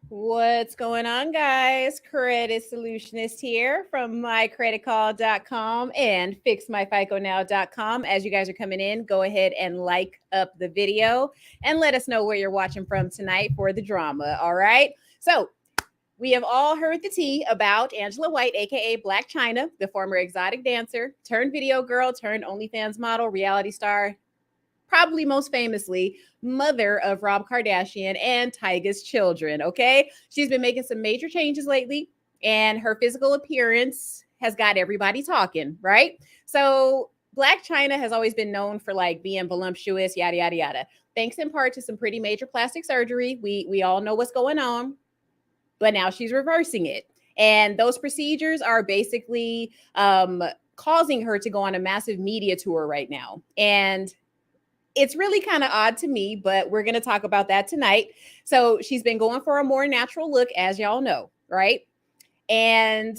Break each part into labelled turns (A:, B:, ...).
A: What's going on, guys? Credit Solutionist here from mycreditcall.com and fixmyficonow.com. As you guys are coming in, go ahead and like up the video and let us know where you're watching from tonight for the drama. All right. So, we have all heard the tea about Angela White, aka Blac Chyna, the former exotic dancer, turned video girl, turned OnlyFans model, reality star, probably most famously, mother of Rob Kardashian and Tyga's children. Okay. She's been making some major changes lately, and her physical appearance has got everybody talking, right? So, Blac Chyna has always been known for like being voluptuous, yada, yada, yada. Thanks in part to some pretty major plastic surgery. We all know what's going on, but now she's reversing it. And those procedures are basically causing her to go on a massive media tour right now. And it's really kind of odd to me, but we're going to talk about that tonight. So she's been going for a more natural look, as y'all know, right? And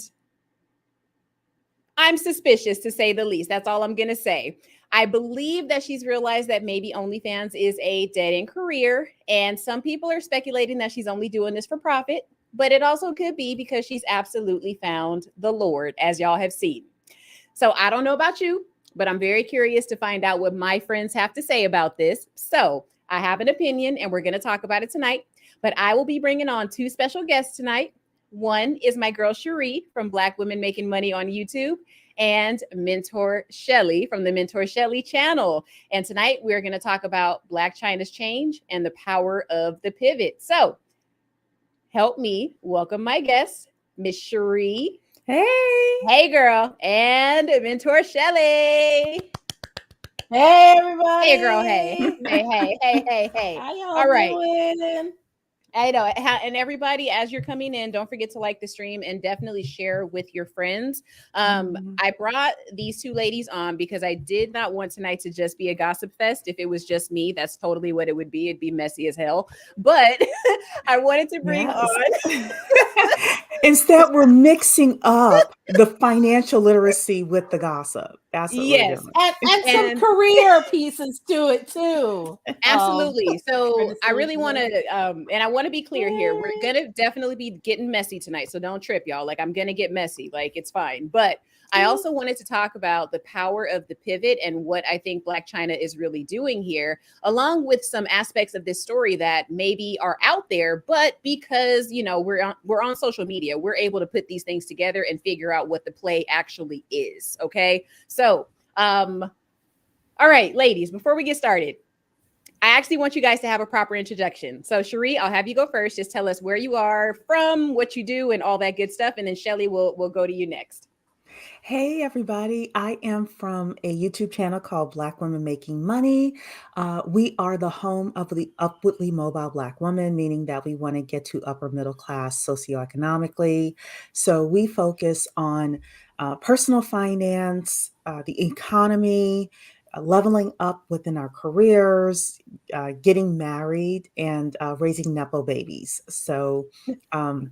A: I'm suspicious, to say the least. That's all I'm going to say. I believe that she's realized that maybe OnlyFans is a dead-end career, and some people are speculating that she's only doing this for profit, but it also could be because she's absolutely found the Lord, as y'all have seen. So I don't know about you, but I'm very curious to find out what my friends have to say about this. So I have an opinion, and we're going to talk about it tonight. But I will be bringing on two special guests tonight. One is my girl Cherie from Black Women Making Money on YouTube, and Mentor Shelly from the Mentor Shelly channel. And tonight we're going to talk about Blac Chyna's change and the power of the pivot. So help me welcome my guests, Miss Cherie. Hey, girl. And Mentor Shelly.
B: Hey, everybody.
A: Hey, girl. Hey. Hey.
B: How y'all
A: All right.
B: doing?
A: I know. And everybody, as you're coming in, don't forget to like the stream and definitely share with your friends. I brought these two ladies on because I did not want tonight to just be a gossip fest. If it was just me, that's totally what it would be. It'd be messy as hell. But I wanted to bring on.
C: Instead, we're mixing up the financial literacy with the gossip. That's what we're doing.
B: And some career pieces to it too.
A: Absolutely. So I really want to, and I want to be clear here. We're going to definitely be getting messy tonight. So don't trip, y'all. Like, I'm going to get messy. Like, it's fine. But I also wanted to talk about the power of the pivot and what I think Blac Chyna is really doing here, along with some aspects of this story that maybe are out there, but because, you know, we're on social media, we're able to put these things together and figure out what the play actually is. Okay. So, all right, ladies, before we get started, I actually want you guys to have a proper introduction. So, Cherie, I'll have you go first. Just tell us where you are from, what you do, and all that good stuff. And then Shelly will go to you next.
C: Hey, everybody. I am from a YouTube channel called Black Women Making Money. We are the home of the upwardly mobile Black woman, meaning that we want to get to upper middle class socioeconomically. So we focus on personal finance, the economy, leveling up within our careers, getting married, and raising Nepo babies. So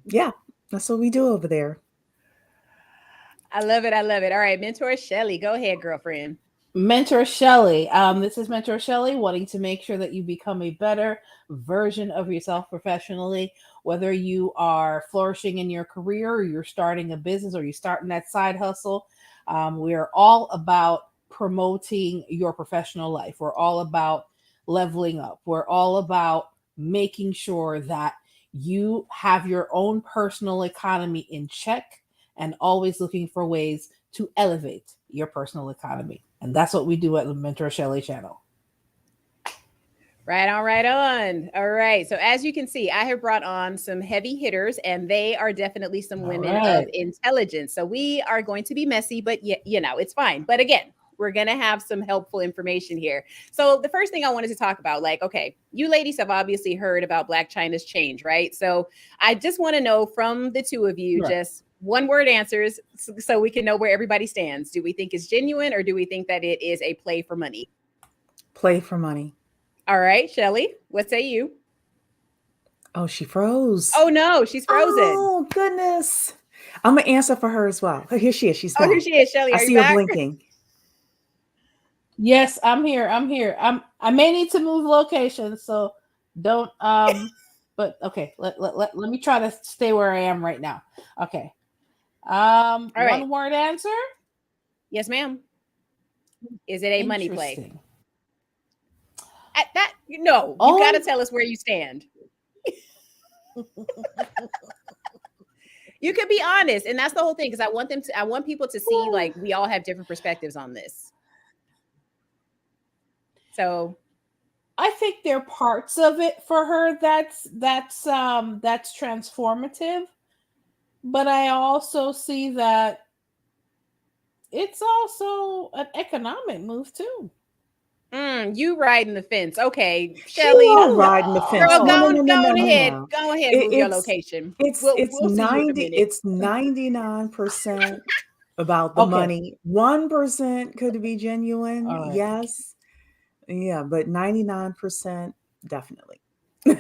C: yeah, that's what we do over there.
A: I love it. All right, Mentor Shelly, go ahead, girlfriend.
B: Mentor Shelly. This is Mentor Shelly, wanting to make sure that you become a better version of yourself professionally, whether you are flourishing in your career, or you're starting a business, or you're starting that side hustle. We are all about promoting your professional life. We're all about leveling up. We're all about making sure that you have your own personal economy in check, and always looking for ways to elevate your personal economy. And that's what we do at the Mentor Shelly channel.
A: Right on. All right. So as you can see, I have brought on some heavy hitters, and they are definitely some women of intelligence. So we are going to be messy, but you know, it's fine. But again, we're going to have some helpful information here. So the first thing I wanted to talk about, like, okay, you ladies have obviously heard about Blac Chyna's change, right? So I just want to know from the two of you, just one word answers so we can know where everybody stands. Do we think it's genuine, or do we think that it is a play for money?
C: Play for money.
A: All right, Shelly, what say you?
C: Oh, she froze.
A: Oh no, she's frozen.
C: Oh goodness. I'm gonna answer for her as well. Here she is. She's back.
A: Oh, here she is, Shelly.
C: I see her blinking.
B: Yes, I'm here. I may need to move locations, so don't But okay, let me try to stay where I am right now. Okay.
A: All right.
B: One word answer.
A: Yes, ma'am. Is it a money play?
B: Interesting.
A: At that, no, you got to tell us where you stand. You could be honest, and that's the whole thing, because I want people to see like we all have different perspectives on this. So
B: I think there are parts of it for her that's transformative, but I also see that it's also an economic move too.
A: You riding the fence. Okay,
C: She's
A: Shelly.
C: not riding the fence.
A: Girl,
C: No,
A: go
C: no, no, no, no, no,
A: ahead.
C: no.
A: Go ahead, move your location.
C: It's
A: We'll see you in a
C: 90.
A: minute.
C: It's 99% about the
B: Okay.
C: money. 1% could be genuine.
B: All right.
C: Yes. Yeah, but 99% definitely.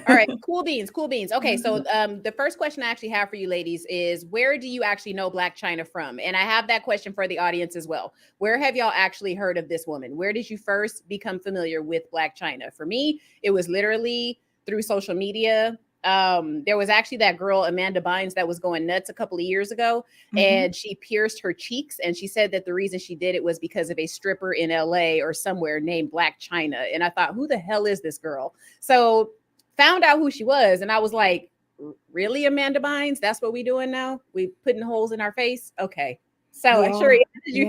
A: All right, cool beans. Okay, so the first question I actually have for you ladies is, where do you actually know Blac Chyna from? And I have that question for the audience as well. Where have y'all actually heard of this woman? Where did you first become familiar with Blac Chyna? For me, it was literally through social media. There was actually that girl, Amanda Bynes, that was going nuts a couple of years ago, and she pierced her cheeks. And she said that the reason she did it was because of a stripper in LA or somewhere named Blac Chyna. And I thought, who the hell is this girl? So found out who she was, and I was like, really, Amanda Bynes? That's what we doing now? We putting holes in our face? Okay. So,
C: Yeah,
A: Sheree,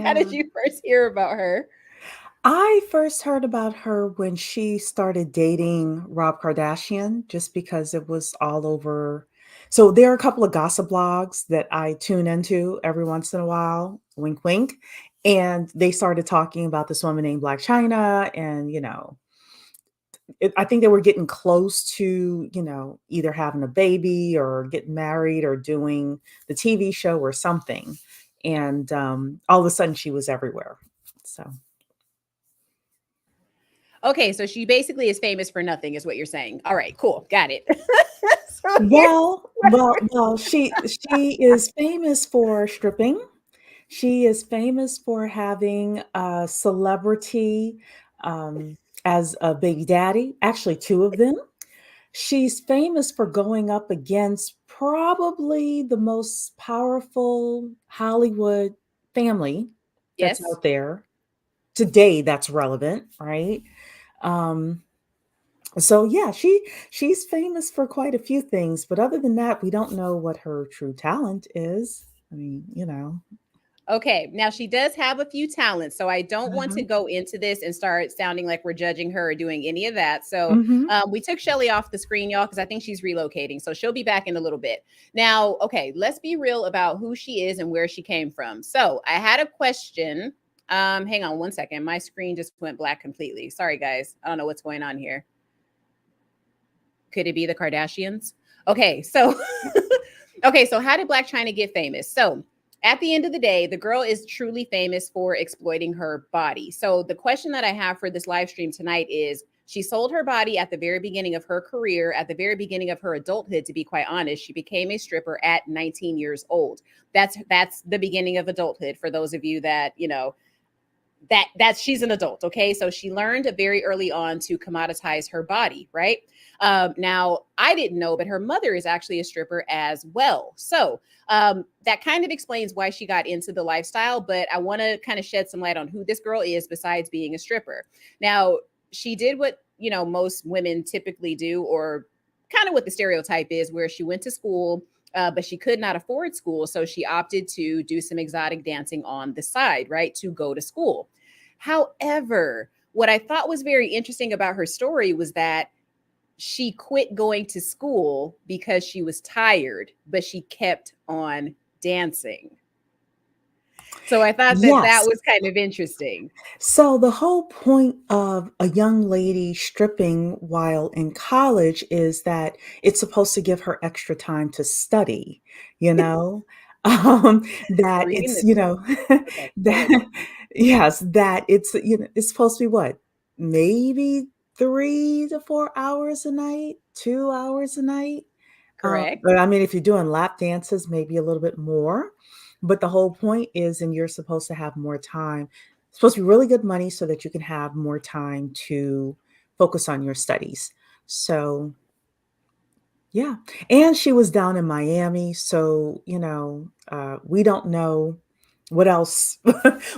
A: how did
C: yeah.
A: you first hear about her?
C: I first heard about her when she started dating Rob Kardashian, just because it was all over. So there are a couple of gossip blogs that I tune into every once in a while, wink, wink. And they started talking about this woman named Blac Chyna. And, I think they were getting close to, either having a baby or getting married or doing the TV show or something. And all of a sudden she was everywhere. So.
A: Okay, so she basically is famous for nothing, is what you're saying. All right, cool, got it.
C: Well, she is famous for stripping. She is famous for having a celebrity as a baby daddy, actually two of them. She's famous for going up against probably the most powerful Hollywood family that's
A: Yes.
C: out there today that's relevant, right? Um, so yeah, she's famous for quite a few things, but other than that, we don't know what her true talent is. I mean.
A: Okay, now she does have a few talents, so I don't want to
C: Mhm.
A: go into this and start sounding like we're judging her or doing any of that. So
C: Mhm.
A: we took Shelly off the screen, y'all, because I think she's relocating. So she'll be back in a little bit. Now, okay, let's be real about who she is and where she came from. So I had a question. Hang on one second. My screen just went black completely. Sorry, guys. I don't know what's going on here. Could it be the Kardashians? Okay, so okay, so how did Blac Chyna get famous? So at the end of the day, the girl is truly famous for exploiting her body. So the question that I have for this live stream tonight is, she sold her body at the very beginning of her career, at the very beginning of her adulthood, to be quite honest. She became a stripper at 19 years old. That's the beginning of adulthood for those of you that, that she's an adult. Okay. So she learned very early on to commoditize her body, right? Now, I didn't know, but her mother is actually a stripper as well. So that kind of explains why she got into the lifestyle. But I want to kind of shed some light on who this girl is besides being a stripper. Now, she did what, most women typically do, or kind of what the stereotype is, where she went to school, but she could not afford school. So she opted to do some exotic dancing on the side, right, to go to school. However, what I thought was very interesting about her story was that she quit going to school because she was tired, but she kept on dancing. So I thought that
C: Yes.
A: was kind of interesting.
C: So the whole point of a young lady stripping while in college is that it's supposed to give her extra time to study, you know? That
A: Reading
C: it's,
A: this. Okay, go ahead.
C: that yes, that it's supposed to be what? Maybe 3 to 4 hours a night, 2 hours a night.
A: Correct.
C: But I mean, if you're doing lap dances, maybe a little bit more. But the whole point is, and you're supposed to have more time. It's supposed to be really good money so that you can have more time to focus on your studies. So Yeah. And she was down in Miami. So, we don't know what else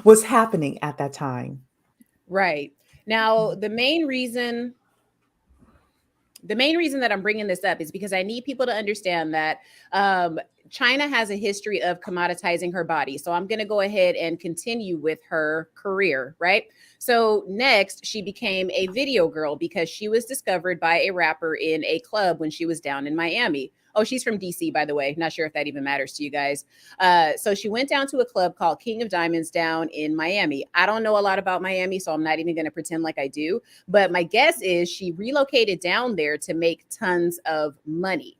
C: was happening at that time.
A: Right. Now, the main reason that I'm bringing this up is because I need people to understand that um, China has a history of commoditizing her body. So I'm going to go ahead and continue with her career, right? So next, she became a video girl because she was discovered by a rapper in a club when she was down in Miami. Oh, she's from DC, by the way. Not sure if that even matters to you guys. So she went down to a club called King of Diamonds down in Miami. I don't know a lot about Miami, so I'm not even going to pretend like I do. But my guess is she relocated down there to make tons of money.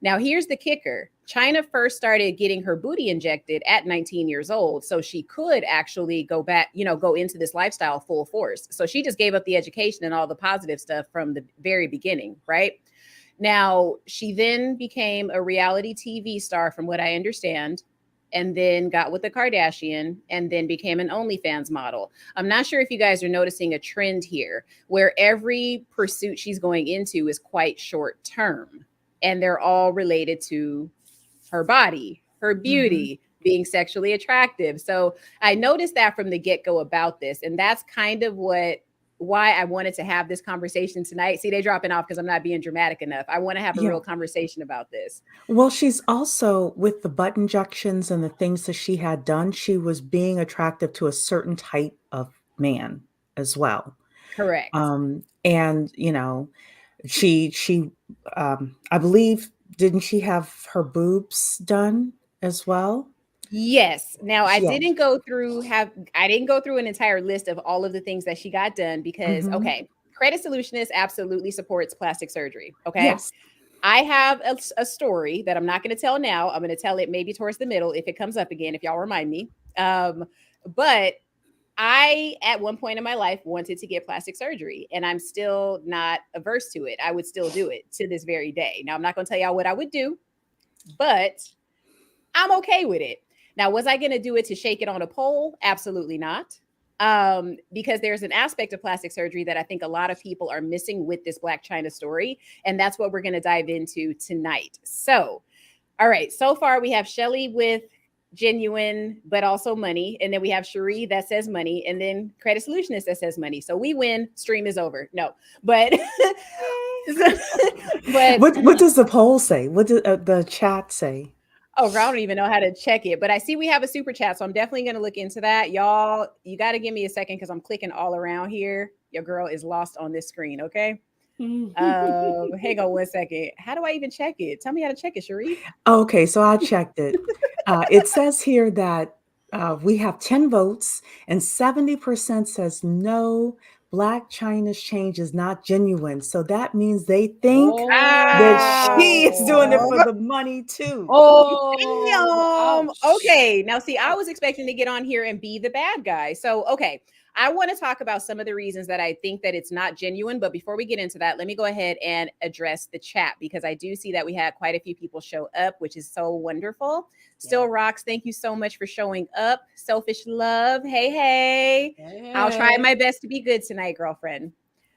A: Now, here's the kicker. China first started getting her booty injected at 19 years old. So she could actually go back, go into this lifestyle full force. So she just gave up the education and all the positive stuff from the very beginning, right? Now, she then became a reality TV star, from what I understand, and then got with the Kardashian and then became an OnlyFans model. I'm not sure if you guys are noticing a trend here where every pursuit she's going into is quite short term and they're all related to her body, her
C: Hmm.
A: beauty, being sexually attractive. So I noticed that from the get go about this. And that's kind of why I wanted to have this conversation tonight. See, they dropping off because I'm not being dramatic enough. I want to have a
C: Yeah.
A: real conversation about this.
C: Well, she's also with the butt injections and the things that she had done, she was being attractive to a certain type of man as well.
A: Correct.
C: And she I believe, didn't she have her boobs done as well?
A: Yes. Now
C: Yeah.
A: I didn't go through an entire list of all of the things that she got done because
C: Hmm.
A: okay, Credit Solutionist absolutely supports plastic surgery. Okay.
C: Yes.
A: I have a story that I'm not going to tell now. I'm going to tell it maybe towards the middle if it comes up again, if y'all remind me. But I, at one point in my life, wanted to get plastic surgery, and I'm still not averse to it. I would still do it to this very day. Now, I'm not going to tell y'all what I would do, but I'm okay with it. Now, was I going to do it to shake it on a pole? Absolutely not. Because there's an aspect of plastic surgery that I think a lot of people are missing with this Blac Chyna story. And that's what we're going to dive into tonight. So, all right. So far, we have Shelly with genuine, but also money. And then we have Cherie that says money. And then Credit Solutionist that says money. So we win. Stream is over. No, but, but
C: What does the poll say? What does the chat say?
A: oh, girl, I don't even know how to check it, but I see we have a super chat, so I'm definitely going to look into that. Y'all, you got to give me a second because I'm clicking all around here. Your girl is lost on this screen, okay? Hang on one second. How do I even check it? Tell me how to check it, Cherie.
C: Okay, so I checked it. It says here that we have 10 votes and 70% says no, Blac China's change is not genuine. So that means they think that she is doing it
B: Oh.
C: for the money too.
B: Oh,
A: Damn.
B: ouch.
A: Okay. Now, see, I was expecting to get on here and be the bad guy. So, okay. I want to talk about some of the reasons that I think that it's not genuine. But before we get into that, let me go ahead and address the chat because I do see that we had quite a few people show up, which is so wonderful. Still rocks. Thank you so much for showing up. Selfish love. Hey, hey. I'll try
B: Hey.
A: my best to be good tonight, girlfriend.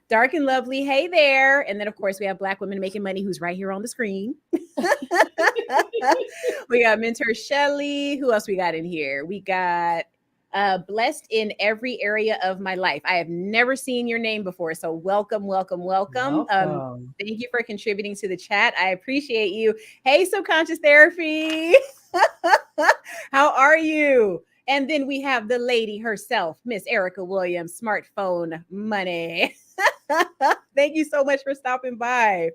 A: Dark and lovely. Hey there. And then, of course, we have Black Women Making Money, who's right here on the screen. We got Mentor Shelly. Who else we got in here? We got Blessed in Every Area of My Life. I have never seen your name before. So welcome, welcome, welcome.
B: Welcome.
A: Thank you for contributing to the chat. I appreciate you. Hey, Subconscious Therapy. How are you? And then we have the lady herself, Miss Erica Williams, Smartphone Money. Thank you so much for stopping by.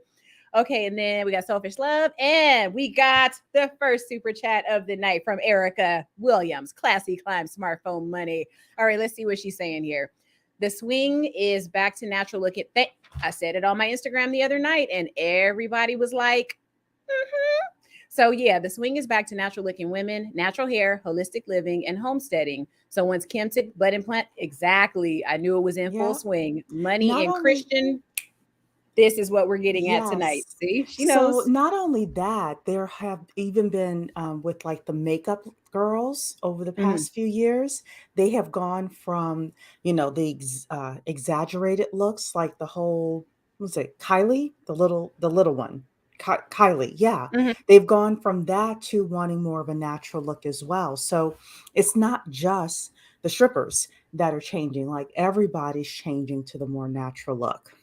A: Okay, and then we got Selfish Love, and we got the first super chat of the night from Erica Williams, Classy Climb Smartphone Money. All right, let's see what she's saying here. The swing is back to natural looking. I said it on my Instagram the other night, and everybody was like, mm-hmm. So yeah, the swing is back to natural looking women, natural hair, holistic living, and homesteading. So once Kim took butt implant, exactly, I knew it was in full
C: Yeah.
A: swing. Money
C: Not
A: and
C: only,
A: Christian, this is what we're getting at tonight.
C: yes.
A: See, she
C: So
A: knows.
C: not only that, there have even been with like the makeup girls over the
A: Mhm.
C: past few years, they have gone from, the exaggerated looks, like the whole, what was it, Kylie, the little one. Kylie, yeah.
A: Mhm.
C: They've gone from that to wanting more of a natural look as well. So it's not just the strippers that are changing, like everybody's changing to the more natural look.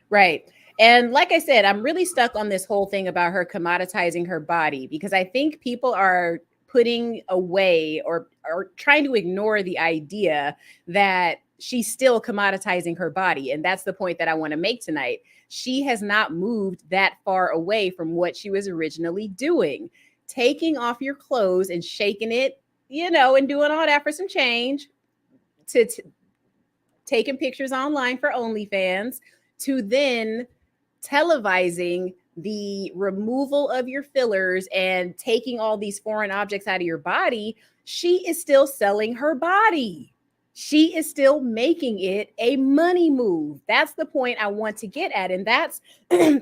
A: Right. And like I said, I'm really stuck on this whole thing about her commoditizing her body because I think people are putting away or trying to ignore the idea that she's still commoditizing her body. And that's the point that I want to make tonight. She has not moved that far away from what she was originally doing. Taking off your clothes and shaking it, and doing all that for some change, to taking pictures online for OnlyFans, to then televising the removal of your fillers and taking all these foreign objects out of your body. She is still selling her body. She is still making it a money move. That's the point I want to get at. And that's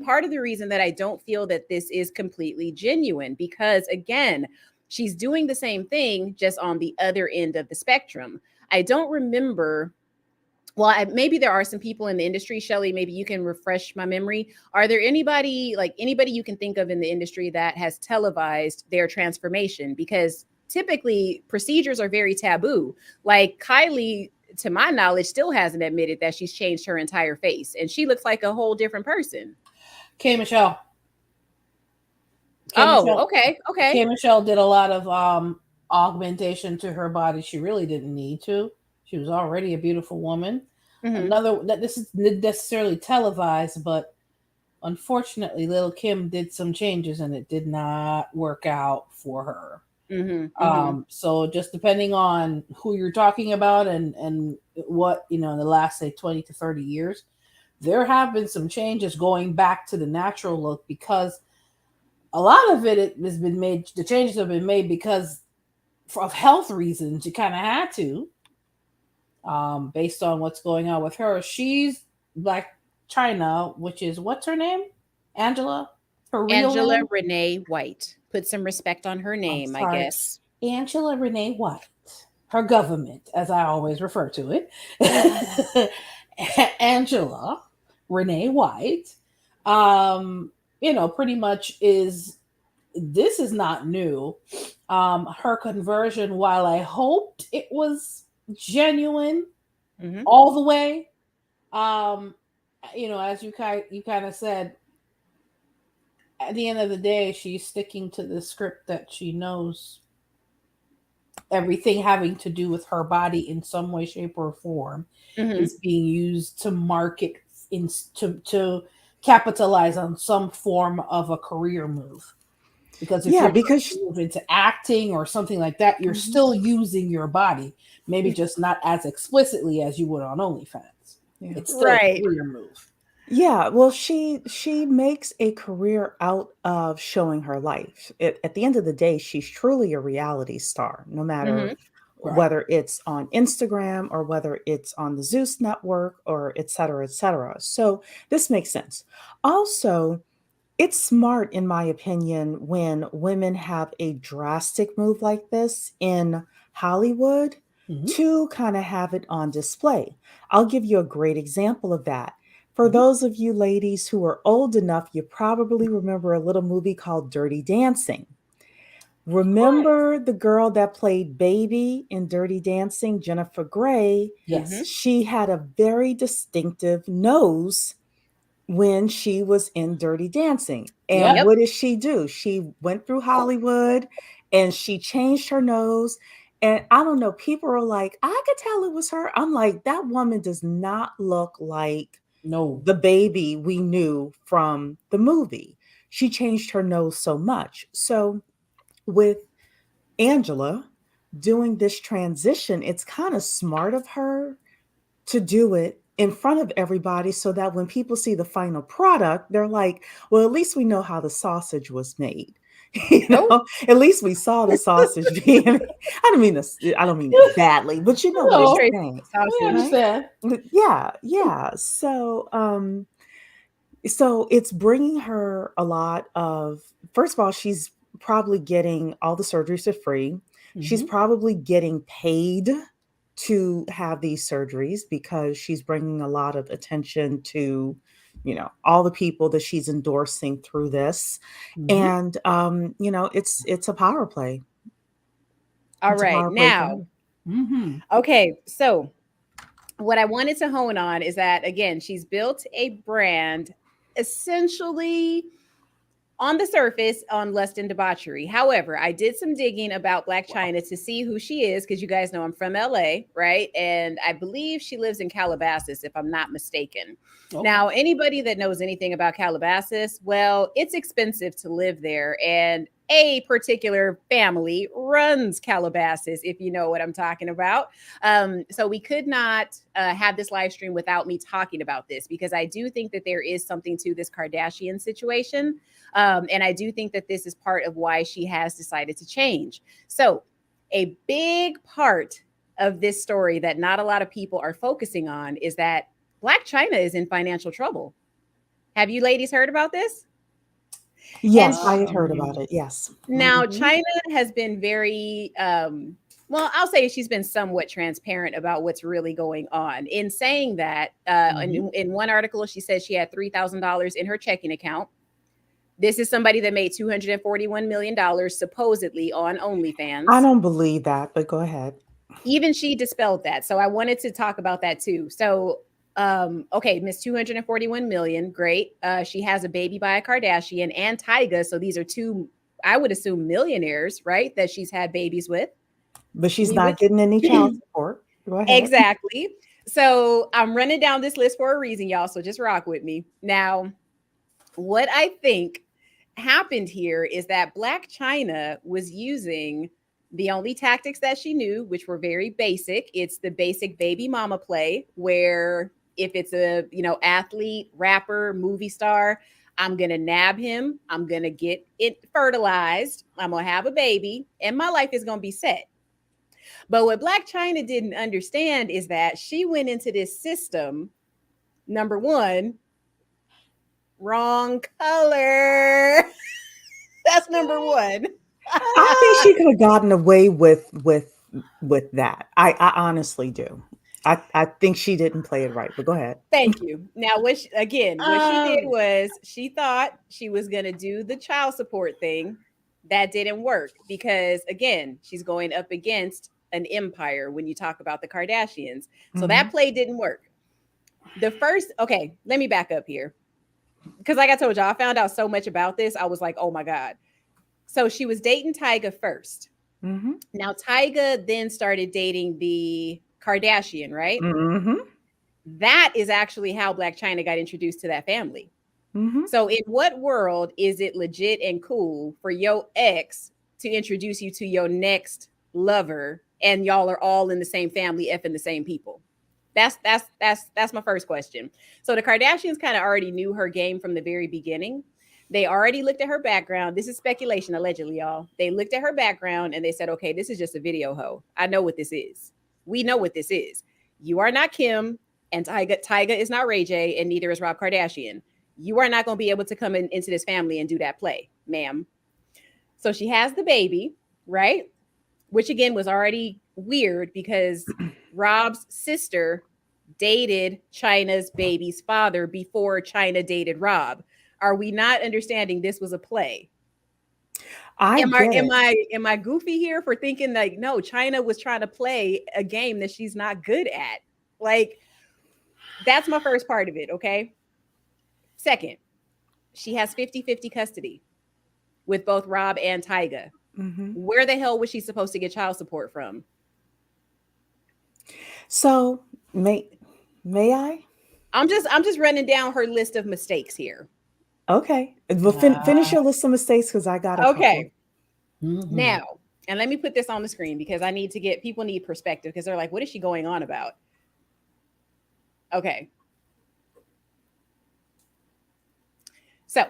A: part of the reason that I don't feel that this is completely genuine, because again, she's doing the same thing, just on the other end of the spectrum. I don't remember. Well, maybe there are some people in the industry, Shelly, maybe you can refresh my memory. Are there anybody you can think of in the industry that has televised their transformation? Because typically procedures are very taboo. Like Kylie, to my knowledge, still hasn't admitted that she's changed her entire face and she looks like a whole different person.
B: K. Michelle.
A: Okay.
B: K. Michelle did a lot of augmentation to her body. She really didn't need to. She was already a beautiful woman. This is necessarily televised, but unfortunately, Little Kim did some changes and it did not work out for her. So just depending on who you're talking about and what, in the last, say, 20 to 30 years, there have been some changes going back to the natural look, because a lot of it has been made, the changes have been made because of health reasons. You kind of had to, based on what's going on with her. She's Blac Chyna, which is, what's her name? Angela? Her real
A: Angela
B: name?
A: Renee White. Put some respect on her name, I guess.
B: Angela Renee White. Her government, as I always refer to it. Angela Renee White, pretty much this is not new. Her conversion, while I hoped it was genuine all the way, as you kind of said, at the end of the day, she's sticking to the script that she knows. Everything having to do with her body in some way, shape, or form is being used to market, to capitalize on some form of a career move. Because if you're move into acting or something like that, you're still using your body, maybe just not as explicitly as you would on OnlyFans. Yeah. It's still a career move.
C: Yeah, well, she makes a career out of showing her life. At the end of the day, she's truly a reality star, no matter whether it's on Instagram or whether it's on the Zeus network or et cetera, et cetera. So this makes sense. Also, it's smart, in my opinion, when women have a drastic move like this in Hollywood to kind of have it on display. I'll give you a great example of that. For those of you ladies who are old enough, you probably remember a little movie called Dirty Dancing. Remember the girl that played Baby in Dirty Dancing, Jennifer Grey?
B: Yes.
C: She had a very distinctive nose when she was in Dirty Dancing. And what did she do? She went through Hollywood and she changed her nose. And I don't know, people are like, I could tell it was her. I'm like, that woman does not look like the Baby we knew from the movie. She changed her nose so much. So with Angela doing this transition, it's kind of smart of her to do it in front of everybody so that when people see the final product, they're like, well, at least we know how the sausage was made. At least we saw the sausage being. I don't mean it badly, but what I'm saying.
B: I understand.
C: Yeah. So it's bringing her a lot of. First of all, she's probably getting all the surgeries for free. She's probably getting paid to have these surgeries because she's bringing a lot of attention to all the people that she's endorsing through this.
B: Mhm.
C: And it's a power play.
A: All
C: It's a
A: right.
C: power play for
A: Now,
C: her.
B: Mhm.
A: okay. So what I wanted to hone on is that, again, she's built a brand essentially on the surface on lust and debauchery. However, I did some digging about Blac Chyna to see who she is, because you guys know I'm from LA, right? And I believe she lives in Calabasas, if I'm not mistaken.
B: Okay.
A: Now, anybody that knows anything about Calabasas, well, it's expensive to live there. And a particular family runs Calabasas, if you know what I'm talking about. So we could not have this live stream without me talking about this, because I do think that there is something to this Kardashian situation. And I do think that this is part of why she has decided to change. So, a big part of this story that not a lot of people are focusing on is that Blac Chyna is in financial trouble. Have you ladies heard about this? And
C: Yes, I had heard about it. Yes.
A: now
B: Mhm.
A: China has been very well, I'll say she's been somewhat transparent about what's really going on. In saying that,
B: Mhm.
A: in one article, she said she had $3,000 in her checking account. This is somebody that made $241 million supposedly on
C: I
A: OnlyFans.
C: don't believe that, but go ahead.
A: Even she dispelled that. So I wanted to talk about that too. So, okay, Miss 241 million, great. She has a baby by a Kardashian and Tyga. So these are two, I would assume, millionaires, right? That she's had babies with.
C: But she's
A: We would
C: not getting any child support. Go ahead.
A: exactly. So I'm running down this list for a reason, y'all. So just rock with me. Now, what I think happened here is that Blac Chyna was using the only tactics that she knew, which were very basic. It's the basic baby mama play, where if it's a athlete, rapper, movie star, I'm gonna nab him, I'm gonna get it fertilized, I'm gonna have a baby, and my life is gonna be set. But what Blac Chyna didn't understand is that she went into this system, number one, wrong color. That's number one.
C: I think she could have gotten away with that. I honestly do. I think she didn't play it right, but go ahead.
A: Thank you. Now, what she did
B: Um,
A: was she thought she was going to do the child support thing. That didn't work because, again, she's going up against an empire when you talk about the Kardashians. So that
C: Mhm.
A: play didn't work. Okay, let me back up here. Because, like I told you, I found out so much about this. I was like, oh my God. So she was dating Tyga first.
C: Mhm.
A: Now, Tyga then started dating the Kardashian, right?
C: Mhm.
A: That is actually how Blac Chyna got introduced to that family.
C: Mhm.
A: So, in what world is it legit and cool for your ex to introduce you to your next lover, and y'all are all in the same family, effing the same people? That's my first question. So the Kardashians kind of already knew her game from the very beginning. They already looked at her background. This is speculation, allegedly, y'all. They looked at her background and they said, okay, this is just a video hoe. I know what this is. We know what this is. You are not Kim, and Tyga is not Ray J, and neither is Rob Kardashian. You are not going to be able to come into this family and do that play, ma'am. So she has the baby, right? Which again was already weird because Rob's sister dated China's baby's father before China dated Rob. Are we not understanding this was a play?
C: I
A: Am I
C: get
A: am
C: it.
A: I am I goofy here for thinking like no, China was trying to play a game that she's not good at? Like that's my first part of it, okay? Second, she has 50-50 custody with both Rob and Tyga.
C: Mhm.
A: Where the hell was she supposed to get child support from?
C: So, may I?
A: I'm just running down her list of mistakes here.
C: Okay. Well, finish
B: uh,
C: your list of mistakes because I got a couple.
A: Okay.
B: mhm.
A: Now, and let me put this on the screen because I need to get people need perspective because they're like, what is she going on about? Okay. So,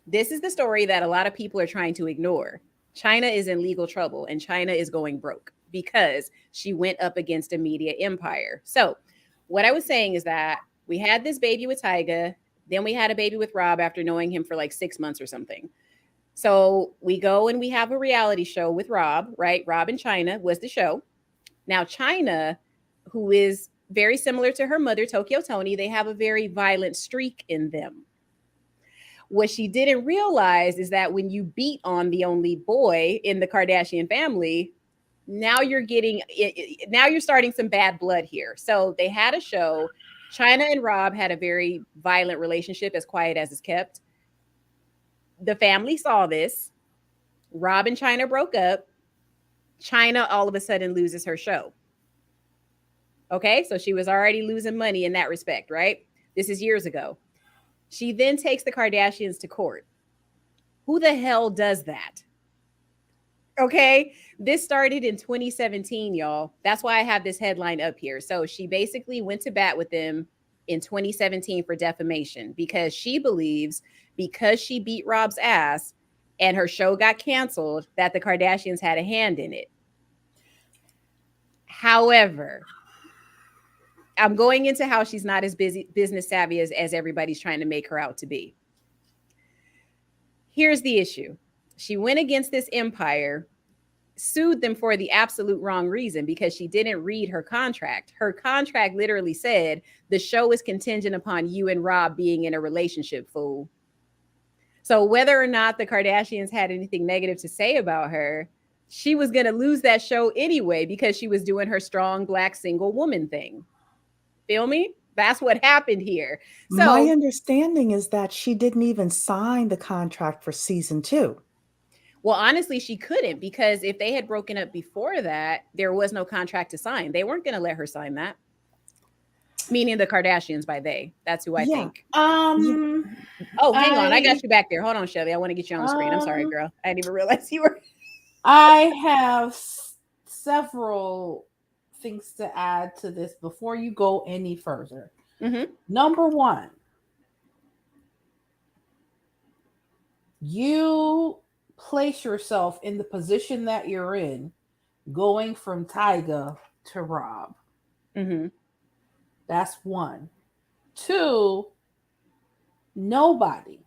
A: this is the story that a lot of people are trying to ignore. China is in legal trouble and China is going broke because she went up against a media empire. So, what I was saying is that we had this baby with Tyga, then we had a baby with Rob after knowing him for like 6 months or something. So, we go and we have a reality show with Rob, right? Rob and China was the show. Now, China, who is very similar to her mother, Tokyo Toni, they have a very violent streak in them. What she didn't realize is that when you beat on the only boy in the Kardashian family, now you're starting some bad blood here. So they had a show. Chyna and Rob had a very violent relationship, as quiet as it's kept. The family saw this. Rob and Chyna broke up. Chyna all of a sudden loses her show. Okay, so she was already losing money in that respect, right? This is years ago. She then takes the Kardashians to court. Who the hell does that? Okay, this started in 2017, y'all. That's why I have this headline up here. So she basically went to bat with them in 2017 for defamation because she believes because she beat Rob's ass and her show got canceled that the Kardashians had a hand in it. However, I'm going into how she's not as business savvy as everybody's trying to make her out to be. Here's the issue. She went against this empire, sued them for the absolute wrong reason because she didn't read her contract. Her contract literally said the show is contingent upon you and Rob being in a relationship, fool. So whether or not the Kardashians had anything negative to say about her, she was going to lose that show anyway because she was doing her strong Black single woman thing. Feel me? That's what happened here. So
C: my understanding is that she didn't even sign the contract for season 2.
A: Well, honestly, she couldn't because if they had broken up before that, there was no contract to sign. They weren't going to let her sign that. Meaning the Kardashians by they. That's who I think. Oh, hang on. I got you back there. Hold on, Shelly. I want to get you on the screen. I'm sorry, girl. I didn't even realize you were.
B: I have several things to add to this before you go any further.
A: Mm-hmm.
B: Number one, you place yourself in the position that you're in, going from Tyga to Rob.
A: Mm-hmm.
B: That's one. Two, nobody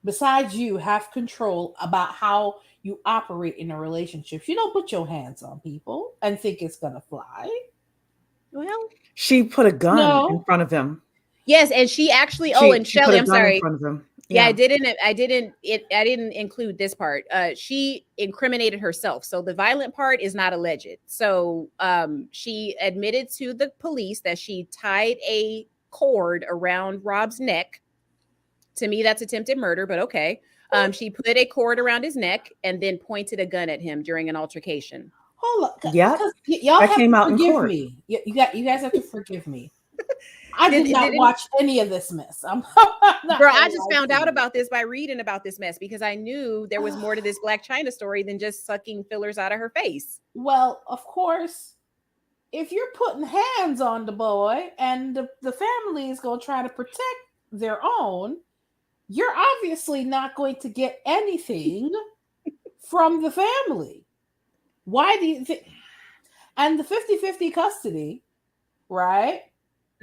B: besides you have control about how you operate in a relationship. You don't put your hands on people and think it's gonna fly.
A: Well,
C: she put a gun in front of him.
A: Yes, and she actually. And Shelly, I'm sorry. In front of him. Yeah, I didn't include this part. She incriminated herself. So the violent part is not alleged. So she admitted to the police that she tied a cord around Rob's neck. To me, that's attempted murder, but okay. She put a cord around his neck and then pointed a gun at him during an altercation.
B: Hold on.
C: Yeah.
B: Y'all have to forgive me. You guys have to forgive me. I did not watch any of this mess. Girl,
A: I just found out about this by reading about this mess because I knew there was more to this Blac Chyna story than just sucking fillers out of her face.
B: Well, of course, if you're putting hands on the boy and the family is going to try to protect their own, you're obviously not going to get anything from the family. Why do you think? And the 50-50 custody, right?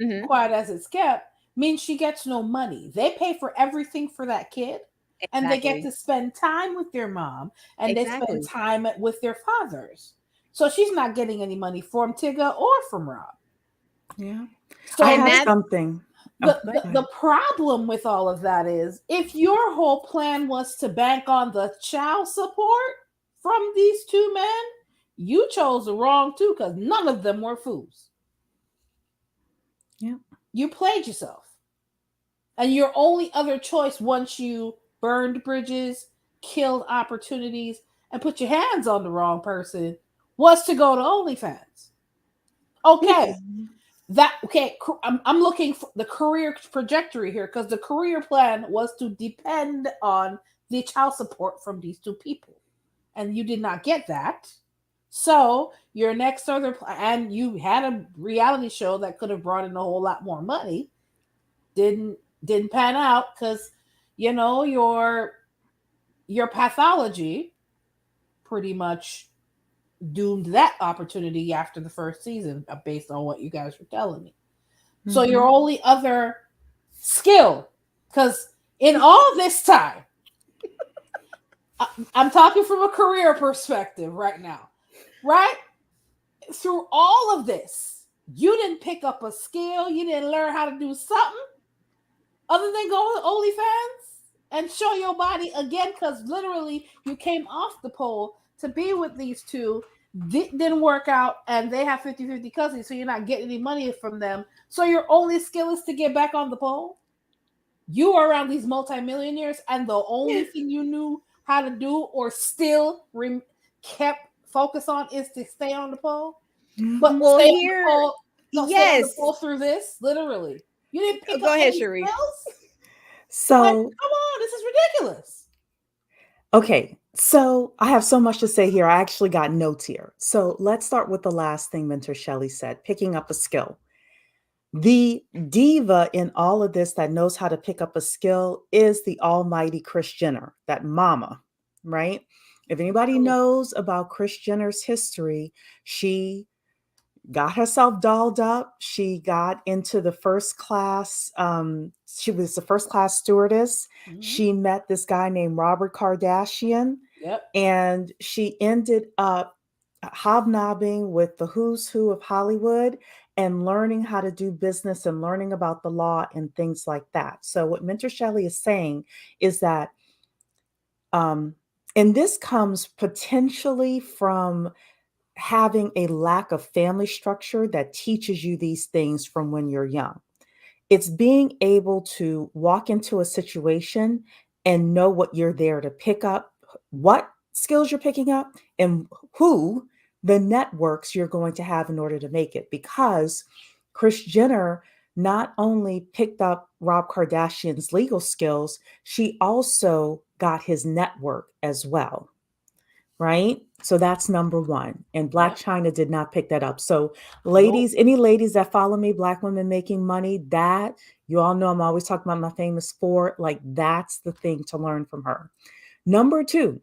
A: Mm-hmm.
B: Quiet as it's kept, means she gets no money. They pay for everything for that kid. Exactly. And they get to spend time with their mom and they spend time with their fathers. So she's not getting any money from Tyga or from Rob.
C: Yeah.
B: So
C: I have something.
B: The problem with all of that is if your whole plan was to bank on the child support from these two men, you chose the wrong two because none of them were fools.
C: Yeah.
B: You played yourself. And your only other choice once you burned bridges, killed opportunities, and put your hands on the wrong person was to go to OnlyFans. Okay. I'm looking for the career trajectory here because the career plan was to depend on the child support from these two people. And you did not get that. So your next and you had a reality show that could have brought in a whole lot more money. Didn't pan out because your pathology pretty much doomed that opportunity after the first season based on what you guys were telling me. Mm-hmm. So your only other skill, because in all this time, I'm talking from a career perspective right now, right? Through all of this, You didn't pick up a skill. You didn't learn how to do something other than go to OnlyFans and show your body again, because literally you came off the pole to be with these two. Didn't work out, and they have 50-50 cousins, so you're not getting any money from them. So your only skill is to get back on the pole. You are around these multimillionaires, and the only thing you knew how to do or still kept focus on is to stay on the pole. But
A: Well,
B: stay
A: here,
B: on the pole, stay on the
A: yes.
B: pole through this, literally. You didn't pick
A: Go
B: up
A: ahead,
B: any
A: Cherie.
B: skills?
C: So,
B: Like, come on, this is ridiculous.
C: okay, so I have so much to say here. I actually got notes here. So let's start with the last thing Mentor Shelley said, picking up a skill. The diva in all of this that knows how to pick up a skill is the almighty Kris Jenner, that mama, right? If anybody knows about Kris Jenner's history, she got herself dolled up. She got into the first class. She was the first class stewardess.
B: Mhm.
C: She met this guy named Robert Kardashian,
B: Yep.
C: and she ended up hobnobbing with the who's who of Hollywood and learning how to do business and learning about the law and things like that. So what Mentor Shelley is saying is that, and this comes potentially from having a lack of family structure that teaches you these things from when you're young. It's being able to walk into a situation and know what you're there to pick up, what skills you're picking up, and who the networks you're going to have in order to make it. Because Kris Jenner not only picked up Rob Kardashian's legal skills, she also got his network as well. Right? So that's number one. And Blac Chyna did not pick that up. So, ladies, any ladies that follow me, Black women making money, that you all know I'm always talking about my famous four. Like, that's the thing to learn from her. Number two,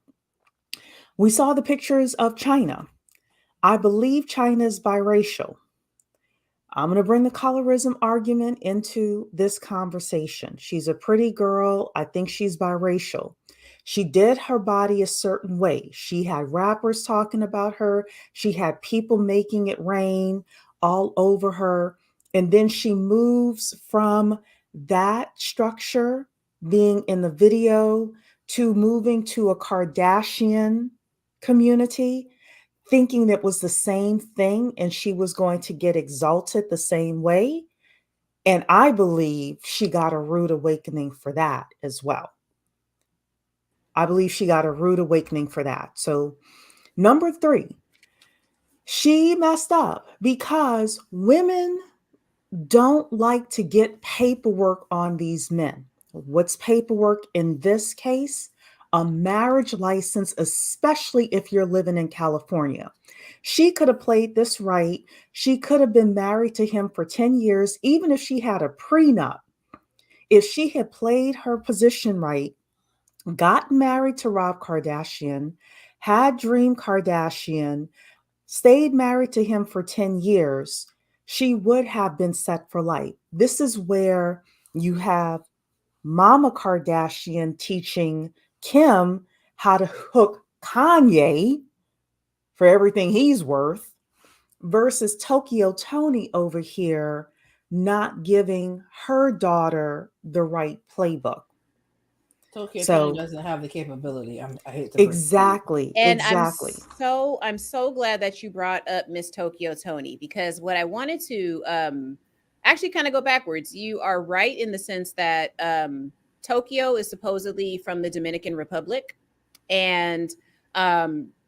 C: we saw the pictures of Chyna. I believe Chyna is biracial. I'm going to bring the colorism argument into this conversation. She's a pretty girl. I think she's biracial. She did her body a certain way. She had rappers talking about her. She had people making it rain all over her. And then she moves from that structure, being in the video, to moving to a Kardashian community, thinking that was the same thing and she was going to get exalted the same way. And I believe she got a rude awakening for that as well. I believe she got a rude awakening for that. So, number three, she messed up because women don't like to get paperwork on these men. What's paperwork in this case? A marriage license, especially if you're living in California. She could have played this right. She could have been married to him for 10 years, even if she had a prenup. If she had played her position right, got married to Rob Kardashian, had Dream Kardashian, stayed married to him for 10 years, she would have been set for life. This is where you have Mama Kardashian teaching Kim how to hook Kanye for everything he's worth, versus Tokyo Tony over here not giving her daughter the right playbook.
B: Tokyo Tony doesn't have the capability. I hate to
C: exactly.
A: And
C: exactly.
A: I'm so glad that you brought up Miss Tokyo Tony, because what I wanted to actually kind of go backwards. You are right in the sense that Tokyo is supposedly from the Dominican Republic, and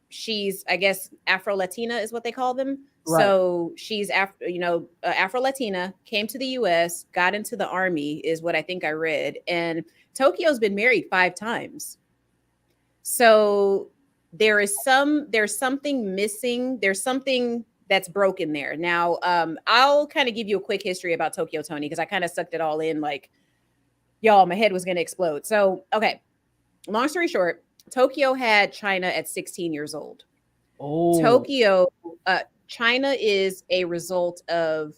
A: she's, I guess, Afro-Latina is what they call them. Right. So she's Afro-Latina, came to the US, got into the army is what I think I read. And Tokyo's been married 5 times. So there's something missing. There's something that's broken there. Now, I'll kind of give you a quick history about Tokyo Tony, because I kind of sucked it all in like, y'all, my head was going to explode. So, okay, long story short, Tokyo had Chyna at 16 years old. Tokyo, Chyna is a result of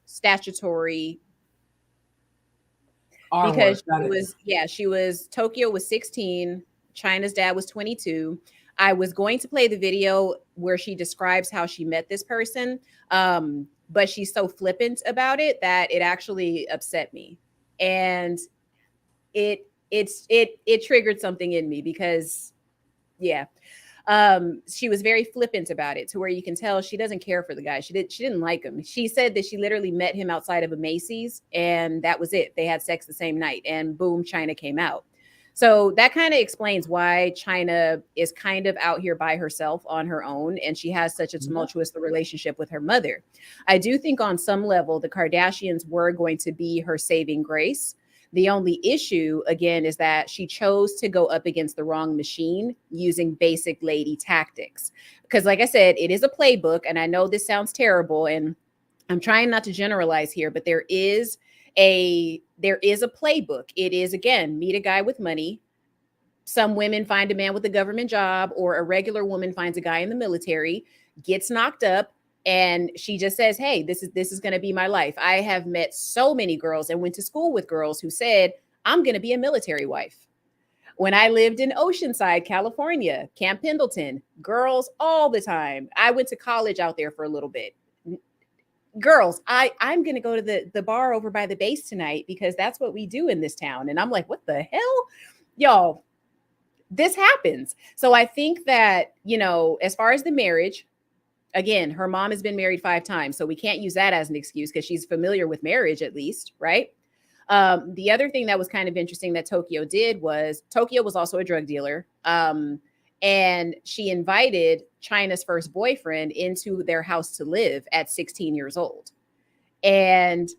A: statutory, because Tokyo was 16. Chyna's dad was 22. I was going to play the video where she describes how she met this person. but she's so flippant about it that it actually upset me. And it triggered something in me because yeah, she was very flippant about it to where you can tell she doesn't care for the guy. She didn't like him. She said that she literally met him outside of a Macy's and that was it. They had sex the same night and boom, Chyna came out. So that kind of explains why Chyna is kind of out here by herself on her own and she has such a tumultuous relationship with her mother. I do think on some level the Kardashians were going to be her saving grace. The only issue, again, is that she chose to go up against the wrong machine using basic lady tactics. Because like I said, it is a playbook. And I know this sounds terrible. And I'm trying not to generalize here, but there is a playbook. It is, again, meet a guy with money. Some women find a man with a government job, or a regular woman finds a guy in the military, gets knocked up, and she just says, hey, this is going to be my life. I have met so many girls and went to school with girls who said, I'm going to be a military wife. When I lived in Oceanside, California, Camp Pendleton, girls all the time. I went to college out there for a little bit. Girls, I'm going to go to the bar over by the base tonight because that's what we do in this town. And I'm like, what the hell? Y'all, this happens. So I think that, as far as the marriage, again, her mom has been married 5 times, so we can't use that as an excuse because she's familiar with marriage at least, right? The other thing that was kind of interesting that Tokyo did was Tokyo was also a drug dealer. And she invited Chyna's first boyfriend into their house to live at 16 years old. And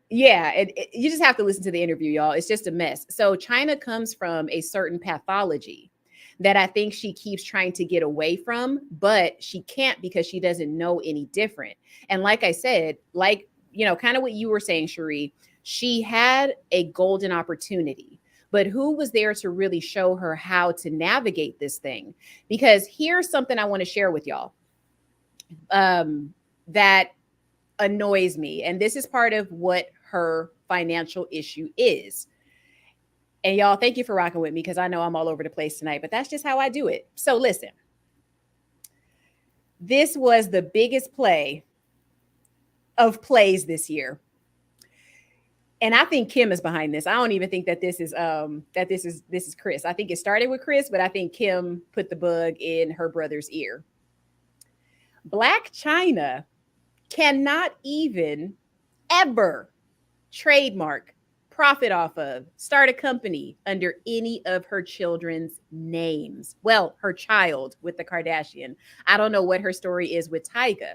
A: yeah, you just have to listen to the interview, y'all. It's just a mess. So Chyna comes from a certain pathology that I think she keeps trying to get away from, but she can't because she doesn't know any different. And like I said, kind of what you were saying, Cherie, she had a golden opportunity, but who was there to really show her how to navigate this thing? Because here's something I want to share with y'all that annoys me. And this is part of what her financial issue is. And y'all, thank you for rocking with me because I know I'm all over the place tonight, but that's just how I do it. So listen, this was the biggest play of plays this year. And I think Kim is behind this. I don't even think that this is Chris. I think it started with Chris, but I think Kim put the bug in her brother's ear. Blac Chyna cannot even ever trademark, profit off of, start a company under any of her children's names. Well, her child with the Kardashian. I don't know what her story is with Tyga,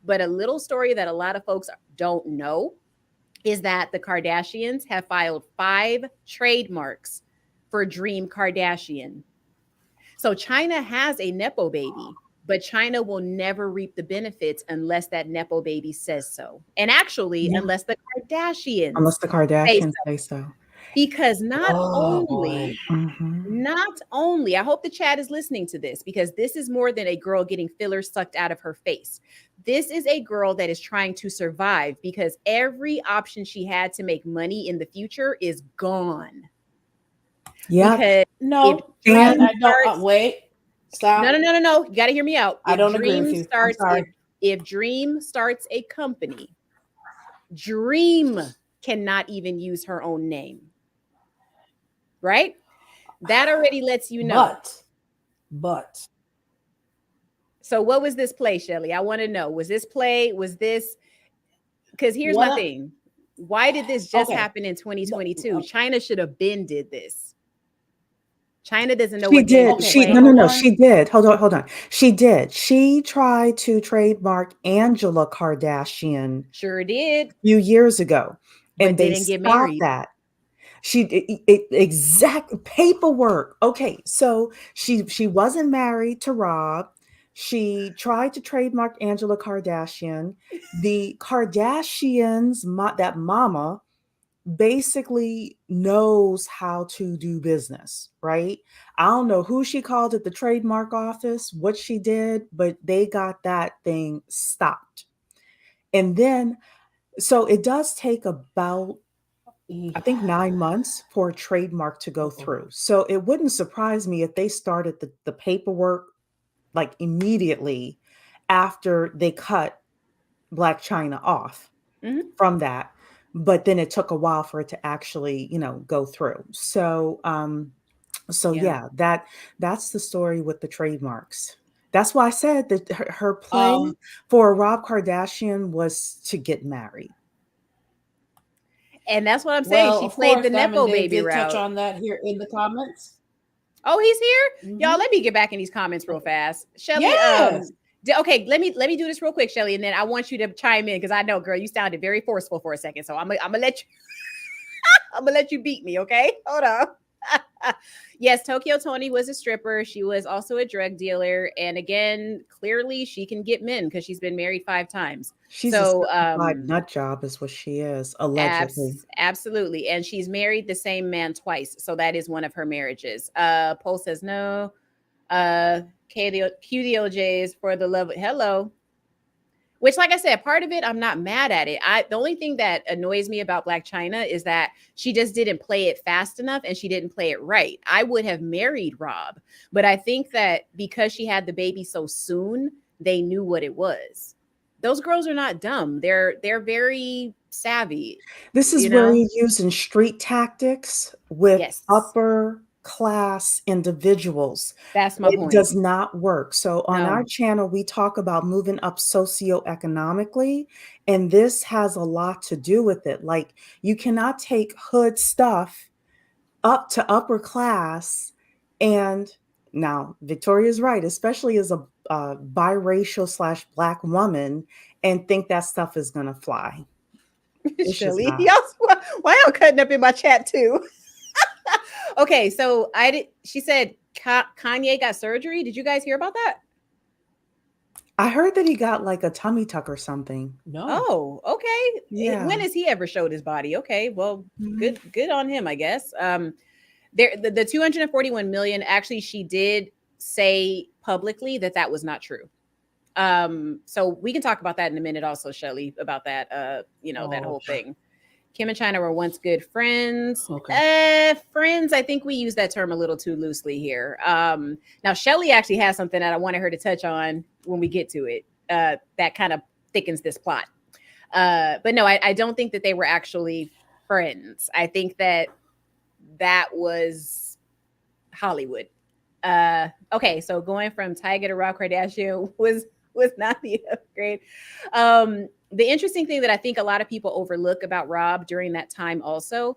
A: but a little story that a lot of folks don't know is that the Kardashians have filed 5 trademarks for Dream Kardashian. So Chyna has a Nepo baby, but Chyna will never reap the benefits unless that Nepo baby says so. And actually, unless the Kardashians
C: say so.
A: Because not only, I hope the chat is listening to this because this is more than a girl getting fillers sucked out of her face. This is a girl that is trying to survive because every option she had to make money in the future is gone.
C: Yeah.
A: Because
B: wait. Stop.
A: No. You got to hear me out.
B: I don't agree with you.
A: If Dream starts a company, Dream cannot even use her own name. Right? That already lets you know.
B: But.
A: So what was this play, Shelly? I want to know. Was this, because here's my thing. Why did this just happen in 2022? Chyna should have been did this. Chyna doesn't know what
C: did. She did. Hold on. She did. She tried to trademark Angela Kardashian.
A: Sure did.
C: A few years ago. And they
A: didn't get married.
C: That. Exact paperwork. Okay, so she wasn't married to Rob. She tried to trademark Angela Kardashian. The Kardashians, that mama, basically knows how to do business, right? I don't know who she called at the trademark office, what she did, but they got that thing stopped. And then, so it does take about, I think 9 months for a trademark to go through. So it wouldn't surprise me if they started the paperwork like immediately after they cut Blac Chyna off
A: Mhm.
C: from that, but then it took a while for it to actually, go through. So,
A: Yeah.
C: yeah, that's the story with the trademarks. That's why I said that her play
B: Um,
C: for Rob Kardashian was to get married.
A: And that's what I'm saying.
B: well,
A: She
B: of
A: played
B: course,
A: the
B: Diamond
A: Nepo
B: Dave
A: baby
B: did touch
A: route.
B: on that here in the comments.
A: Oh, he's here? Y'all,
B: Mhm.
A: let me get back in these comments real fast. Shelly,
B: Yes.
A: okay, let me do this real quick, Shelly, and then I want you to chime in because I know, girl, you sounded very forceful for a second. So I'm gonna let you I'm gonna let you beat me, okay? Hold on. Yes, Tokyo Tony was a stripper. She was also a drug dealer. And again, clearly she can get men because she's been married 5 times.
C: She's a
A: So
C: certified nut job is what she is, allegedly.
A: absolutely. And she's married the same man twice. So that is one of her marriages. Poll says no. QDOJs for the love. Hello. Which, like I said, part of it, I'm not mad at it. The only thing that annoys me about Blac Chyna is that she just didn't play it fast enough and she didn't play it right. I would have married Rob, but I think that because she had the baby so soon, they knew what it was. Those girls are not dumb. They're very savvy,
C: This is
A: you
C: where
A: know?
C: you're using street tactics with
A: Yes,
C: upper class individuals.
A: that's my
C: It
A: point.
C: does not work. So on our
A: No.
C: channel, we talk about moving up socioeconomically, and this has a lot to do with it. Like, you cannot take hood stuff up to upper class. And now Victoria's right, especially as a biracial slash black woman, and think that stuff is going to fly. It's just
A: Shelly,
C: not.
A: y'all, why y'all cutting up in my chat too? Okay, so she said Kanye got surgery. Did you guys hear about that?
C: I heard that he got like a tummy tuck or something.
B: No.
A: Oh, okay.
C: Yeah.
A: When has he ever showed his body? Okay, well,
C: Mhm.
A: good on him, I guess. The 241 million, actually, she did say publicly that was not true. So we can talk about that in a minute also, Shelly, about that that whole
B: Okay.
A: thing. Kim and China were once good friends.
B: Okay.
A: Friends, I think we use that term a little too loosely here. Now, Shelly actually has something that I wanted her to touch on when we get to it. That kind of thickens this plot. But no, I don't think that they were actually friends. I think that was Hollywood. Okay, so going from Tyga to Rob Kardashian was not the upgrade. The interesting thing that I think a lot of people overlook about Rob during that time also,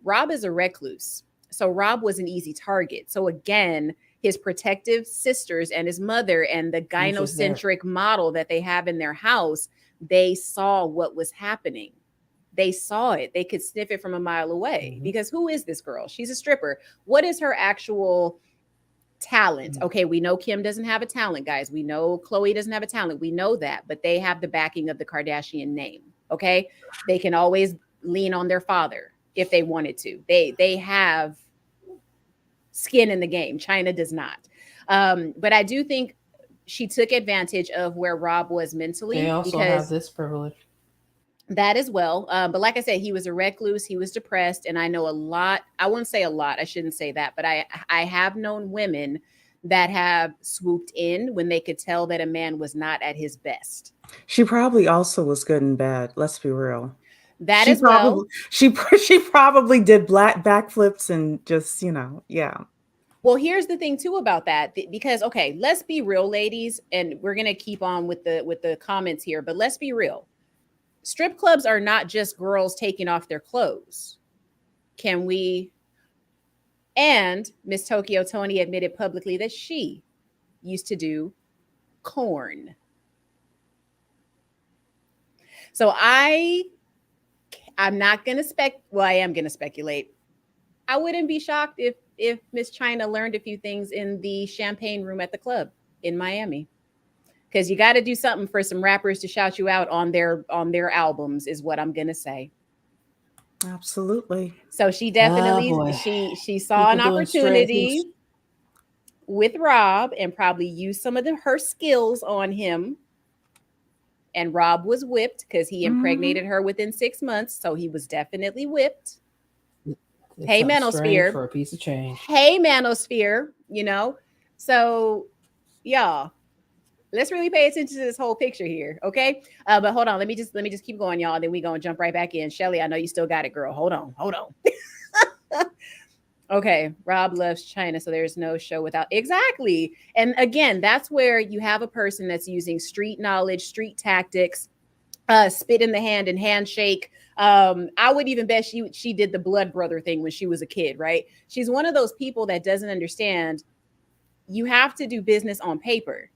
A: Rob is a recluse. So Rob was an easy target. So again, his protective sisters and his mother and the gynocentric model that they have in their house, they saw what was happening. They saw it. They could sniff it from a mile away because who is this girl? She's a stripper. What is her actual talent? Okay, we know Kim doesn't have a talent, guys. We know Khloe doesn't have a talent. We know that, but they have the backing of the Kardashian name. Okay, they can always lean on their father if they wanted to. They have skin in the game. China does not. But I do think she took advantage of where Rob was mentally.
B: They also have this privilege.
A: That as well. But like I said, he was a recluse. He was depressed. And I know a lot. I wouldn't say a lot. I shouldn't say that. But I have known women that have swooped in when they could tell that a man was not at his best.
C: She probably also was good and bad. Let's be real.
A: That
C: She
A: as well.
C: she probably did black backflips and just, yeah.
A: Well, here's the thing too about that, because okay, let's be real, ladies, and we're gonna keep on with the comments here, but let's be real. Strip clubs are not just girls taking off their clothes. Can we? And Miss Tokyo Tony admitted publicly that she used to do corn. So I'm not gonna well, I am gonna speculate. I wouldn't be shocked if Miss Chyna learned a few things in the champagne room at the club in Miami. Because you got to do something for some rappers to shout you out on their albums, is what I'm gonna say.
C: Absolutely.
A: So she definitely she saw an opportunity with Rob and probably used some of her skills on him. And Rob was whipped because he impregnated her within 6 months. So he was definitely whipped. Hey, Manosphere.
B: For a piece of change.
A: Hey, Manosphere, So, y'all, Let's really pay attention to this whole picture here, okay? But hold on, let me just keep going, y'all. Then we gonna jump right back in. Shelly, I know you still got it, girl. Hold on. Okay, Rob loves China, so there's no show without exactly. And again, that's where you have a person that's using street knowledge, street tactics, spit in the hand and handshake. I would even bet she did the blood brother thing when she was a kid, right? She's one of those people that doesn't understand you have to do business on paper.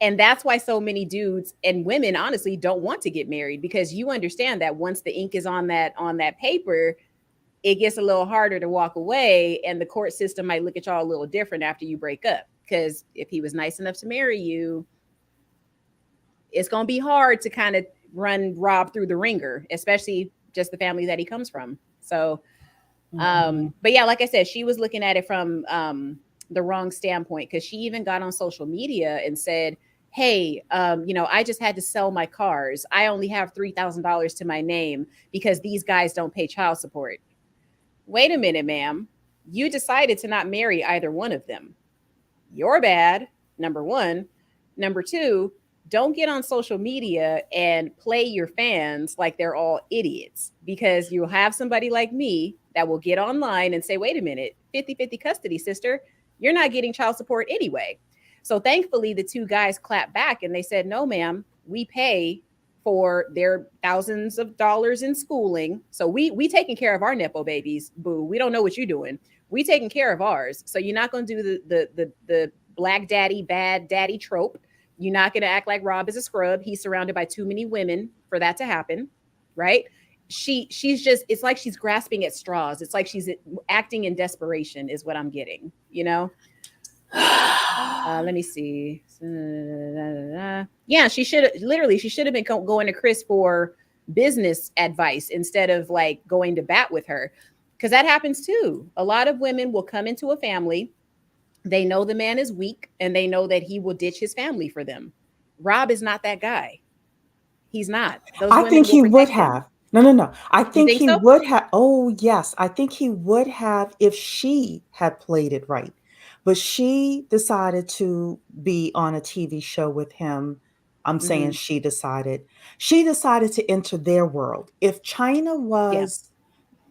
A: And that's why so many dudes and women honestly don't want to get married, because you understand that once the ink is on that paper, it gets a little harder to walk away, and the court system might look at y'all a little different after you break up. Because if he was nice enough to marry you, it's going to be hard to kind of run Rob through the ringer, especially just the family that he comes from. So, but yeah, like I said, she was looking at it from the wrong standpoint, because she even got on social media and said, hey, I just had to sell my cars. I only have $3,000 to my name because these guys don't pay child support. Wait a minute, ma'am. You decided to not marry either one of them. You're bad, number one. Number two, don't get on social media and play your fans like they're all idiots, because you'll have somebody like me that will get online and say, wait a minute, 50-50 custody, sister. You're not getting child support anyway. So thankfully, the two guys clapped back and they said, no, ma'am, we pay for their thousands of dollars in schooling. So we taking care of our Nepo babies, boo. We don't know what you're doing. We taking care of ours. So you're not going to do the black daddy, bad daddy trope. You're not going to act like Rob is a scrub. He's surrounded by too many women for that to happen, right? She's just, it's like she's grasping at straws. It's like she's acting in desperation is what I'm getting, Let me see. Yeah, she should have been going to Chris for business advice instead of like going to bat with her, because that happens too. A lot of women will come into a family. They know the man is weak and they know that he will ditch his family for them. Rob is not that guy. He's not.
C: I think he would have. No. I think he would have. Oh, yes. I think he would have if she had played it right. But she decided to be on a TV show with him. I'm saying she decided to enter their world. If China was,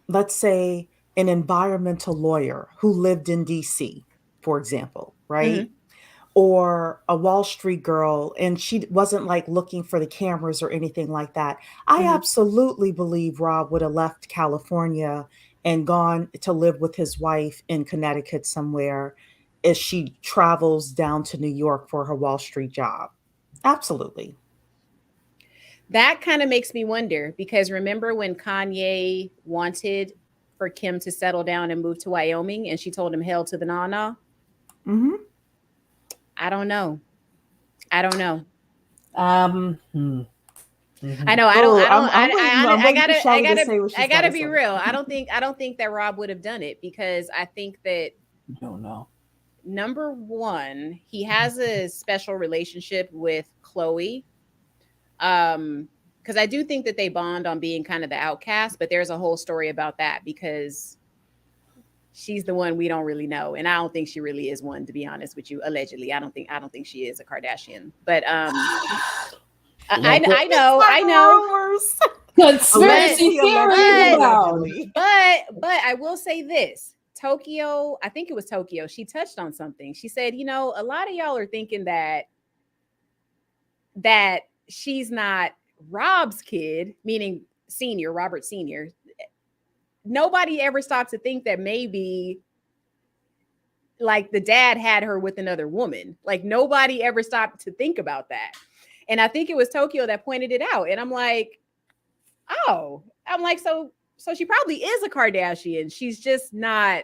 C: let's say, an environmental lawyer who lived in DC, for example, right? Or a Wall Street girl, and she wasn't like looking for the cameras or anything like that. I absolutely believe Rob would have left California and gone to live with his wife in Connecticut somewhere as she travels down to New York for her Wall Street job. Absolutely.
A: That kind of makes me wonder, because remember when Kanye wanted for Kim to settle down and move to Wyoming, and she told him hell to the na-na? I don't know. I know. I gotta be real. I don't think that Rob would have done it, because I think that,
B: don't know.
A: Number one, he has a special relationship with Chloe. Because I do think that they bond on being kind of the outcast, but there's a whole story about that, because she's the one we don't really know, and I don't think she really is one, to be honest with you. Allegedly, I don't think she is a Kardashian, but I know.
B: Conspiracy theory.
A: But I will say this. Tokyo, I think it was Tokyo, she touched on something. She said, a lot of y'all are thinking that she's not Rob's kid, meaning Robert Sr. Nobody ever stopped to think that maybe like the dad had her with another woman. Like nobody ever stopped to think about that. And I think it was Tokyo that pointed it out. And I'm like, so she probably is a Kardashian. She's not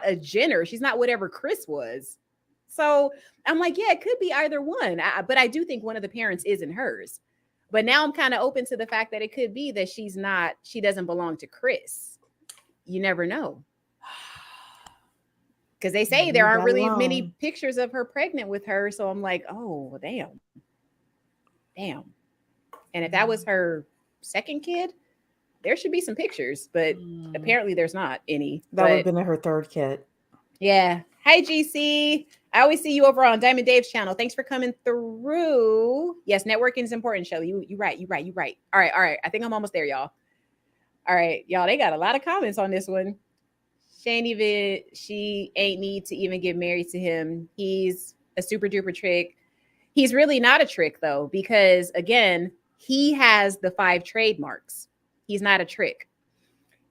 A: a Jenner. She's not whatever Chris was. So I'm like, yeah, it could be either one. But I do think one of the parents isn't hers. But now I'm kind of open to the fact that it could be that she doesn't belong to Chris. You never know. Because they say there aren't really many pictures of her pregnant with her. So I'm like, oh, damn. And if that was her second kid, there should be some pictures. But apparently there's not any.
C: That would have been her third kid.
A: Yeah. Hi, GC. I always see you over on Diamond Dave's channel. Thanks for coming through. Yes, networking is important, Shelly. You right. All right. I think I'm almost there, y'all. All right, y'all. They got a lot of comments on this one. She ain't need to even get married to him. He's a super duper trick. He's really not a trick though, because again, he has the 5 trademarks. He's not a trick.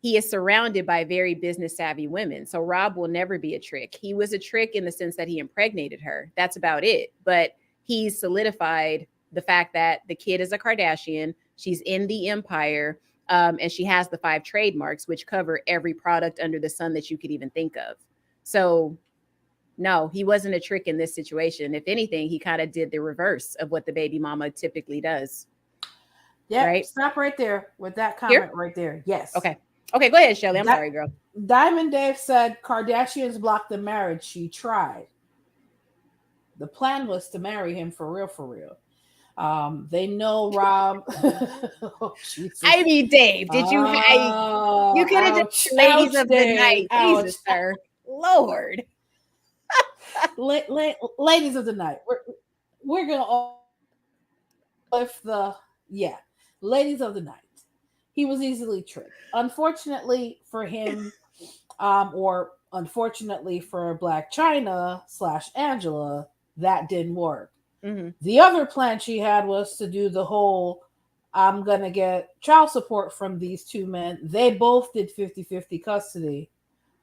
A: He is surrounded by very business savvy women. So Rob will never be a trick. He was a trick in the sense that he impregnated her. That's about it. But he's solidified the fact that the kid is a Kardashian. She's in the empire. And she has the 5 trademarks, which cover every product under the sun that you could even think of. So no, he wasn't a trick in this situation. If anything, he kind of did the reverse of what the baby mama typically does.
B: Yeah,
A: right?
B: Stop right there with that comment
A: Here?
B: right there. Yes.
A: Okay, go ahead, Shelly. I'm sorry, girl.
B: Diamond Dave said Kardashians blocked the marriage. She tried. The plan was to marry him for real. They know Rob.
A: Oh, I mean, Dave, did you? You could have just ladies of the night, Jesus, sir. Lord.
B: Ladies of the night. We're gonna with the ladies of the night. He was easily tricked. Unfortunately for him, or unfortunately for Blac Chyna / Angela, that didn't work.
A: Mm-hmm.
B: The other plan she had was to do the whole, I'm going to get child support from these 2 men. They both did 50-50 custody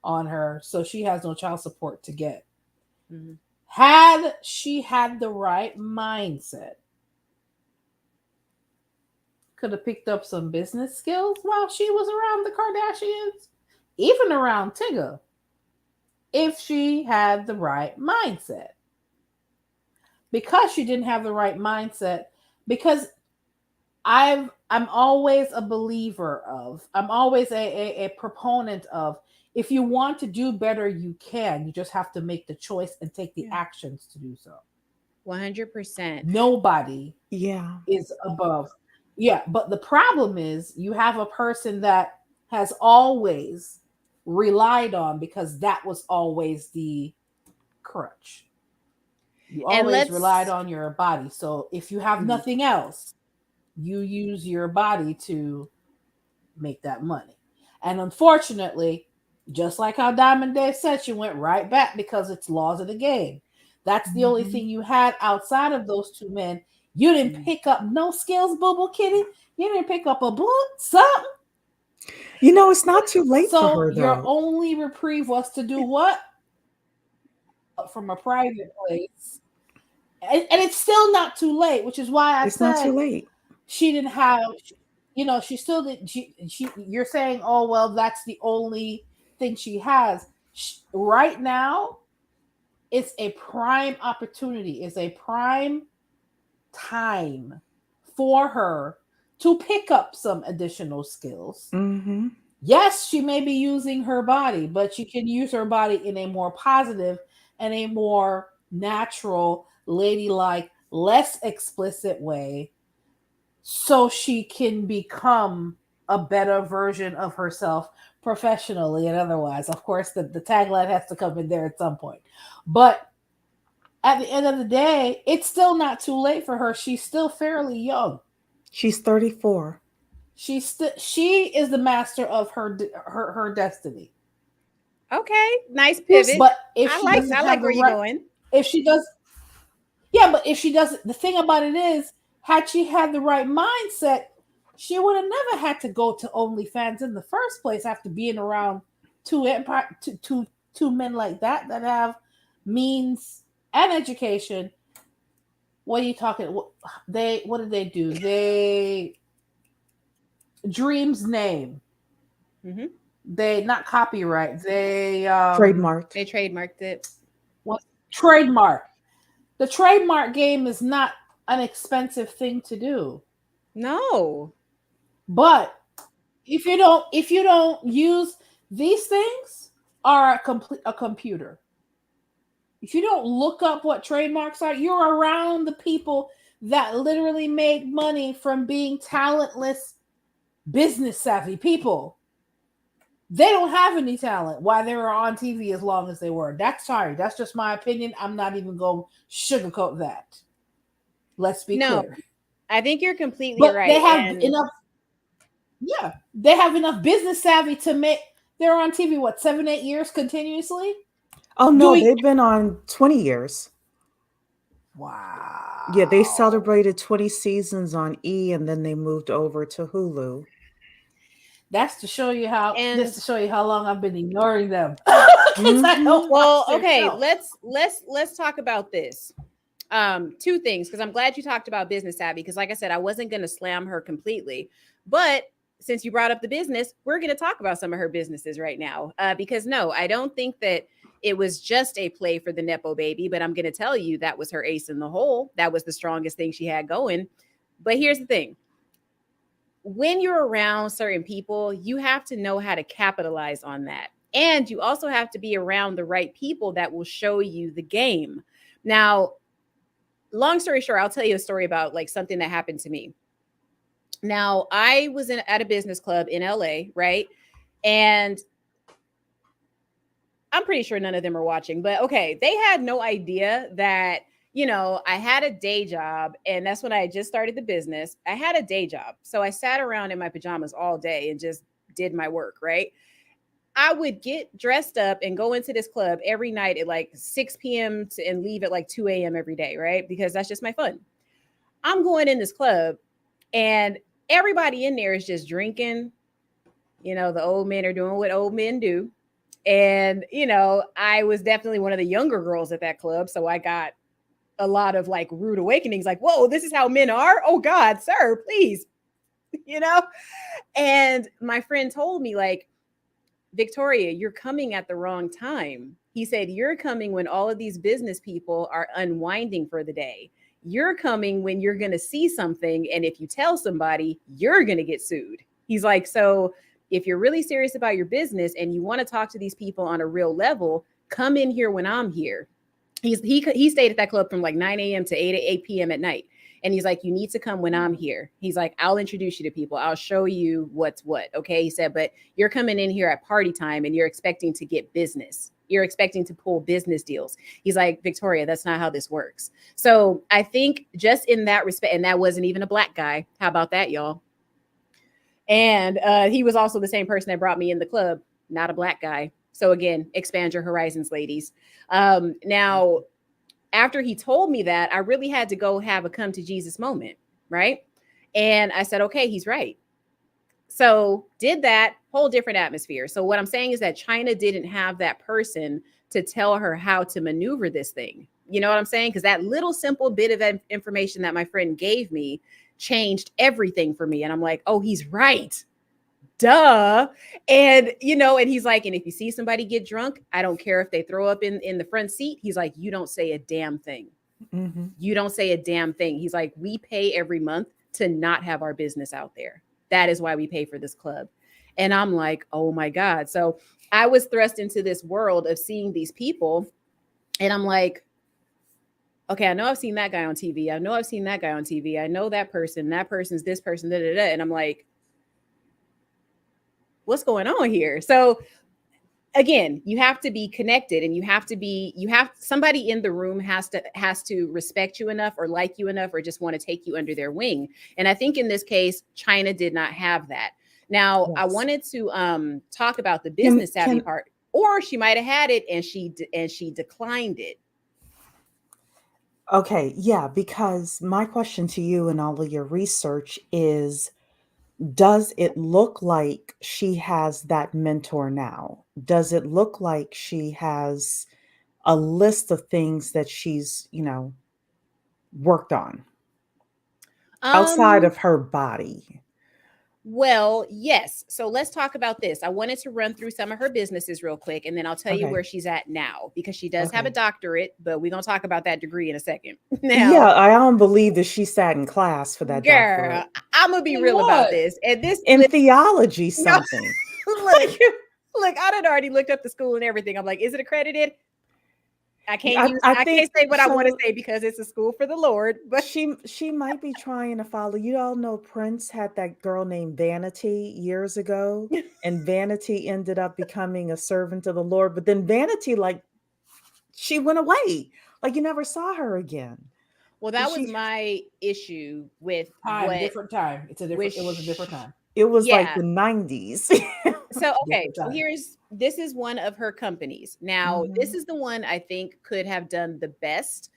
B: on her, so she has no child support to get.
A: Mm-hmm.
B: Had she had the right mindset, could have picked up some business skills while she was around the Kardashians, even around Tyga, if she had the right mindset. Because she didn't have the right mindset, because I'm always a believer of, I'm always a proponent of, if you want to do better, you can. You just have to make the choice and take the actions to do so.
A: 100%.
B: Nobody is above. Yeah, but the problem is you have a person that has always relied on, because that was always the crutch. You always relied on your body. So if you have nothing else, you use your body to make that money. And unfortunately, just like how Diamond Dave said, she went right back because it's laws of the game. That's the only thing you had outside of those 2 men. You didn't pick up no skills, Boo Kitty. You didn't pick up a book, something.
C: You know, it's not too late
B: so
C: for her, though.
B: Your only reprieve was to do what? From a private place. And it's still not too late, which is why I said
C: not too late.
B: She didn't have, she still did. You're saying, oh, well, that's the only thing she has. Right now, it's a prime opportunity, it's a prime time for her to pick up some additional skills.
C: Mm-hmm.
B: Yes, she may be using her body, but she can use her body in a more positive and a more natural, ladylike, less explicit way, so she can become a better version of herself professionally and otherwise. Of course, the tagline has to come in there at some point. But at the end of the day, it's still not too late for her. She's still fairly young.
C: She's 34.
B: She is the master of her destiny.
A: Okay, nice pivot.
B: But if
A: I like where you're going.
B: If she does, but if she doesn't, the thing about it is, had she had the right mindset, she would have never had to go to OnlyFans in the first place after being around 2 men like that have means and education. What are you talking? What did they do? They Dream's name.
A: Mm-hmm.
B: They not copyright. They
C: trademarked.
A: They trademarked it.
B: What trademark? The trademark game is not an expensive thing to do.
A: No.
B: But if you don't use these things, are a computer. If you don't look up what trademarks are, you're around the people that literally make money from being talentless, business savvy people. They don't have any talent while they were on TV as long as they were. That's sorry. That's just my opinion. I'm not even going to sugarcoat that. Let's be
A: No,
B: clear.
A: I think you're completely
B: But they
A: right.
B: have
A: And
B: enough. Yeah, they have enough business savvy to make. They're on TV what 7, 8 years continuously
C: Oh no,
B: doing.
C: they've been on 20 years. Yeah, they
B: Wow.
C: celebrated 20 seasons on E and then they moved over to Hulu.
B: That's to show you how. This
A: and
B: to show you how long I've been ignoring them because I don't
C: Hmm.
B: watch
A: well,
B: their
A: okay,
B: show.
A: let's talk about this. Two things, because I'm glad you talked about business savvy, because like I said, I wasn't going to slam her completely, but since you brought up the business, we're going to talk about some of her businesses right now, because no, I don't think that it was just a play for the nepo baby, but I'm going to tell you that was her ace in the hole. That was the strongest thing she had going. But here's the thing: when you're around certain people, you have to know how to capitalize on that. And you also have to be around the right people that will show you the game. Now, long story short, I'll tell you a story about like something that happened to me. Now, I was at a business club in LA, right? And I'm pretty sure none of them are watching, but okay, they had no idea that, I had a day job, and that's when I had just started the business. I had a day job. So I sat around in my pajamas all day and just did my work, right? I would get dressed up and go into this club every night at like 6 p.m. And leave at like 2 a.m. every day, right? Because that's just my fun. I'm going in this club and everybody in there is just drinking. The old men are doing what old men do. And, I was definitely one of the younger girls at that club. So I got a lot of like rude awakenings, like, whoa, this is how men are. Oh God, sir, please, you know? And my friend told me, like, Victoria, you're coming at the wrong time. He said, you're coming when all of these business people are unwinding for the day. You're coming when you're going to see something. And if you tell somebody, you're going to get sued. He's like, so if you're really serious about your business and you want to talk to these people on a real level, come in here when I'm here. He stayed at that club from like 9 a.m. to 8 p.m. at night. And he's like, you need to come when I'm here. He's like, I'll introduce you to people. I'll show you what's what. Okay. He said, but you're coming in here at party time and you're expecting to get business. You're expecting to pull business deals. He's like, Victoria, that's not how this works. So I think just in that respect, and that wasn't even a black guy. How about that, y'all? And he was also the same person that brought me in the club, not a black guy. So again, expand your horizons, ladies. Now, after he told me that, I really had to go have a come to Jesus moment, right? And I said, okay, he's right. So did that, whole different atmosphere. So what I'm saying is that Chyna didn't have that person to tell her how to maneuver this thing. You know what I'm saying? Because that little simple bit of information that my friend gave me changed everything for me. And I'm like, oh, he's right. Duh. And and he's like, and if you see somebody get drunk, I don't care if they throw up in the front seat. He's like, you don't say a damn thing.
C: Mm-hmm.
A: You don't say a damn thing. He's like, we pay every month to not have our business out there. That is why we pay for this club. And I'm like, oh my God. So I was thrust into this world of seeing these people. And I'm like, okay, I know I've seen that guy on TV. I know I've seen that guy on TV. I know that person. That person's this person. Da, da, da. And I'm like, what's going on here? So again, you have to be connected, and you have somebody in the room has to respect you enough or like you enough or just want to take you under their wing. And I think in this case, Chyna did not have that. Now, I
C: Yes.
A: wanted to talk about the
C: Can
A: business savvy
C: can
A: part, or she might have had it and she declined it.
C: okay, yeah, because my question to you and all of your research is, does it look like she has that mentor now? Does it look like she has a list of things that she's, worked on outside
A: Um,
C: of her body?
A: Well, yes. So let's talk about this. I wanted to run through some of her businesses real quick, and then I'll tell you
C: Okay.
A: where she's at now, because she does have a
C: Okay.
A: doctorate, but we're going to talk about that degree in a second.
C: Yeah,
A: Now,
C: I don't believe that she sat in class for that
A: girl,
C: doctorate.
A: I'm going to be
B: In
A: real about
B: what?
A: this. And this,
C: In theology
A: no,
C: something.
A: look, look, I done already looked up the school and everything. I'm like, is it accredited? I can't use.
C: I
A: I can't
C: think
A: say what I want to
C: so.
A: say because it's a school for the Lord. But
C: She might be trying to follow. You all know Prince had that girl named Vanity years ago, and Vanity ended up becoming a servant of the Lord. But then Vanity, like, she went away. Like you never saw her again.
A: well,
C: And
A: that was
C: she
A: my issue with
B: Time,
A: what
B: different time. It was a different
A: which
B: time.
C: it was like
A: yeah.
C: the 90s.
A: So okay,
B: Different
A: so
B: time.
A: this is one of her companies. Now, this
C: Mhm,
A: is the one I think could have done the best.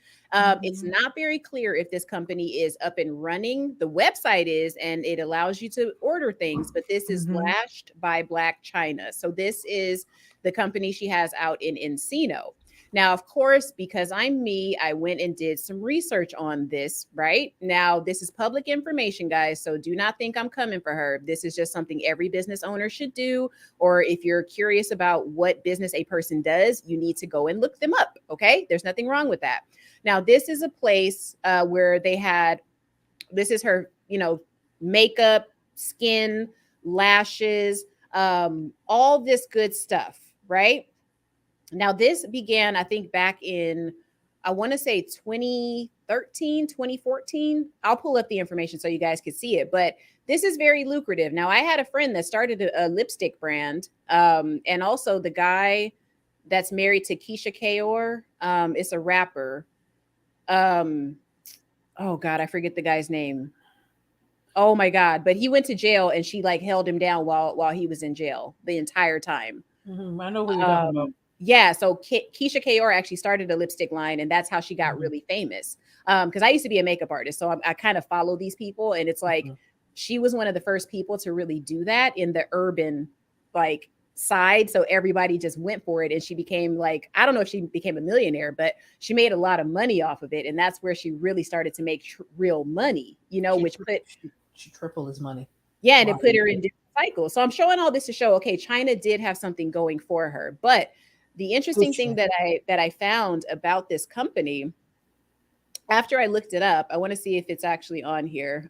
A: It's
C: mhm,
A: not very clear if this company is up and running. The website is, and it allows you to order things, but this is
C: mhm,
A: Lashed by Blac Chyna. So this is the company she has out in Encino. Now, of course, because I'm me, I went and did some research on this, right? Now, this is public information, guys, so do not think I'm coming for her. This is just something every business owner should do. Or if you're curious about what business a person does, you need to go and look them up, okay? There's nothing wrong with that. Now, this is a place where they had, this is her, makeup, skin, lashes, all this good stuff, right? Now, this began, I think, back in, I want to say 2013, 2014. I'll pull up the information so you guys can see it. But this is very lucrative. Now, I had a friend that started a lipstick brand. And also the guy that's married to Keisha Kaur, it's a rapper. Um, oh God, I forget the guy's name. Oh my God. But he went to jail and she like held him down while he was in jail the entire time.
B: I know who you're talking about.
A: Yeah, so Keisha Kaur actually started a lipstick line, and that's how she got
B: Mhm,
A: really famous. Because I used to be a makeup artist, so I kind of follow these people, and it's like
B: mhm.
A: she was one of the first people to really do that in the urban like side. So everybody just went for it, and she became like, I don't know if she became a millionaire, but she made a lot of money off of it, and that's where she really started to make real money.
B: She,
A: Which
B: tri-
A: put
B: she tripled his money
A: yeah, and
B: while
A: it
B: he
A: put
B: was
A: her in
B: there.
A: different cycles. So I'm showing all this to show, okay, China did have something going for her. But the interesting thing
B: Gucci.
A: that I found about this company after I looked it up, I want to see if it's actually on here.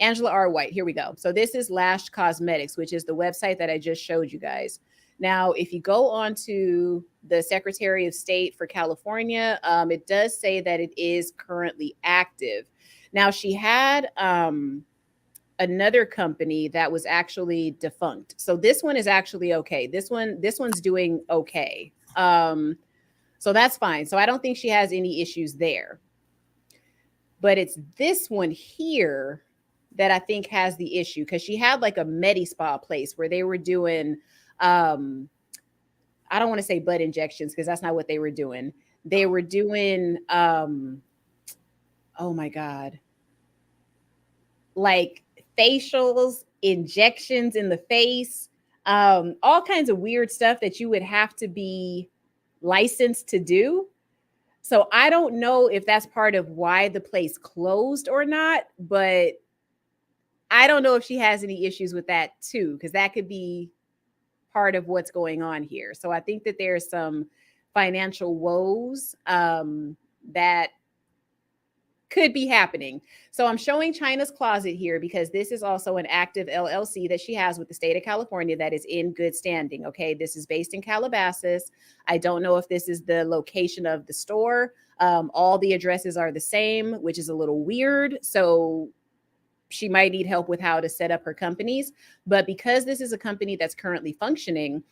A: Angela R. White. Here we go. So this is Lash Cosmetics, which is the website that I just showed you guys. Now, if you go on to the Secretary of State for California, it does say that it is currently active. Now, she had another company that was actually defunct. So this one is actually okay. This one's doing okay. So that's fine. So I don't think she has any issues there. But it's this one here that I think has the issue because she had like a Medi Spa place where they were doing um I don't want to say butt injections because that's not what they were doing. They were doing oh my God, like facials, injections in the face, all kinds of weird stuff that you would have to be licensed to do. So I don't know if that's part of why the place closed or not, but I don't know if she has any issues with that too, because that could be part of what's going on here. So I think that there's some financial woes that could be happening. So I'm showing China's Closet here because this is also an active LLC that she has with the state of California that is in good standing. Okay, this is based in Calabasas. I don't know if this is the location of the store. All the addresses are the same, which is a little weird. So she might need help with how to set up her companies. But because this is a company that's currently functioning,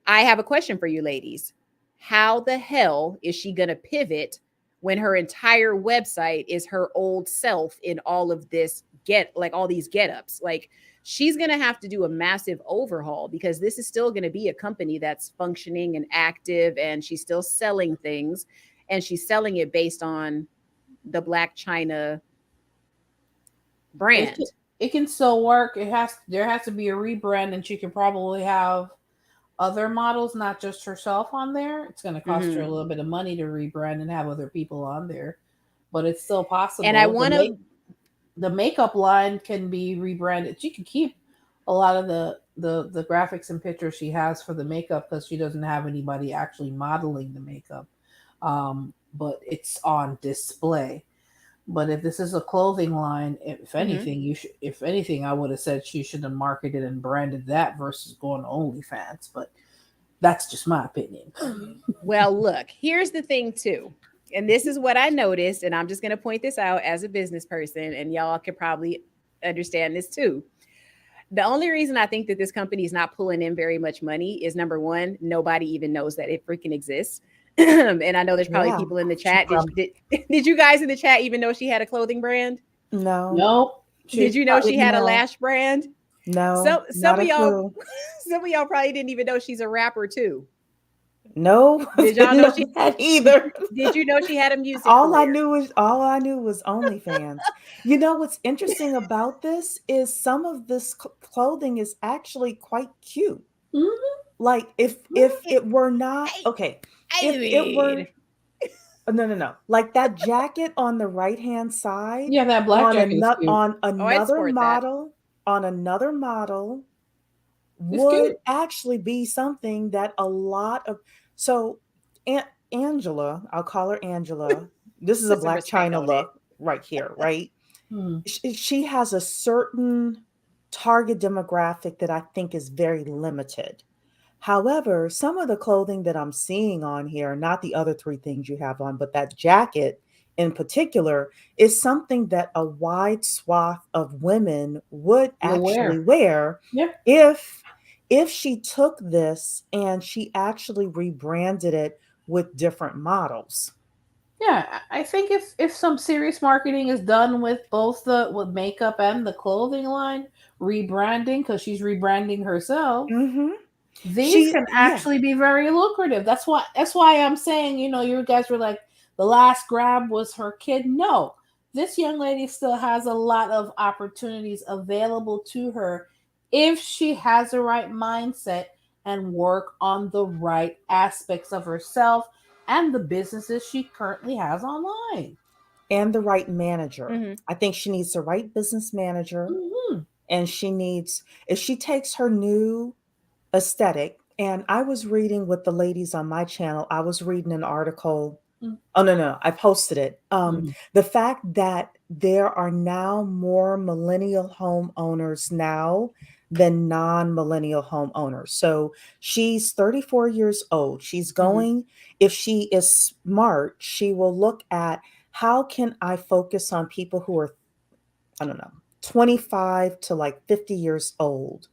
A: I have a question for you ladies. How the hell is she going to pivot when her entire website is her old self in all of this all these get ups? Like, she's going to have to do a massive overhaul because this is still going to be a company that's functioning and active and she's still selling things and she's selling it based on the Blac Chyna
B: It can,
A: brand.
B: it can still work. There has to be a rebrand, and she can probably have other models, not just herself on there. It's going to cost her a
A: Mhm.
B: little bit of money to rebrand and have other people on there, but it's still
A: And I
B: possible.
A: want to
B: The makeup line can be rebranded. She can keep a lot of the graphics and pictures she has for the makeup because she doesn't have anybody actually modeling the makeup. But it's on display. But if this is a clothing line, if
A: mhm.
B: anything, if anything, I would have said she should have marketed and branded that versus going to OnlyFans. But That's just my opinion.
A: Well, look, here's the thing too. And this is what I noticed, and I'm just going to point this out as a business person, and y'all could probably understand this too. The only reason I think that this company is not pulling in very much money is number one, nobody even knows that it freaking exists. And I know there's probably
C: Yeah.
A: people in the
C: She
A: chat. Did you guys in the chat even know she had a clothing brand?
C: No,
B: Nope.
A: Did you know she had a
C: no,
A: lash brand?
C: no,
A: Some
C: not
A: of
C: a
A: y'all,
C: clue.
A: some of y'all probably didn't even know she's a rapper too.
C: No,
A: Did y'all
C: didn't
A: know
C: know
A: she?
C: that either.
A: Did you know she had a music
C: All I
A: career?
C: knew was OnlyFans. You know what's interesting about this is some of this clothing is actually quite cute.
B: Mhm.
C: Like if it were not
A: I,
C: okay,
A: I
C: if it
A: mean,
C: were no. Like that jacket on the right-hand side
B: Yeah, that black jacket is cute.
C: on
A: oh, I'd sport that.
C: another model
B: It's
C: would
B: cute.
C: actually be something that a lot of so Aunt Angela, I'll call her Angela. This is a
A: Put some
C: Blac
A: respect
C: Chyna
A: on it.
C: look right here, right?
B: Hmm.
C: She has a certain target demographic that I think is very limited. However, some of the clothing that I'm seeing on here, not the other three things you have on, but that jacket in particular, is something that a wide swath of women would
B: You'll
C: actually
B: wear.
C: wear
B: Yeah.
C: if she took this and she actually rebranded it with different models.
B: Yeah, I think if some serious marketing is done with both the with makeup and the clothing line, rebranding because she's rebranding herself,
C: Hmm.
B: these can
C: Yeah.
B: actually be very lucrative. That's why I'm saying, you guys were like the last grab was her kid. No. This young lady still has a lot of opportunities available to her if she has the right mindset and work on the right aspects of herself and the businesses she currently has online.
C: And the right manager.
A: Hmm.
C: I think she needs the right business manager,
B: Hmm.
C: and she needs, if she takes her new aesthetic. And I was reading with the ladies on my channel, I was reading an article. Oh, no, I posted it.
B: Hmm.
C: The fact that there are now more millennial homeowners now than non-millennial homeowners. So she's 34 years old. She's
A: Hmm.
C: going, if she is smart, she will look at how can I focus on people who are, I don't know, 25 to like 50 years old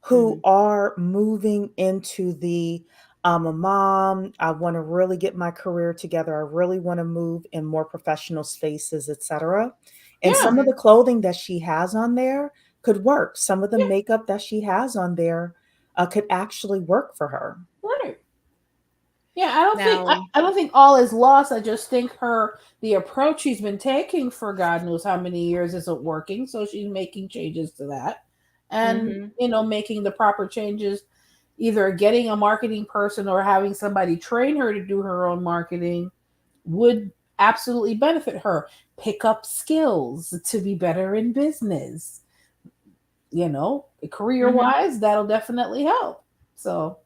C: who
A: Hmm.
C: are moving into the I'm a mom, I want to really get my career together, I really want to move in more professional spaces, etc. And
B: Yeah.
C: some of
A: Hmm.
C: the clothing that she has on there could work. Some of the
B: Yeah.
C: makeup that she has on there could actually work for her.
B: Right. Yeah, I don't think all is lost. I just think the approach she's been taking for God knows how many years isn't working, so she's making changes to that. And
A: Hmm.
B: making the proper changes, either getting a marketing person or having somebody train her to do her own marketing would absolutely benefit her. Pick up skills to be better in business. Career
A: Hmm.
B: wise, that'll definitely help. So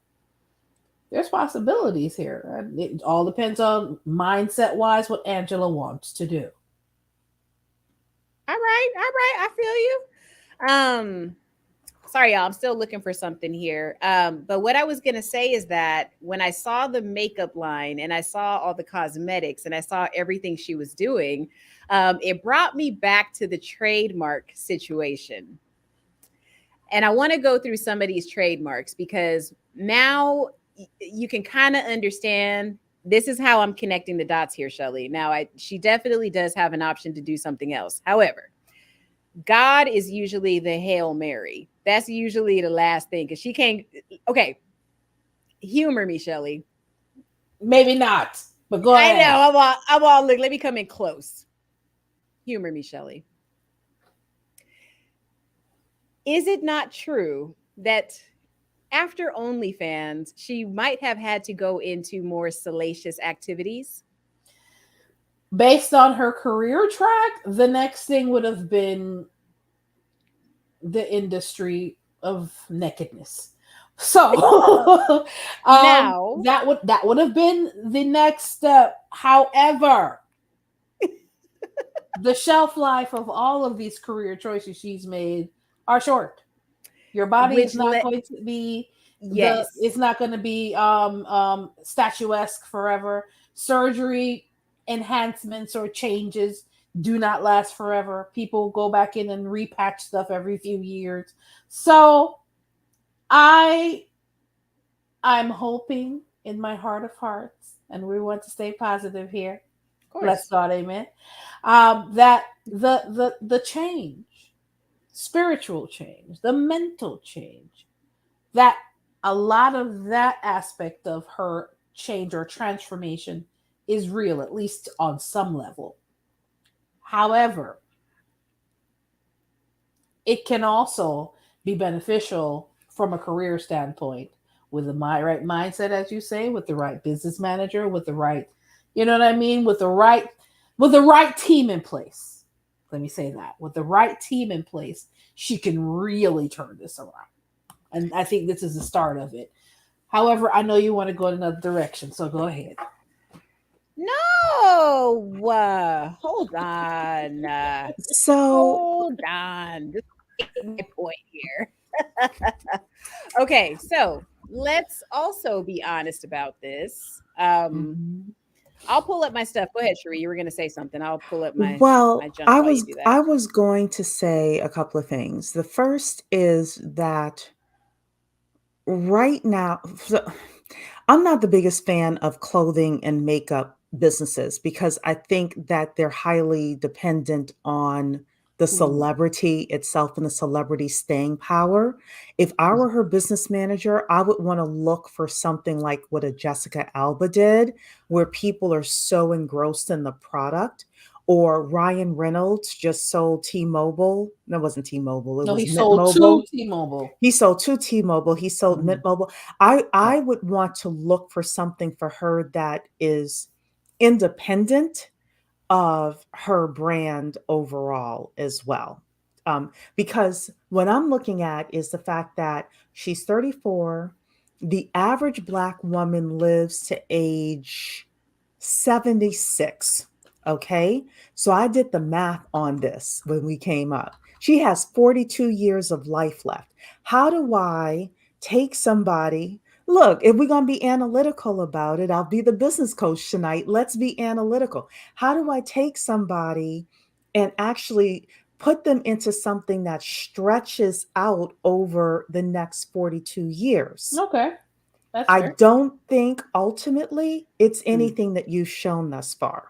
B: there's possibilities here. And it all depends on mindset wise what Angela wants to do.
A: All right, all right. I feel you. Sorry, y'all. I'm still looking for something here. But what I was gonna say is that when I saw the makeup line and I saw all the cosmetics and I saw everything she was doing, it brought me back to the trademark situation. And I want to go through some of these trademarks because now you can kind of understand. This is how I'm connecting the dots here, Shelly. Now, she definitely does have an option to do something else. However, God is usually the Hail Mary. That's usually the last thing because she can't. Okay, humor me, Shelly.
B: Maybe not, but go
A: I know
B: ahead.
A: I'm all. Look, let me come in close. Humor me, Shelly. Is it not true that after OnlyFans, she might have had to go into more salacious activities?
B: Based on her career track, the next thing would have been the industry of nakedness. So
A: Now,
B: that would have been the next step. However, the shelf life of all of these career choices she's made are short. Your body is
A: which
B: not
A: let
B: going to be
A: yes.
B: it's not going to be statuesque forever. Surgery enhancements or changes do not last forever. People go back in and repatch stuff every few years. So I I'm hoping in my heart of hearts, and we want to stay positive here.
A: Of
B: Bless
A: course.
B: God, amen. That the change, spiritual change, the mental change, that a lot of that aspect of her change or transformation is real, at least on some level. However, it can also be beneficial from a career standpoint with the right mindset, as you say, with the right business manager, with the right, you know what I mean, with the right team in place. Let me say that with the right team in place, she can really turn this around. And I think this is the start of it. However, I know you want to go in another direction, so go ahead.
A: No, hold on.
C: So,
A: Hold on. Just get my point here. Okay, so let's also be honest about this.
C: mhm.
A: I'll pull up my stuff. Go ahead, Sheree. You were gonna say something. I'll pull up my
C: Well,
A: junk
C: I
A: while you
C: was
A: do that.
C: I was going to say a couple of things. The first is that right now, I'm not the biggest fan of clothing and makeup businesses because I think that they're highly dependent on the
B: Ooh.
C: celebrity itself and the celebrity staying power. If I were her business manager, I would want to look for something like what a Jessica Alba did, where people are so engrossed in the product. Or Ryan Reynolds just sold T-Mobile. No, it wasn't T-Mobile, it
B: No, he
C: was Mint
B: sold two
C: Mobile.
B: T-Mobile.
C: He sold to T-Mobile, he sold Mint
B: Mhm.
C: Mobile.
B: Yeah.
C: I would want to look for something for her that is independent of her brand overall as well. Because what I'm looking at is the fact that she's 34. The average Black woman lives to age 76. Okay. So I did the math on this when we came up. She has 42 years of life left. How do I take somebody? Look, if we're going to be analytical about it, I'll be the business coach tonight. Let's be analytical. How do I take somebody and actually put them into something that stretches out over the next 42 years?
B: Okay, that's
C: I
B: fair.
C: don't think ultimately it's
A: Mm,
C: anything that you've shown thus far.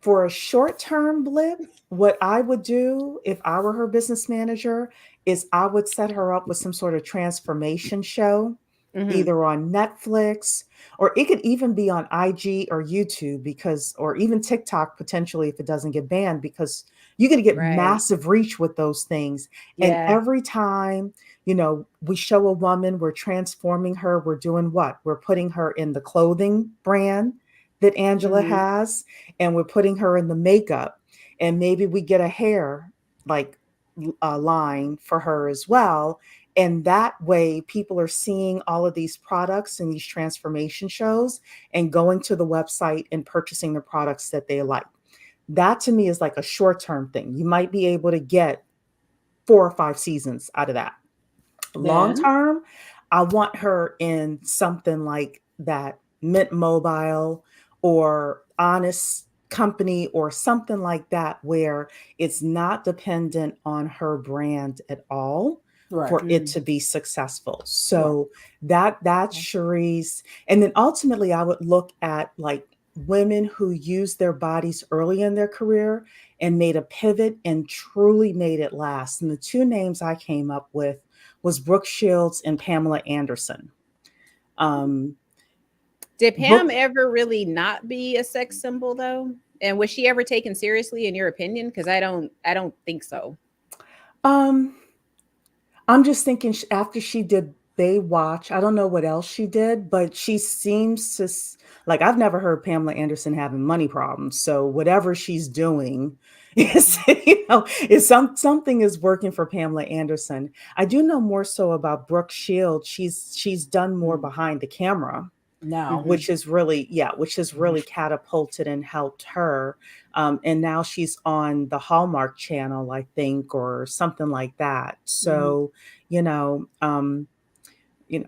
C: For a short term blip, what I would do if I were her business manager is I would set her up with some sort of transformation show,
A: mm-hmm.
C: either on Netflix or it could even be on IG or YouTube because, or even TikTok potentially if it doesn't get banned, because you're going to get
A: Right.
C: massive reach with those things. And
A: Yeah.
C: every time, we show a woman, we're transforming her, we're doing what? We're putting her in the clothing brand that Angela
A: Mm-hmm.
C: has, and we're putting her in the makeup, and maybe we get a hair like line for her as well. And that way people are seeing all of these products and these transformation shows and going to the website and purchasing the products that they like. That to me is like a short-term thing. You might be able to get 4 or 5 seasons out of that. Long
B: Then
C: term, I want her in something like that Mint Mobile or Honest Company or something like that, where it's not dependent on her brand at all
B: right,
C: for it
A: Mm,
C: to be successful.
B: right.
C: So that's
B: Okay.
C: Cherie's. And then ultimately I would look at like women who use their bodies early in their career and made a pivot and truly made it last. And the two names I came up with was Brooke Shields and Pamela Anderson. Um,
A: did Pam
C: Brooke,
A: ever really not be a sex symbol though? And was she ever taken seriously in your opinion? Because I don't think so.
C: um, I'm just thinking after she did Baywatch, I don't know what else she did, but she seems to like I've never heard Pamela Anderson having money problems. So whatever she's doing is, is something is working for Pamela Anderson. I do know more so about Brooke Shields. She's done more
A: Mm,
C: behind the camera.
B: No.
C: which is really, which has really catapulted and helped her. And now she's on the Hallmark Channel, I think, or something like that. So, you know, you know,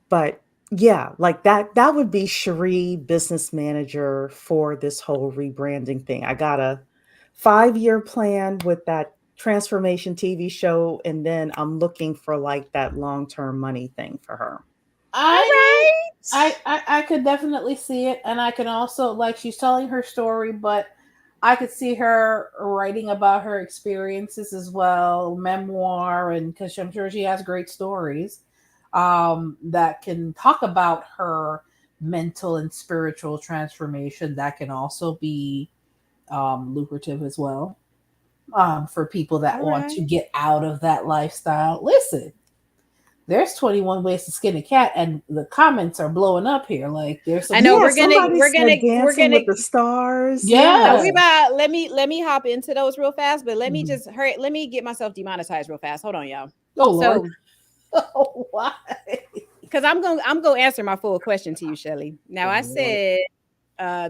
C: but yeah, like that would be Cherie, business manager for this whole rebranding thing. I got a 5-year plan with that transformation TV show, and then I'm looking for like that long-term money thing for her.
A: All
B: I,
A: right.
B: I could definitely see it, and I can also, like, she's telling her story, but I could see her writing about her experiences as well, memoir, and because I'm sure she has great stories that can talk about her mental and spiritual transformation. That can also be lucrative as well for people that
A: All
B: want to
A: right.
B: get out of that lifestyle. Listen, there's 21 ways to skin a cat, and the comments are blowing up here. Like, there's some
A: I know
C: Yeah,
A: we're gonna
C: somebody
A: we're
C: said
A: gonna we're
C: Dancing
A: gonna
C: with the Stars.
A: no,
C: Yeah.
A: we
B: yeah.
A: about let me hop into those real fast, but let me
B: Mhm.
A: just hurry, let me get myself demonetized real fast. Hold on, y'all.
B: Oh Lord.
A: So
B: Oh, why?
A: because I'm gonna answer my full question to you, Shelly. Now
B: Oh,
A: I
B: Lord.
A: said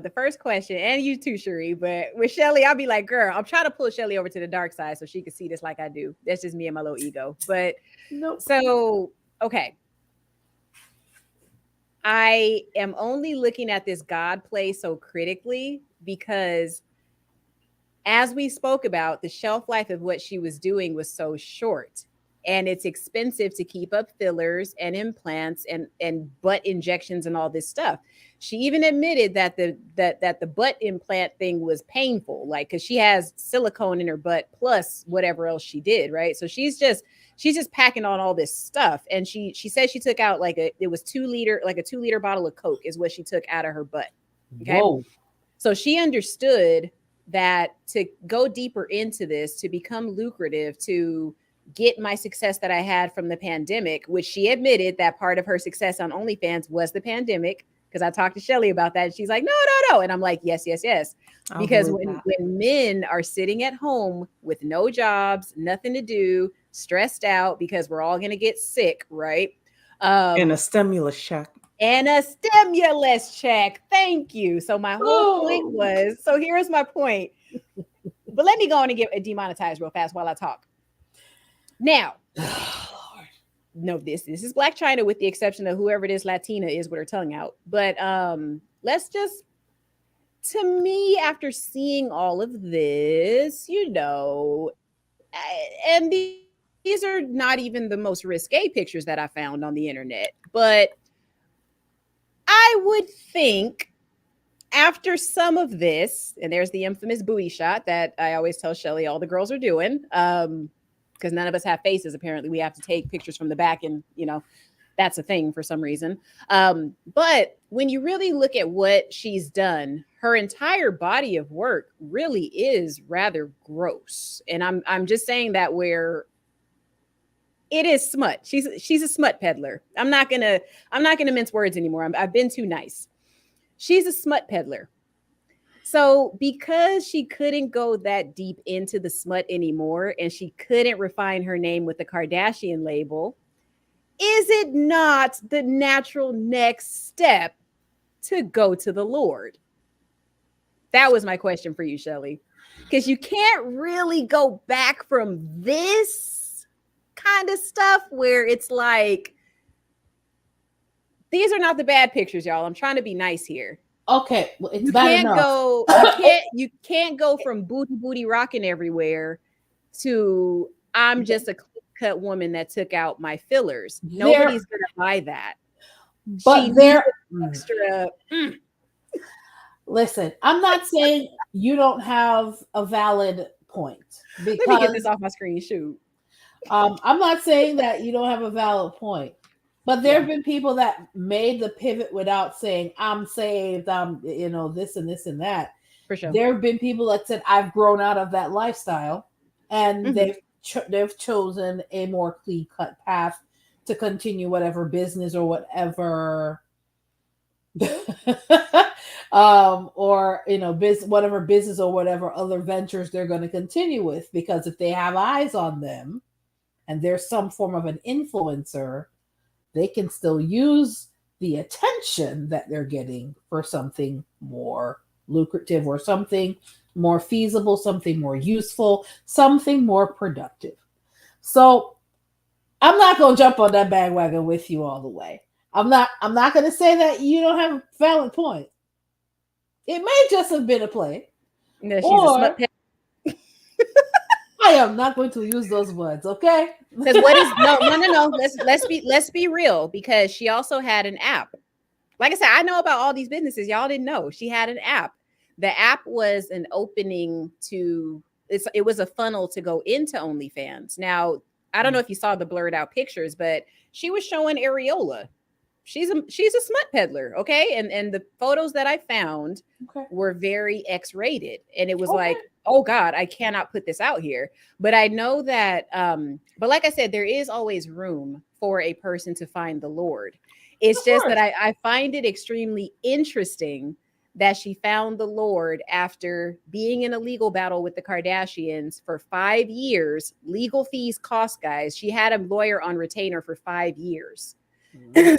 A: the first question, and you too, Cherie, but with Shelly, I'll be like, girl, I'm trying to pull Shelly over to the dark side so she can see this like I do. That's just me and my little ego. But
B: Nope.
A: so okay. I am only looking at this God play so critically because, as we spoke about, the shelf life of what she was doing was so short. And it's expensive to keep up fillers and implants and butt injections and all this stuff. She even admitted that the butt implant thing was painful, like because she has silicone in her butt plus whatever else she did, right? So she's just packing on all this stuff, and she said she took out like it was 2 liter, like a 2 liter bottle of Coke is what she took out of her butt. Okay,
B: Whoa.
A: so she understood that to go deeper into this, to become lucrative, to get my success that I had from the pandemic, which she admitted that part of her success on OnlyFans was the pandemic. Because I talked to Shelly about that, and she's like, no, no, no. And I'm like, yes, yes, yes.
C: I'll
A: Because
C: believe
A: when
C: that.
A: when men are sitting at home with no jobs, nothing to do, stressed out because we're all gonna get sick, right?
C: And a
A: Um,
C: stimulus check.
A: and a stimulus check. Thank you. So my whole point
B: Oh.
A: was, so here's my point. But let me go on and get demonetized real fast while I talk. Now,
B: Lord.
A: no, this is Blac Chyna, with the exception of whoever this Latina is with her tongue out. But let's just, to me, after seeing all of this, and these are not even the most risque pictures that I found on the internet, but I would think after some of this, and there's the infamous booty shot that I always tell Shelly all the girls are doing, because none of us have faces. Apparently, we have to take pictures from the back, and that's a thing for some reason. But when you really look at what she's done, her entire body of work really is rather gross. And I'm just saying that where it is smut. She's a smut peddler. I'm not gonna mince words anymore. I've been too nice. She's a smut peddler. So because she couldn't go that deep into the smut anymore, and she couldn't refine her name with the Kardashian label, is it not the natural next step to go to the Lord? That was my question for you, Shelly. Because you can't really go back from this kind of stuff where it's like, these are not the bad pictures, y'all. I'm trying to be nice here.
B: Okay, well, it's
A: You
B: bad
A: can't
B: enough.
A: go, you can't go from booty rocking everywhere to I'm just a clean cut woman that took out my fillers.
B: There,
A: Nobody's gonna buy that. She
B: but
A: needs
B: there.
A: extra.
B: Listen, I'm not saying you don't have a valid point
A: Let me get this
B: because
A: off my screen. Shoot.
B: I'm not saying that you don't have a valid point. But there
A: Yeah,
B: have been people that made the pivot without saying, I'm saved, I'm, this and this and that.
A: for sure.
B: There have been people that said, I've grown out of that lifestyle, and
A: Mhm.
B: they've chosen a more clean cut path to continue whatever business or whatever or whatever business or whatever other ventures they're going to continue with, because if they have eyes on them and there's some form of an influencer, they can still use the attention that they're getting for something more lucrative or something more feasible, something more useful, something more productive. So I'm not going to jump on that bandwagon with you all the way. I'm not going to say that you don't have a valid point. It may just have been a play.
A: No, she's a
B: Or
A: smut pet.
B: I am not going to use those words, okay?
A: Because what is no. Let's be real, because she also had an app. Like I said, I know about all these businesses. Y'all didn't know. She had an app. The app was an opening to it was a funnel to go into OnlyFans. Now, I don't know if you saw the blurred out pictures, but she was showing areola. She's a smut peddler, okay? And the photos that I found were very X-rated. And it was like, oh God, I cannot put this out here. But I know that but like I said, there is always room for a person to find the Lord. It's just that I find it extremely interesting that she found the Lord after being in a legal battle with the Kardashians for 5 years. Legal fees cost, guys. She had a lawyer on retainer for 5 years.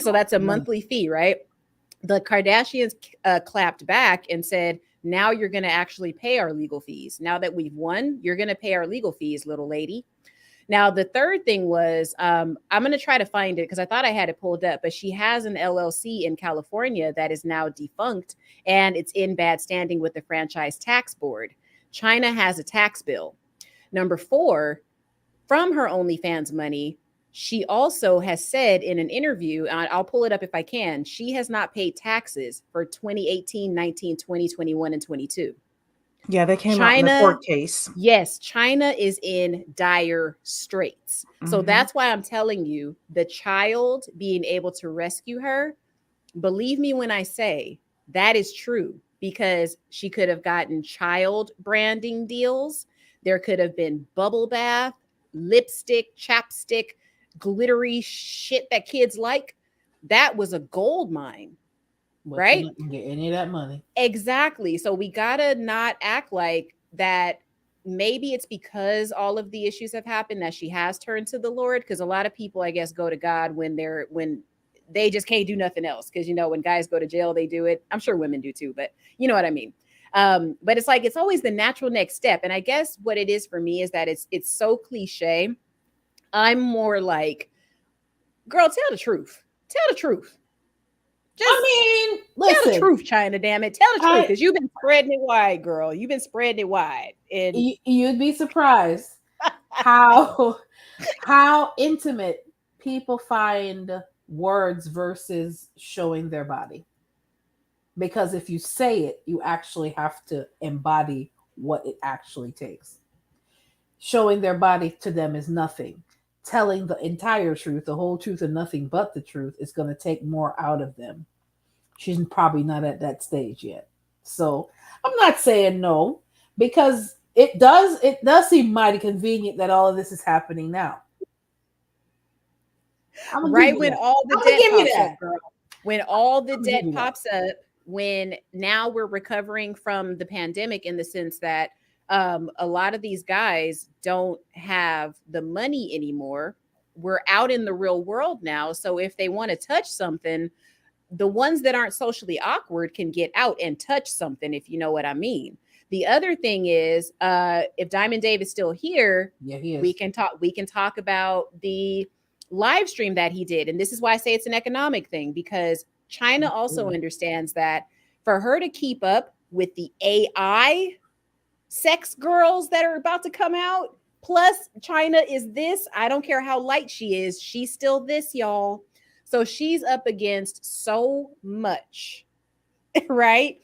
A: So that's a monthly fee, right? The Kardashians clapped back and said, now you're going to actually pay our legal fees. Now that we've won, you're going to pay our legal fees, little lady. Now, the third thing was, I'm going to try to find it because I thought I had it pulled up, but she has an LLC in California that is now defunct, and it's in bad standing with the Franchise Tax Board. Chyna has a tax bill. Number 4, from her OnlyFans money, she also has said in an interview, and I'll pull it up if I can, she has not paid taxes for 2018, 19, 20, 21, and 22.
C: Yeah, they came out in the court case.
A: Yes, Chyna is in dire straits. So that's why I'm telling you, the child being able to rescue her, believe me when I say that is true, because she could have gotten child branding deals. There could have been bubble bath, lipstick, chapstick, glittery shit that kids like. That was a gold mine.
B: But
A: right?
B: You didn't get any of that money.
A: Exactly. So we gotta not act like that. Maybe it's because all of the issues have happened that she has turned to the Lord. Because a lot of people, I guess, go to God when they just can't do nothing else. Because when guys go to jail, they do it. I'm sure women do too, but you know what I mean. But it's like it's always the natural next step. And I guess what it is for me is that it's so cliche. I'm more like, girl, tell the truth. Tell the truth.
B: Listen,
A: tell the truth, Chyna, damn it. Tell the truth, because you've been spreading it wide, girl. You've been spreading it wide. And
B: you'd be surprised how intimate people find words versus showing their body. Because if you say it, you actually have to embody what it actually takes. Showing their body to them is nothing. Telling the entire truth, the whole truth, and nothing but the truth is going to take more out of them. She's probably not at that stage yet. So I'm not saying no, because it does seem mighty convenient that all of this is happening now.
A: Right when all the debt pops up, girl. When all the debt pops up, when now we're recovering from the pandemic, in the sense that a lot of these guys don't have the money anymore. We're out in the real world now. So if they want to touch something, the ones that aren't socially awkward can get out and touch something, if you know what I mean. The other thing is, if Diamond Dave is still here,
B: he is.
A: we can talk about the live stream that he did. And this is why I say it's an economic thing, because Chyna also understands that for her to keep up with the AI sex girls that are about to come out, plus Chyna is this, I don't care how light she is, she's still this, y'all. So she's up against so much, right?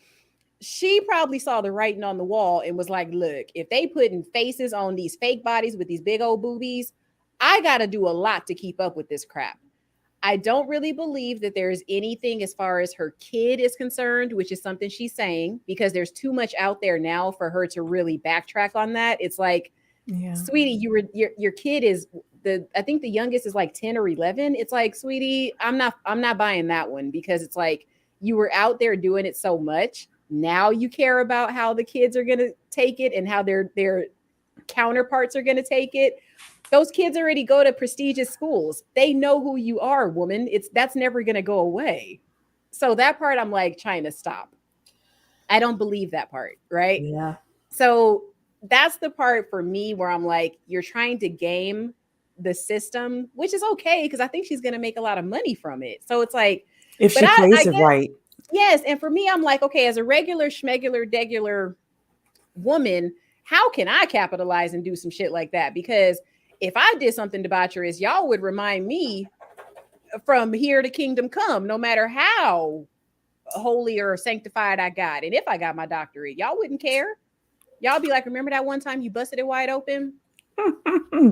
A: She probably saw the writing on the wall and was like, look, if they putting faces on these fake bodies with these big old boobies, I got to do a lot to keep up with this crap. I don't really believe that there's anything as far as her kid is concerned, which is something she's saying, because there's too much out there now for her to really backtrack on that. It's like, sweetie, your kid is I think the youngest is like 10 or 11. It's like, sweetie, I'm not buying that one, because it's like you were out there doing it so much. Now you care about how the kids are going to take it and how their counterparts are going to take it. Those kids already go to prestigious schools. They know who you are, woman. That's never going to go away. So that part, I'm like, Chyna, stop. I don't believe that part, right?
B: Yeah.
A: So that's the part for me where I'm like, you're trying to game the system, which is okay because I think she's going to make a lot of money from it. So it's like,
C: If
A: but
C: she plays
A: I
C: it
A: guess,
C: right.
A: yes. And for me, I'm like, okay, as a regular schmegular, degular woman, how can I capitalize and do some shit like that? Because if I did something debaucherous, y'all would remind me from here to kingdom come, no matter how holy or sanctified I got. And if I got my doctorate, y'all wouldn't care. Y'all be like, remember that one time you busted it wide open?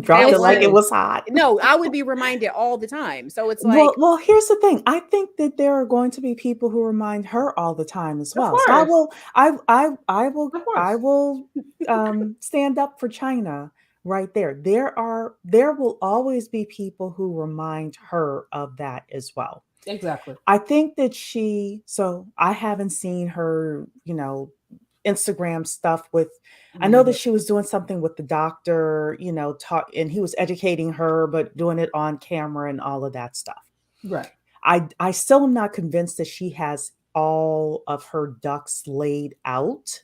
C: Dropped it like it
A: good.
C: was hot.
A: No, I would be reminded all the time. So it's
C: Well,
A: like,
C: well, here's the thing. I think that there are going to be people who remind her all the time as
B: Of
C: well. So I
B: course.
C: will, I will,
B: Of course.
C: I will stand up for China right there. There will always be people who remind her of that as well.
B: Exactly.
C: I think that so I haven't seen her, Instagram stuff with, I know that she was doing something with the doctor, talk, and he was educating her, but doing it on camera and all of that stuff.
B: Right.
C: I still am not convinced that she has all of her ducks laid out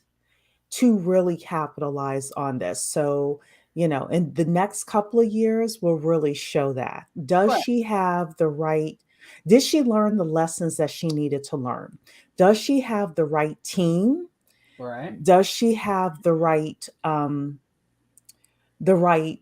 C: to really capitalize on this. So, in the next couple of years will really show that. Does
B: Right.
C: she have the right? Did she learn the lessons that she needed to learn? Does she have the right team?
B: Right.
C: Does she have the right the right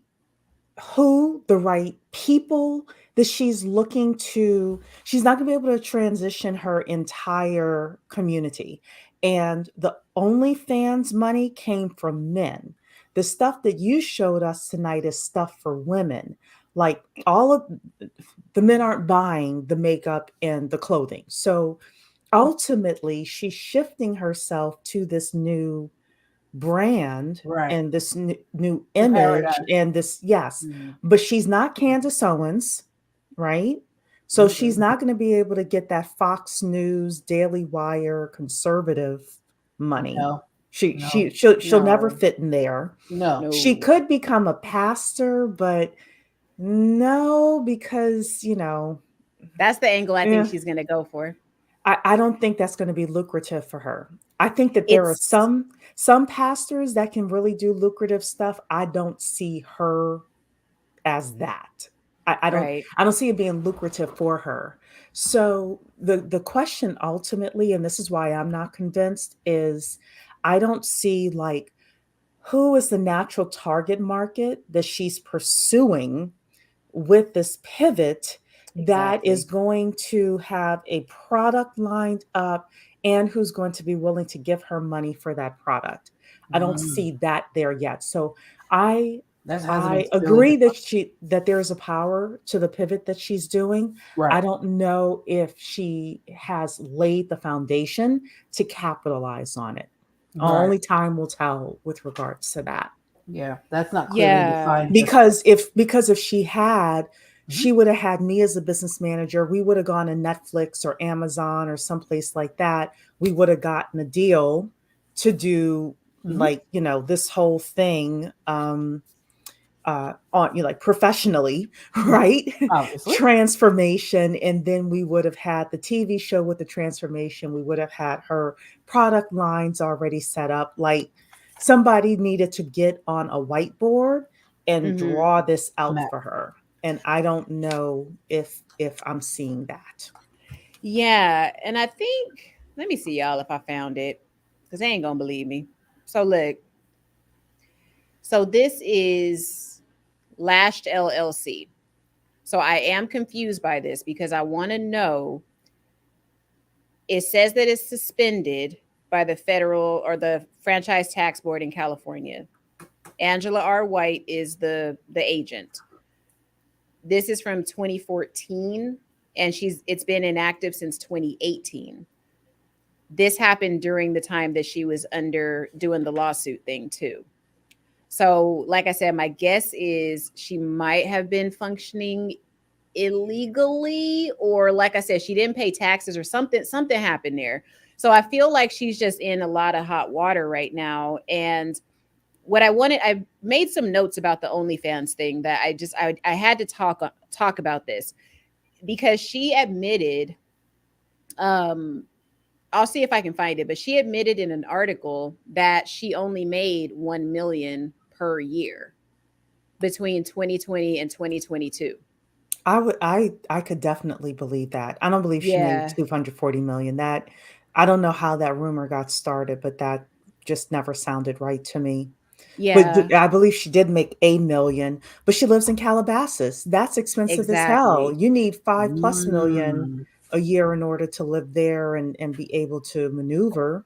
C: the right people that she's looking to? She's not going to be able to transition her entire community. And the OnlyFans money came from men. The stuff that you showed us tonight is stuff for women. Like all of the men aren't buying the makeup and the clothing. So ultimately, she's shifting herself to this new brand
B: Right.
C: and this new
B: The
C: image
B: paradigm.
C: and this, yes,
B: Mhm.
C: but she's not Candace Owens, right? So she's not going to be able to get that Fox News, Daily Wire, conservative money.
B: No.
C: She'll never
A: No.
C: fit in there.
B: No.
C: She
A: no.
C: could become a pastor, but no, because
A: That's the angle I think
C: eh,
A: she's going to go for.
C: I don't think that's going to be lucrative for her. I think that there are
A: It's
C: some pastors that can really do lucrative stuff. I don't see her as that.
A: right.
C: I don't see it being lucrative for her. So the question ultimately, and this is why I'm not convinced, is I don't see like who is the natural target market that she's pursuing with this pivot that is
A: Exactly.
C: going to have a product lined up and who's going to be willing to give her money for that product. I don't
B: Mm.
C: see that there yet. So I
B: That hasn't been
C: I
B: really
C: agree
B: defined.
C: that there is a power to the pivot that she's doing. I
B: Right.
C: don't know if she has laid the foundation to capitalize on it.
B: Right.
C: Only time will tell with regards to that.
B: Yeah. That's not clearly
A: Yeah.
B: defined just yet.
C: Because if she had,
B: Mhm.
C: she would have had me as a business manager. We would have gone to Netflix or Amazon or someplace like that. We would have gotten a deal to do
B: Mhm.
C: like, this whole thing on like professionally, right?
B: Obviously.
C: Transformation. And then we would have had the TV show with the transformation. We would have had her product lines already set up. Like somebody needed to get on a whiteboard and
A: Hmm.
C: draw this out
B: Matt.
C: for her. And I don't know if I'm seeing that.
A: Yeah. And I think, let me see, y'all, if I found it, because they ain't going to believe me. So, look, so this is Lashed LLC. So I am confused by this because I want to know. It says that it's suspended by the federal or the franchise tax board in California. Angela R. White is the agent. This is from 2014 and it's been inactive since 2018. This happened during the time that she was under doing the lawsuit thing too. So, like I said, my guess is she might have been functioning illegally, or like I said, she didn't pay taxes or something happened there. So I feel like she's just in a lot of hot water right now. And what I wanted, I made some notes about the OnlyFans thing that I had to talk about this because she admitted, I'll see if I can find it, but she admitted in an article that she only made 1 million per year between 2020 and 2022.
C: I could definitely believe that. I don't believe she made
A: Yeah.
C: 240 million. That I don't know how that rumor got started, but that just never sounded right to me. But
A: Yeah,
C: I believe she did make a million, but she lives in Calabasas. That's expensive as hell.
A: exactly.
C: You need 5+ million
B: Mm.
C: a year in order to live there and be able to maneuver.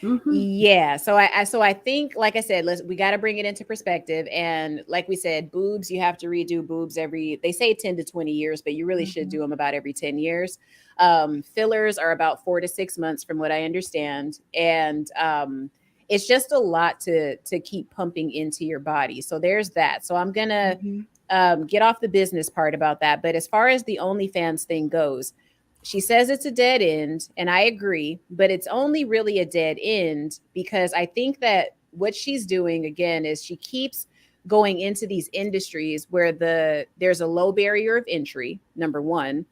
B: Mhm.
A: Yeah. So I think, like I said, we got to bring it into perspective. And like we said, boobs, you have to redo boobs they say 10 to 20 years, but you really should
C: Mhm.
A: do them about every 10 years. Fillers are about 4 to 6 months from what I understand. And it's just a lot to keep pumping into your body. So there's that. So I'm gonna
C: Mhm.
A: get off the business part about that. But as far as the OnlyFans thing goes, she says it's a dead end, and I agree, but it's only really a dead end because I think that what she's doing again is she keeps going into these industries where there's a low barrier of entry, number one.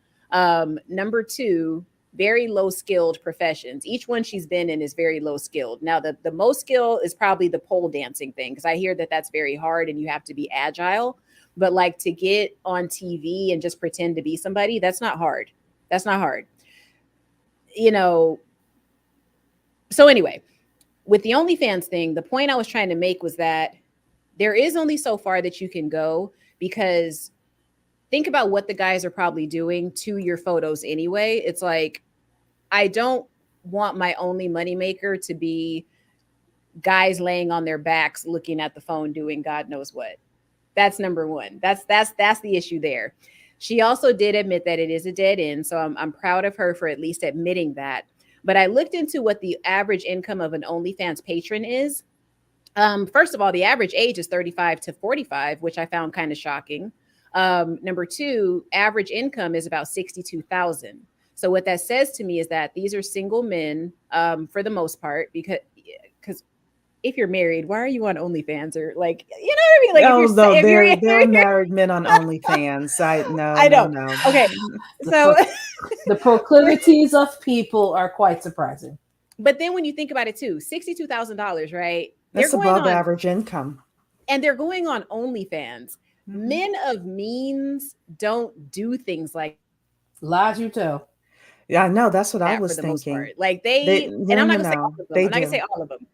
A: Number two, very low skilled professions. Each one she's been in is very low skilled. Now, the most skill is probably the pole dancing thing because I hear that that's very hard and you have to be agile. But like to get on TV and just pretend to be somebody, that's not hard. That's not hard. You know, so anyway, with the OnlyFans thing, the point I was trying to make was that there is only so far that you can go because think about what the guys are probably doing to your photos anyway. It's like, I don't want my only moneymaker to be guys laying on their backs looking at the phone doing God knows what. That's number one. That's the issue there. She also did admit that it is a dead end, so I'm proud of her for at least admitting that. But I looked into what the average income of an OnlyFans patron is. First of all, the average age is 35 to 45, which I found kind of shocking. Number two, average income is about 62,000. So what that says to me is that these are single men, for the most part, because if you're married, why are you on OnlyFans or like, you know what I mean? Like if
C: Oh no,
A: if you're,
C: there are married men on OnlyFans. No,
A: I
C: no,
A: know.
C: no.
A: Okay,
B: The,
A: so
B: pro- the proclivities of people are quite surprising.
A: but then when you think about it too, $62,000, right? They're
C: That's
A: going
C: above
A: on
C: average income.
A: and they're going on OnlyFans.
C: Mhm.
A: Men of means don't do things like
B: Lies you tell.
C: Yeah, I know. That's what I
A: that for
C: was
A: the most
C: thinking.
A: part. Like
C: They,
A: and
C: no,
A: I'm not
C: no,
A: gonna say all
C: no.
A: of them.
C: They
A: I'm not gonna
C: do.
A: say all of them.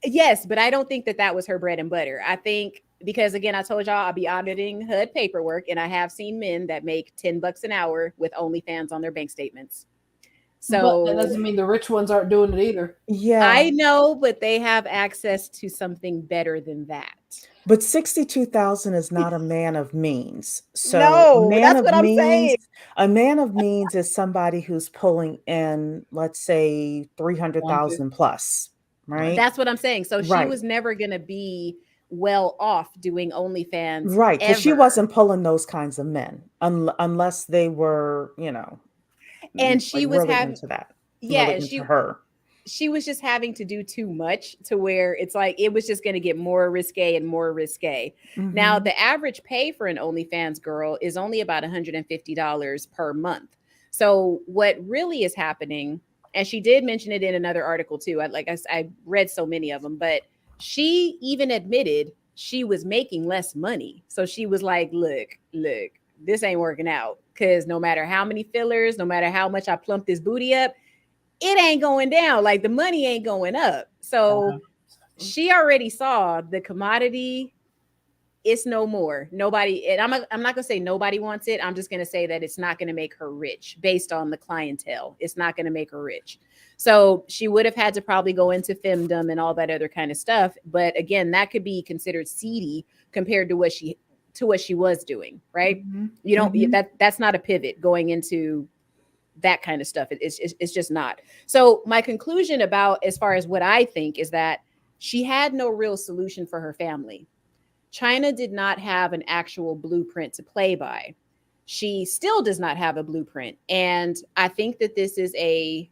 A: Yes, but I don't think that that was her bread and butter. I think because again, I told y'all I'll be auditing HUD paperwork, and I have seen men that make $10 an hour with OnlyFans on their bank statements.
B: But that
A: So
B: doesn't mean the rich ones aren't doing it either.
C: Yeah,
A: I know, but they have access to something better than that.
C: but 62,000 is not a man of means. So
A: No, that's what I'm saying.
C: a man of means is somebody who's pulling in, let's say,
B: 150.
C: 300,000 plus,
B: Right.
C: right?
A: That's what I'm saying. So she
C: Right.
A: was never going to be well off doing OnlyFans
C: Right, because she
A: ever.
C: wasn't pulling those kinds of men unless they were,
A: And
C: like
A: she was
C: really
A: having,
C: into that, really
A: yeah,
C: into her.
A: she was just having to do too much to where it's like it was just going to get more risque and more risque. Now,
C: Hmm.
A: the average pay for an OnlyFans girl is only about $150 per month. So, what really is happening, and she did mention it in another article too. I read so many of them, but she even admitted she was making less money. So she was like, look, this ain't working out because no matter how many fillers, no matter how much I plump this booty up, it ain't going down. Like the money ain't going up. So she already saw the commodity. It's no more. Nobody, and I'm not gonna say nobody wants it. I'm just gonna say that it's not gonna make her rich based on the clientele. It's not gonna make her rich. So she would have had to probably go into femdom and all that other kind of stuff. But again, that could be considered seedy compared to what she was doing, right?
C: Hmm.
A: You don't
C: Hmm.
A: that's not a pivot going into that kind of stuff. It's just not. So my conclusion about as far as what I think is that she had no real solution for her family. China did not have an actual blueprint to play by. She still does not have a blueprint. And I think that this is a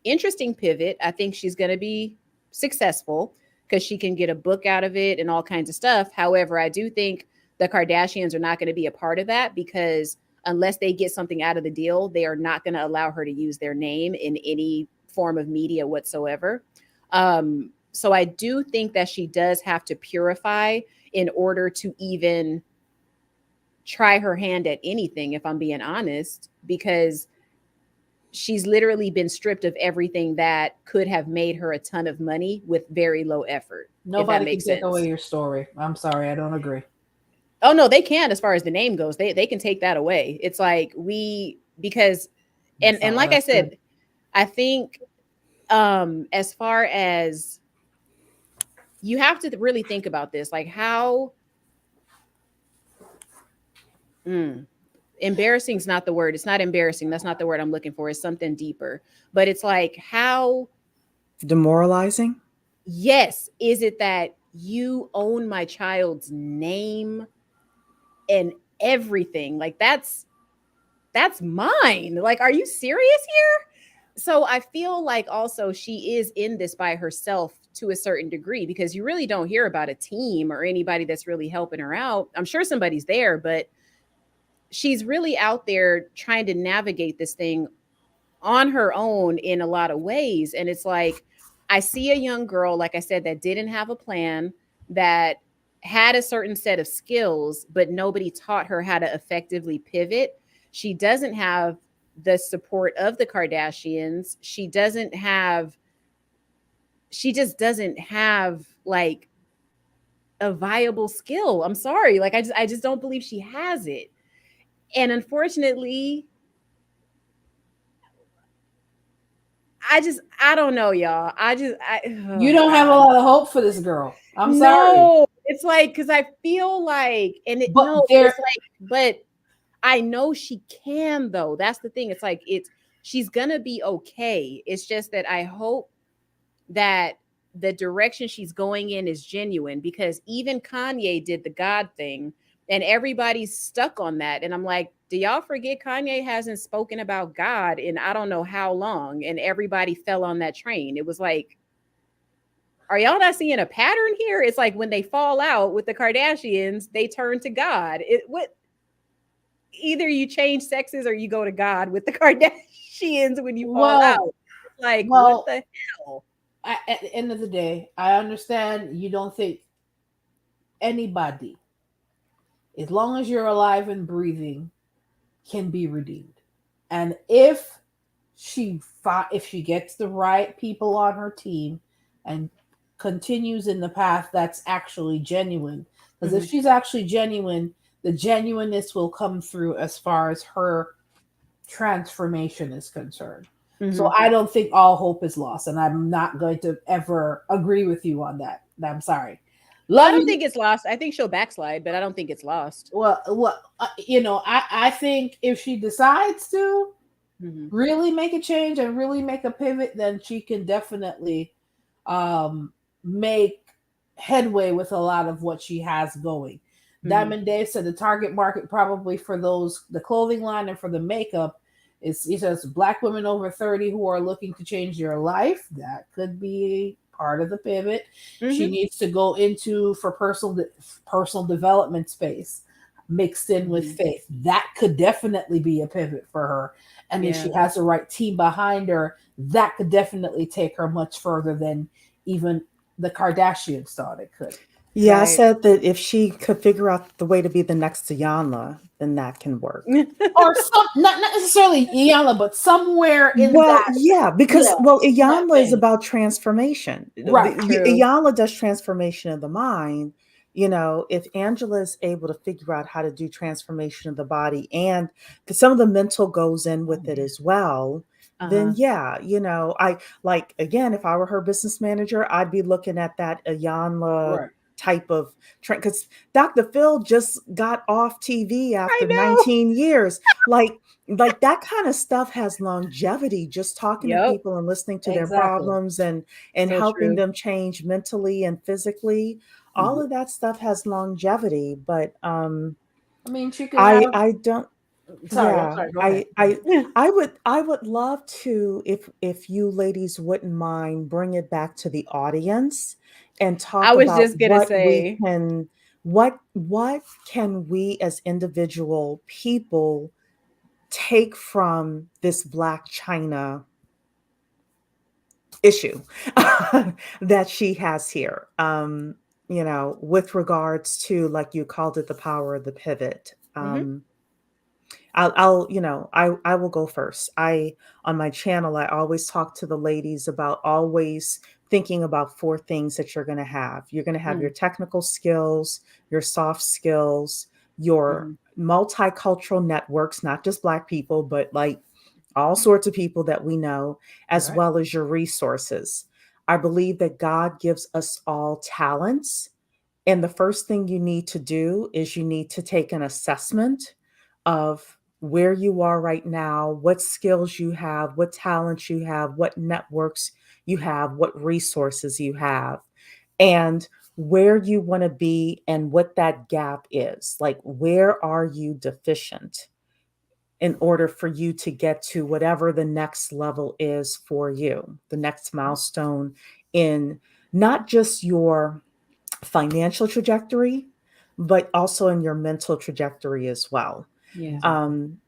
A: interesting pivot. I think she's going to be successful because she can get a book out of it and all kinds of stuff. However, I do think the Kardashians are not going to be a part of that, because unless they get something out of the deal, they are not going to allow her to use their name in any form of media whatsoever. So I do think that she does have to purify in order to even try her hand at anything, if I'm being honest, because she's literally been stripped of everything that could have made her a ton of money with very low effort.
B: Nobody can take away your story. I'm sorry, I don't agree.
A: Oh no, they can. As far as the name goes, they can take that away. It's like because and like I said, I think as far as, you have to really think about this, like how embarrassing is not the word. It's not embarrassing. That's not the word I'm looking for. It's something deeper. But it's like, how
C: demoralizing?
A: Yes. Is it that you own my child's name and everything? Like that's mine. Like, are you serious here? So I feel like also she is in this by herself to a certain degree, because you really don't hear about a team or anybody that's really helping her out. I'm sure somebody's there, but she's really out there trying to navigate this thing on her own in a lot of ways. And it's like, I see a young girl, like I said, that didn't have a plan, that had a certain set of skills, but nobody taught her how to effectively pivot. She doesn't have the support of the Kardashians. She just doesn't have like a viable skill. I'm sorry. Like I just don't believe she has it. And unfortunately, I don't know, y'all.
B: You don't have a lot of hope for this girl. I'm sorry.
A: No, it's like, because I feel like, but I know she can though. That's the thing. It's like, she's gonna be okay. It's just that I hope that the direction she's going in is genuine, because even Kanye did the God thing and everybody's stuck on that. And I'm like, do y'all forget Kanye hasn't spoken about God in I don't know how long, and everybody fell on that train. It was like, are y'all not seeing a pattern here? It's like when they fall out with the Kardashians, they turn to God. Either you change sexes or you go to God with the Kardashians when you fall out. It's like, what the hell?
B: At the end of the day, I understand you don't think anybody, as long as you're alive and breathing, can be redeemed. And if she gets the right people on her team and continues in the path that's actually genuine, because if she's actually genuine, the genuineness will come through as far as her transformation is concerned. So I don't think all hope is lost, and I'm not going to ever agree with you on that. I'm sorry.
A: I don't think it's lost. I think she'll backslide, but I don't think it's lost.
B: Well, I think if she decides to really make a change and really make a pivot, then she can definitely make headway with a lot of what she has going. Diamond Dave said the target market probably for the clothing line and for the makeup he says Black women over 30 who are looking to change their life. That could be part of the pivot. She needs to go into for personal development space mixed in with faith. That could definitely be a pivot for her. And if she has the right team behind her, that could definitely take her much further than even the Kardashians thought it could.
C: Yeah, right. I said that if she could figure out the way to be the next Iyanla, then that can work.
B: Or not necessarily Iyanla, but somewhere in that.
C: Yeah, because Iyanla is about transformation.
B: Right.
C: Iyanla does transformation of the mind. If Angela is able to figure out how to do transformation of the body, and some of the mental goes in with it as well, then I like, again, if I were her business manager, I'd be looking at that Iyanla type of trend, because Dr. Phil just got off TV after 19 years. Like that kind of stuff has longevity, just talking to people and listening to their problems and helping them change mentally and physically. All of that stuff has longevity, but I
B: mean, she could
C: I don't.
B: Sorry, go ahead.
C: I would love to, if you ladies wouldn't mind, bring it back to the audience and
A: I
C: talk
A: was
C: about
A: just gonna say,
C: what can we as individual people take from this Blac Chyna issue that she has here. With regards to, like you called it, the power of the pivot.
A: mhm,
C: I will go first. On my channel, I always talk to the ladies about always thinking about four things that you're going to have. You're going to have your
A: mm,
C: technical skills, your soft skills, your
A: mhm,
C: multicultural networks, not just Black people, but like all sorts of people that we know, as
B: Right.
C: well as your resources. I believe that God gives us all talents. And the first thing you need to do is you need to take an assessment of where you are right now, what skills you have, what talents you have, what networks you have, what resources you have, and where you want to be and what that gap is. Like, where are you deficient in order for you to get to whatever the next level is for you, the next milestone in not just your financial trajectory, but also in your mental trajectory as well.
A: yeah,
C: Um,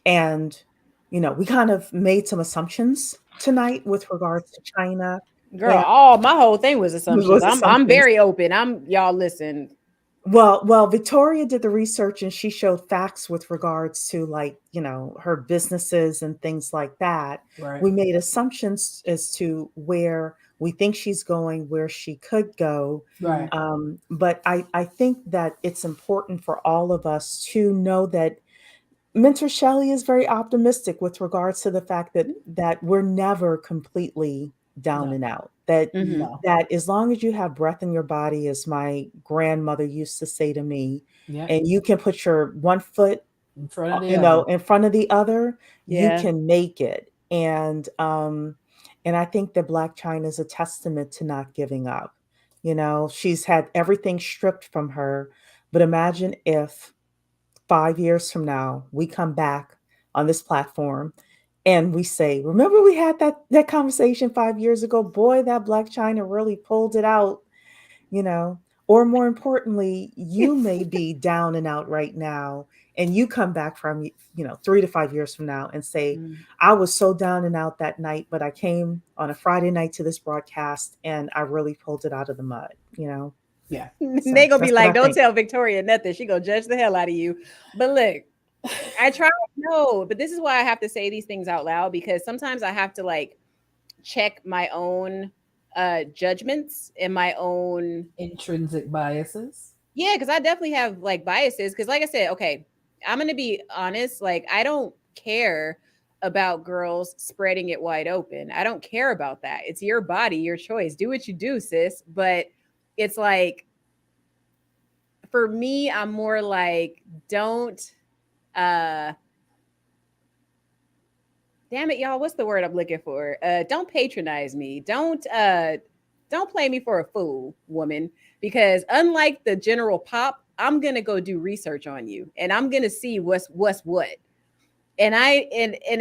C: and, we kind of made some assumptions tonight with regards to China
A: girl.
C: and
A: All my whole thing was assumptions.
C: was
A: I'm
C: assumptions.
A: very open. Y'all listen.
C: Well, Victoria did the research and she showed facts with regards to, like, her businesses and things like that.
B: Right.
C: We made assumptions as to where we think she's going, where she could go.
B: Right.
C: But I think that it's important for all of us to know that Mentor Shelley is very optimistic with regards to the fact that we're never completely down
B: No.
C: and out. That
A: Mhm.
B: No.
C: that as long as you have breath in your body, as my grandmother used to say to me,
B: Yeah.
C: and you can put your one foot,
B: In front of the other.
C: in front of the other, you
A: Yeah.
C: can make it. And I think that Blac Chyna is a testament to not giving up. She's had everything stripped from her, but imagine if 5 years from now, we come back on this platform and we say, remember we had that conversation 5 years ago? Boy, that Blac Chyna really pulled it out, you know. Or more importantly, you may be down and out right now, and you come back from 3 to 5 years from now and say,
A: Mm.
C: I was so down and out that night, but I came on a Friday night to this broadcast and I really pulled it out of the mud.
B: Yeah.
A: They
C: So
A: gonna be
C: that's what
A: like,
C: I
A: don't
C: think.
A: tell Victoria nothing. She gonna judge the hell out of you. But look, I try no, but this is why I have to say these things out loud, because sometimes I have to like check my own judgments and my own
B: Intrinsic biases.
A: yeah, because I definitely have like biases. Because like I said, okay, I'm gonna be honest, like I don't care about girls spreading it wide open. I don't care about that. It's your body, your choice. Do what you do, sis. But it's like for me, I'm more like, don't uh damn it, y'all, what's the word I'm looking for? Don't patronize me. Don't play me for a fool, woman. Because unlike the general pop, I'm gonna go do research on you and I'm gonna see what's what. And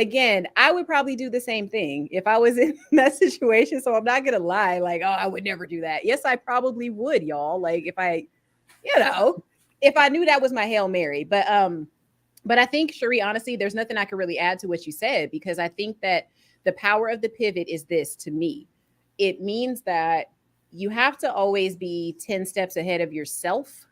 A: again, I would probably do the same thing if I was in that situation. So I'm not gonna lie, like, oh, I would never do that. Yes, I probably would, y'all. Like if I knew that was my Hail Mary. But I think, Cherie, honestly, there's nothing I can really add to what you said, because I think that the power of the pivot is this to me. It means that you have to always be 10 steps ahead of yourself.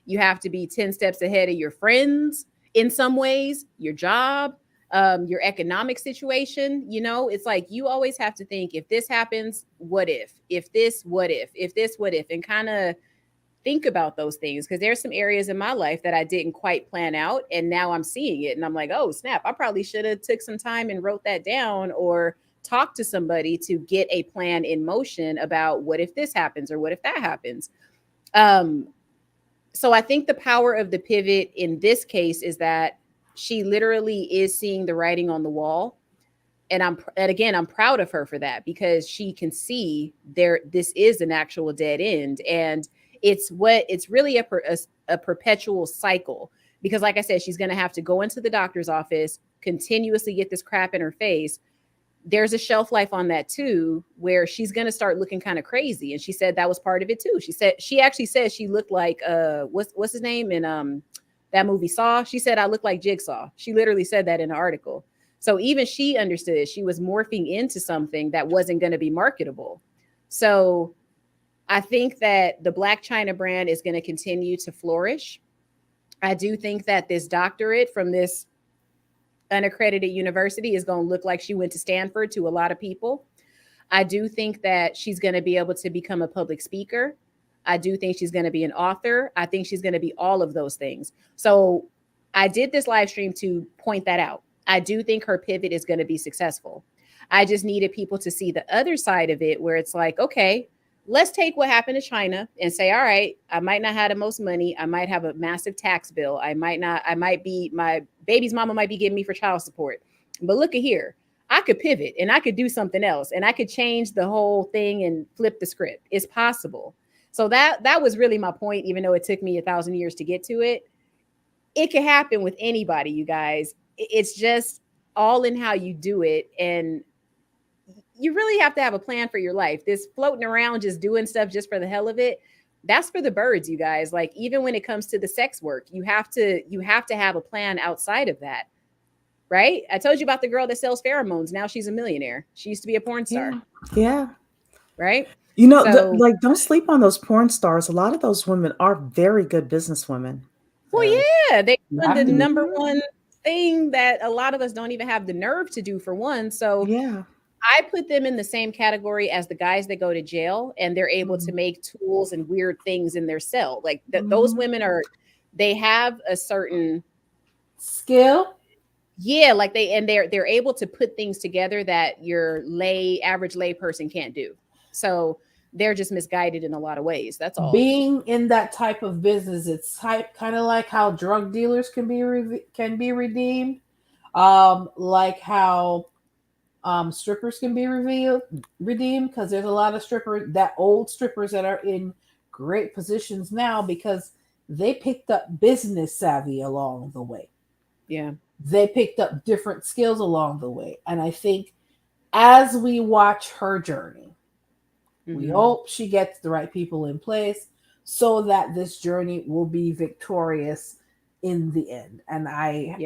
A: You have to be 10 steps ahead of your friends in some ways, your job, your economic situation. It's like you always have to think, if this happens, what if? If this, what if? If this, what if? And kind of think about those things, because there's some areas in my life that I didn't quite plan out, and now I'm seeing it and I'm like, oh snap, I probably should have took some time and wrote that down, or talked to somebody to get a plan in motion about what if this happens or what if that happens. um so I think the power of the pivot in this case is that she literally is seeing the writing on the wall, and again, I'm proud of her for that, because she can see this is an actual dead end. And it's really a perpetual cycle, because like I said, she's going to have to go into the doctor's office, continuously get this crap in her face, there's a shelf life on that too, where she's going to start looking kind of crazy. And she said that was part of it too. She actually said she looked like, what's his name in that movie Saw? She said, I look like Jigsaw. She literally said that in an article. So even she understood she was morphing into something that wasn't going to be marketable. So I think that the Blac Chyna brand is going to continue to flourish. I do think that this doctorate from this unaccredited university is going to look like she went to Stanford to a lot of people. I do think that she's going to be able to become a public speaker. I do think she's going to be an author. I think she's going to be all of those things. So I did this live stream to point that out. I do think her pivot is going to be successful. I just needed people to see the other side of it, where it's like, okay, let's take what happened to China and say, all right, I might not have the most money. I might have a massive tax bill. My baby's mama might be giving me for child support. But look at here. I could pivot and I could do something else and I could change the whole thing and flip the script. It's possible. So that was really my point, even though it took me 1,000 years to get to it. It can happen with anybody, you guys. It's just all in how you do it. And you really have to have a plan for your life. This floating around, just doing stuff just for the hell of it, that's for the birds, you guys. Like, even when it comes to the sex work, you have to have a plan outside of that. Right? I told you about the girl that sells pheromones. Now she's a millionaire. She used to be a porn star.
C: Yeah.
A: Right?
C: You know, like, don't sleep on those porn stars. A lot of those women are very good businesswomen.
A: Well, yeah, they done the number one thing that a lot of us don't even have the nerve to do, for one. So
C: yeah,
A: I put them in the same category as the guys that go to jail and they're able to make tools and weird things in their cell. Like those women they have a certain
B: skill.
A: Yeah, like they're able to put things together that your average lay person can't do. So they're just misguided in a lot of ways. That's all.
B: Being in that type of business, it's kind of like how drug dealers can be redeemed, like how strippers can be redeemed, because there's a lot of old strippers that are in great positions now because they picked up business savvy along the way.
A: Yeah.
B: They picked up different skills along the way. And I think as we watch her journey, we hope she gets the right people in place so that this journey will be victorious in the end. And I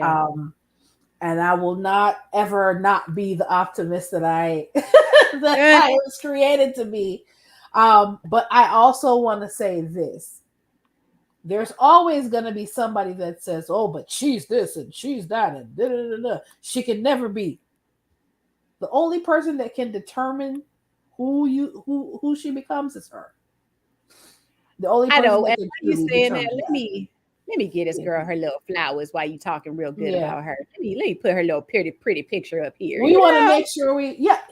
B: will not ever not be the optimist that I was created to be. But I also want to say this. There's always going to be somebody that says, oh, but she's this and she's that and da, da, da, da. She can never be. The only person that can determine who she becomes is her. The only person
A: I know.
B: that
A: And why you saying that? Let me get this girl her little flowers while you talking real good about her. Let me put her little pretty picture up here.
B: We want to make sure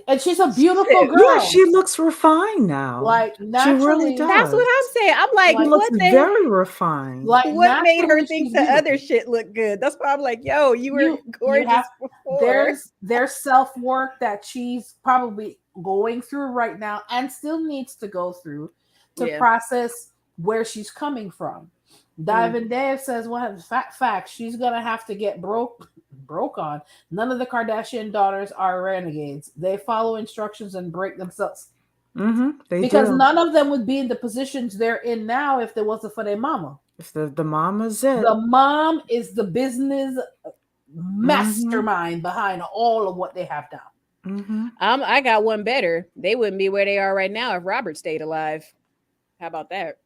B: and she's a beautiful girl.
C: Yeah, she looks refined now.
B: Like, naturally,
C: she really does.
A: That's what I'm saying. I'm like,
C: she looks very refined.
A: Like, what made her think the other shit looked good? That's why I'm like, yo, you were gorgeous before.
B: There's self-work that she's probably going through right now and still needs to go through to process where she's coming from. Diamond Dave says, well, fact, she's gonna have to get broke on. None of the Kardashian daughters are renegades. They follow instructions and break themselves. Because none of them would be in the positions they're in now if it wasn't for their mama.
C: If the mama's it.
B: The mom is the business mastermind behind all of what they have done.
A: I got one better. They wouldn't be where they are right now if Robert stayed alive. How about that?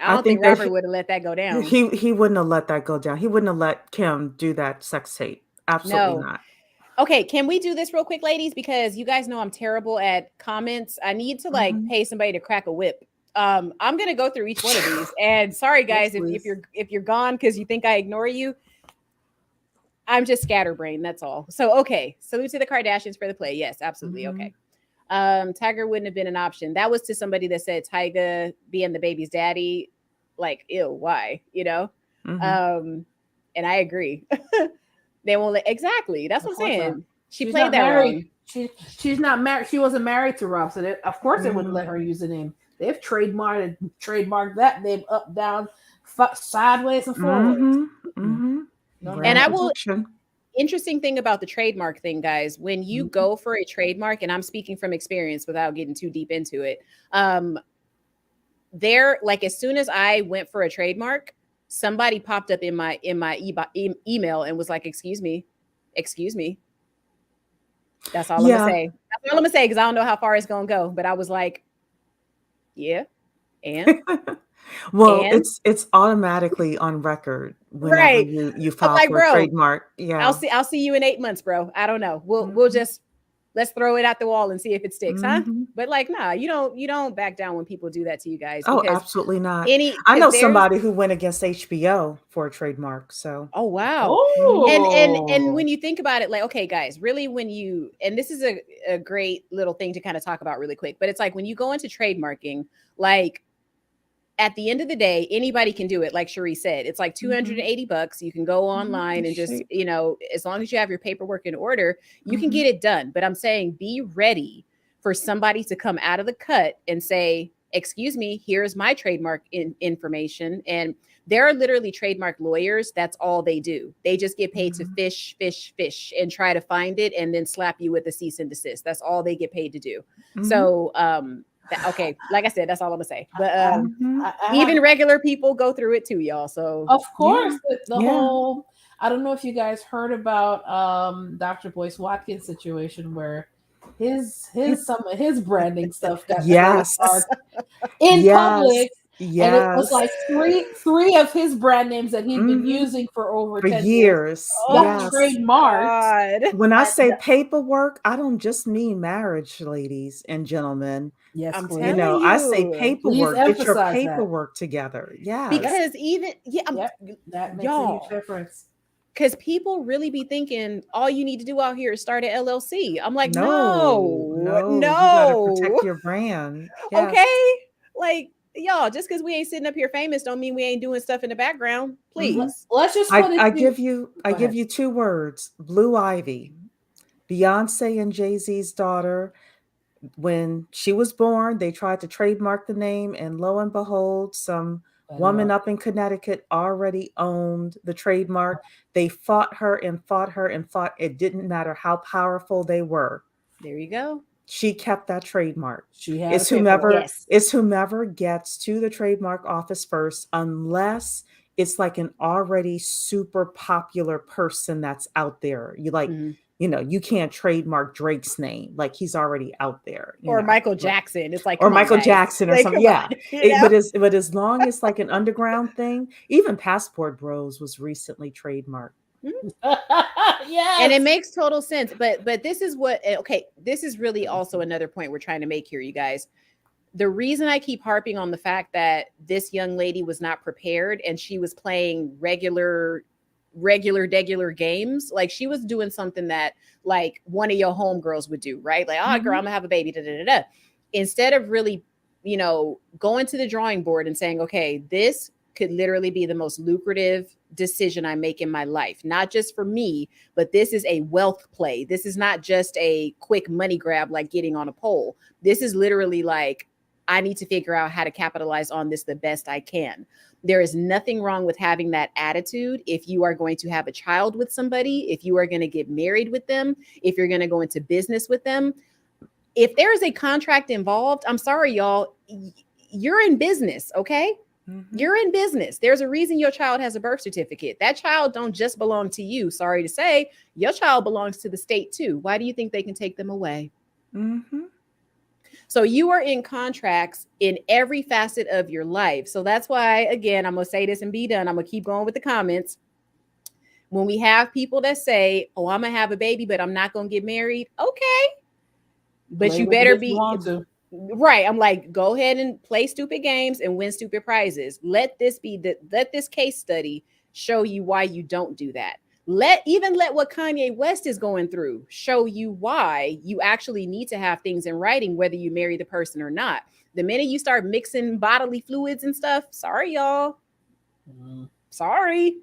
A: I don't think Robert would have let that go down.
C: He wouldn't have let that go down. He wouldn't have let Kim do that sex tape. Absolutely not.
A: Okay, can we do this real quick, ladies? Because you guys know I'm terrible at comments. I need to pay somebody to crack a whip. I'm gonna go through each one of these. And sorry, guys, if you're gone because you think I ignore you. I'm just scatterbrained. That's all. So okay, salute to the Kardashians for the play. Yes, absolutely. Okay. Tyga wouldn't have been an option. That was to somebody that said Tyga being the baby's daddy. Like, ew, why? You know? And I agree. They won't exactly. That's what I'm saying. She's played that wrong.
B: She's not married. She wasn't married to Rob, so of course they wouldn't let her use the name. They've trademarked that name up, down, sideways, and forward.
A: And I will. interesting thing about the trademark thing, guys, when you go for a trademark, and I'm speaking from experience without getting too deep into it, there, like, as soon as I went for a trademark, somebody popped up in my email and was like, excuse me. That's all I'm gonna
C: Yeah.
A: say. That's all I'm gonna say, because I don't know how far it's gonna go. But I was like, yeah, and
C: Well,
A: and
C: it's automatically on record whenever
A: right.
C: you
A: I'm
C: file
A: like,
C: for a
A: bro,
C: trademark. Yeah.
A: I'll see you in 8 months, bro. I don't know. We'll
C: Mhm.
A: just let's throw it at the wall and see if it sticks, huh?
C: Mhm.
A: But like, nah, you don't back down when people do that to you guys,
C: Oh,
A: because
C: absolutely not.
A: any
C: I
A: because
C: know
A: there's
C: somebody who went against HBO for a trademark. So,
A: oh wow.
C: mhm.
A: And
B: Oh,
A: when you think about it, like, okay, guys, really, when you, and this is a great little thing to kind of talk about really quick, but it's like when you go into trademarking, like, at the end of the day, anybody can do it. Like Cherie said, it's like
C: Mhm.
A: $280. You can go
C: Mhm.
A: online and just,
C: Shape.
A: as long as you have your paperwork in order, you can
C: Mhm.
A: get it done. But I'm saying, be ready for somebody to come out of the cut and say, excuse me, here's my trademark information. And there are literally trademark lawyers. That's all they do. They just get paid to
C: Mhm.
A: fish and try to find it and then slap you with a cease and desist. That's all they get paid to do.
C: Mhm.
A: So, okay, like I said, that's all I'm gonna say. But
C: Mhm.
B: I have,
A: even regular people go through it too, y'all. So
B: of course,
C: Yeah.
B: the
C: Yeah.
B: whole. I don't know if you guys heard about Dr. Boyce Watkins situation where some of his branding stuff got
C: Yes.
B: trademarked in
C: Yes.
B: public, and it was
C: Yes.
B: like three of his brand names that he'd been
C: Mhm.
B: using for over
C: For
B: 10 years
C: years.
B: got
A: oh
C: Yes.
B: trademarked.
A: God.
C: When I
B: And
C: say paperwork, I don't just mean marriage, ladies and gentlemen.
B: yes,
A: I'm
C: You
B: please,
A: telling
C: know, I say
A: you.
B: please
C: paperwork. Get your
B: emphasize that.
C: paperwork together.
B: Yep,
C: Yes.
A: Because even
B: yep, that makes a huge
A: y'all,
B: difference.
A: because people really be thinking all you need to do out here is start an LLC. I'm like,
C: No,
A: no,
C: no, you got to
A: no.
C: protect your brand. Yes.
A: Okay. Like, y'all, just because we ain't sitting up here famous don't mean we ain't doing stuff in the background.
C: Mhm.
A: Please.
B: Let's just
C: I,
B: put it
C: I
B: to
C: give you I
B: go
C: give
B: ahead.
C: you two words, Blue Ivy. Beyonce and Jay-Z's daughter, when she was born, they tried to trademark the name, and lo and behold, some
B: Betty
C: woman
B: White.
C: up in Connecticut already owned the trademark. They fought her and fought her and fought. It didn't matter how powerful they were.
A: There you go.
C: She kept that trademark.
B: She had the
C: It's
B: paperwork.
C: whomever
A: Yes.
C: it's whomever gets to the trademark office first, unless it's like an already super popular person that's out there. You like,
A: Mhm.
C: you can't trademark Drake's name. Like he's already out there,
A: Or Michael
C: But
A: Jackson. It's like,
C: or
A: come on,
C: Michael
A: guys.
C: Jackson or
A: Like,
C: something.
A: come on.
C: Yeah.
A: You know?
C: But as long as like an underground thing, even Passport Bros was recently trademarked.
A: And it
B: Yes.
A: makes total sense. But this is what okay, this is really also another point we're trying to make here, you guys. The reason I keep harping on the fact that this young lady was not prepared and she was playing regular games, like she was doing something that like one of your homegirls would do, right? Like, oh girl,
C: Mhm.
A: I'm gonna have a baby, da, da, da, da. Instead of really, going to the drawing board and saying, okay, this could literally be the most lucrative decision I make in my life, not just for me, but this is a wealth play. This is not just a quick money grab like getting on a pole. This is literally like, I need to figure out how to capitalize on this the best I can. There is nothing wrong with having that attitude if you are going to have a child with somebody, if you are going to get married with them, if you're going to go into business with them. If there is a contract involved, I'm sorry, y'all, you're in business, okay?
C: Mhm.
A: You're in business. There's a reason your child has a birth certificate. That child don't just belong to you. Sorry to say, your child belongs to the state too. Why do you think they can take them away?
C: Mhm.
A: So you are in contracts in every facet of your life. So that's why, again, I'm going to say this and be done. I'm going to keep going with the comments. When we have people that say, oh, I'm going to have a baby, but I'm not going to get married. Okay. But
B: Play
A: you
B: with it
A: better
B: if you
A: be
B: want to.
A: right. I'm like, go ahead and play stupid games and win stupid prizes. Let this case study show you why you don't do that. Let what Kanye West is going through show you why you actually need to have things in writing, whether you marry the person or not. The minute you start mixing bodily fluids and stuff, sorry, y'all. Sorry.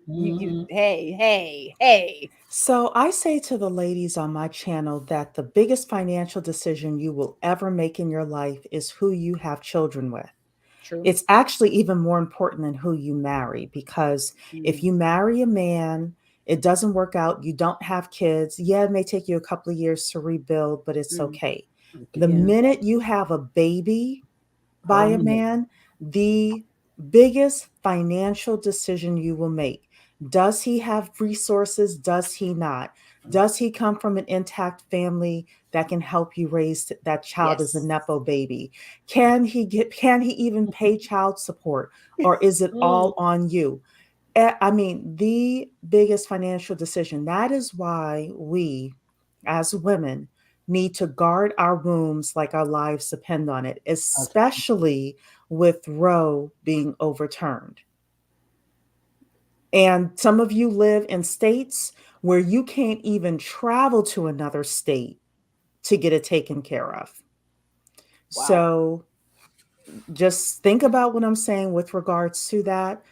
A: Hey.
C: So I say to the ladies on my channel that the biggest financial decision you will ever make in your life is who you have children with.
A: True.
C: It's actually even more important than who you marry, because if you marry a man, it doesn't work out, you don't have kids, yeah, it may take you a couple of years to rebuild, but it's okay. The minute you have a baby by a man, the biggest financial decision you will make. Does he have resources? Does he not? Does he come from an intact family that can help you raise that child as a
A: Yes.
C: nepo baby? Can he even pay child support, or is it all on you? I mean, the biggest financial decision. That is why we, as women, need to guard our wombs like our lives depend on it, especially with Roe being overturned. And some of you live in states where you can't even travel to another state to get it taken care of.
B: Wow.
C: So just think about what I'm saying with regards to that.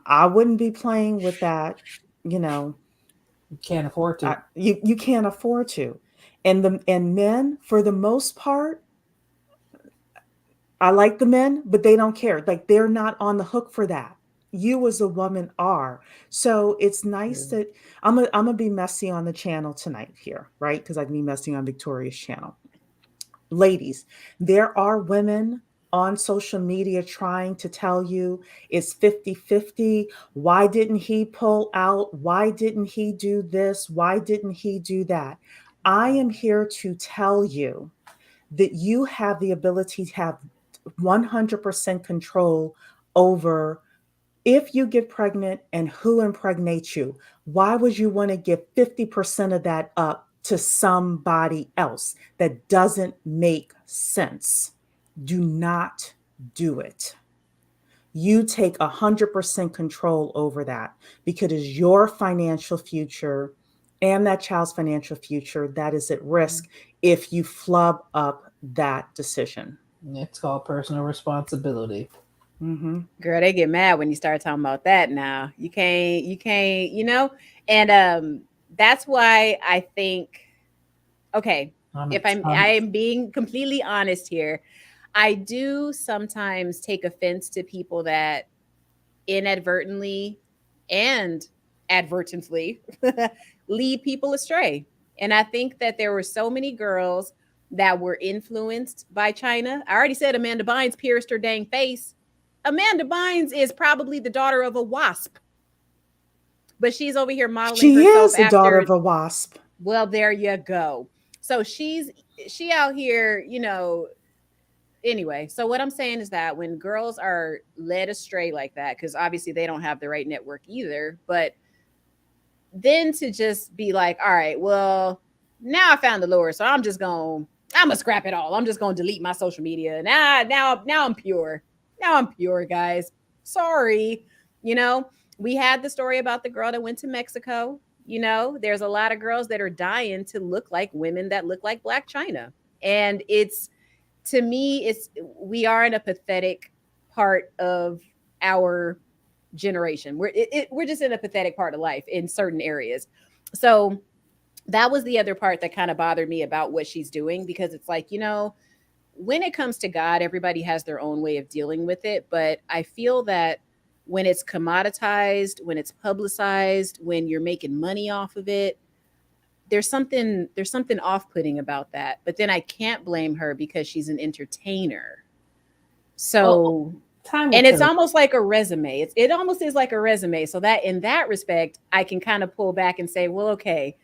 C: I wouldn't be playing with that, you know.
B: You can't afford to.
C: You can't afford to. And men, for the most part, I like the men, but they don't care. Like, they're not on the hook for that. You as a woman are. So it's nice that I'm gonna be messy on the channel tonight here, right? Because I can be messy on Victoria's channel. Ladies, there are women on social media trying to tell you it's 50-50. Why didn't he pull out? Why didn't he do this? Why didn't he do that? I am here to tell you that you have the ability to have 100% control over if you get pregnant and who impregnates you. Why would you want to give 50% of that up to somebody else? That doesn't make sense. Do not do it. You take 100% control over that, because it's your financial future and that child's financial future that is at risk if you flub up that decision.
B: It's called personal responsibility.
A: Girl, they get mad when you start talking about that now. You can't, you know? And that's why I think, okay, if I am being completely honest here, I do sometimes take offense to people that inadvertently and advertently lead people astray. And I think that there were so many girls that were influenced by Chyna. I already said Amanda Bynes pierced her dang face. Amanda Bynes is probably the daughter of a wasp, but she's over here modeling
C: She
A: herself
C: is the
A: after.
C: daughter of a wasp.
A: Well, there you go. So she out here, you know. Anyway, so what I'm saying is that when girls are led astray like that, because obviously they don't have the right network either, but then to just be like, all right, well, now I found the Lord, so I'm gonna scrap it all. I'm just gonna delete my social media. Now I'm pure. Now I'm pure, guys. Sorry. You know, we had the story about the girl that went to Mexico. You know, there's a lot of girls that are dying to look like women that look like Blac Chyna. And it's, to me, we are in a pathetic part of our generation. We're just in a pathetic part of life in certain areas. So that was the other part that kind of bothered me about what she's doing, because it's like, you know, when it comes to God, everybody has their own way of dealing with it. But I feel that when it's commoditized, when it's publicized, when you're making money off of it, there's something off-putting about that. But then I can't blame her because she's an entertainer. So and it's almost like a resume. It almost is like a resume. So that in that respect, I can kind of pull back and say, well, okay,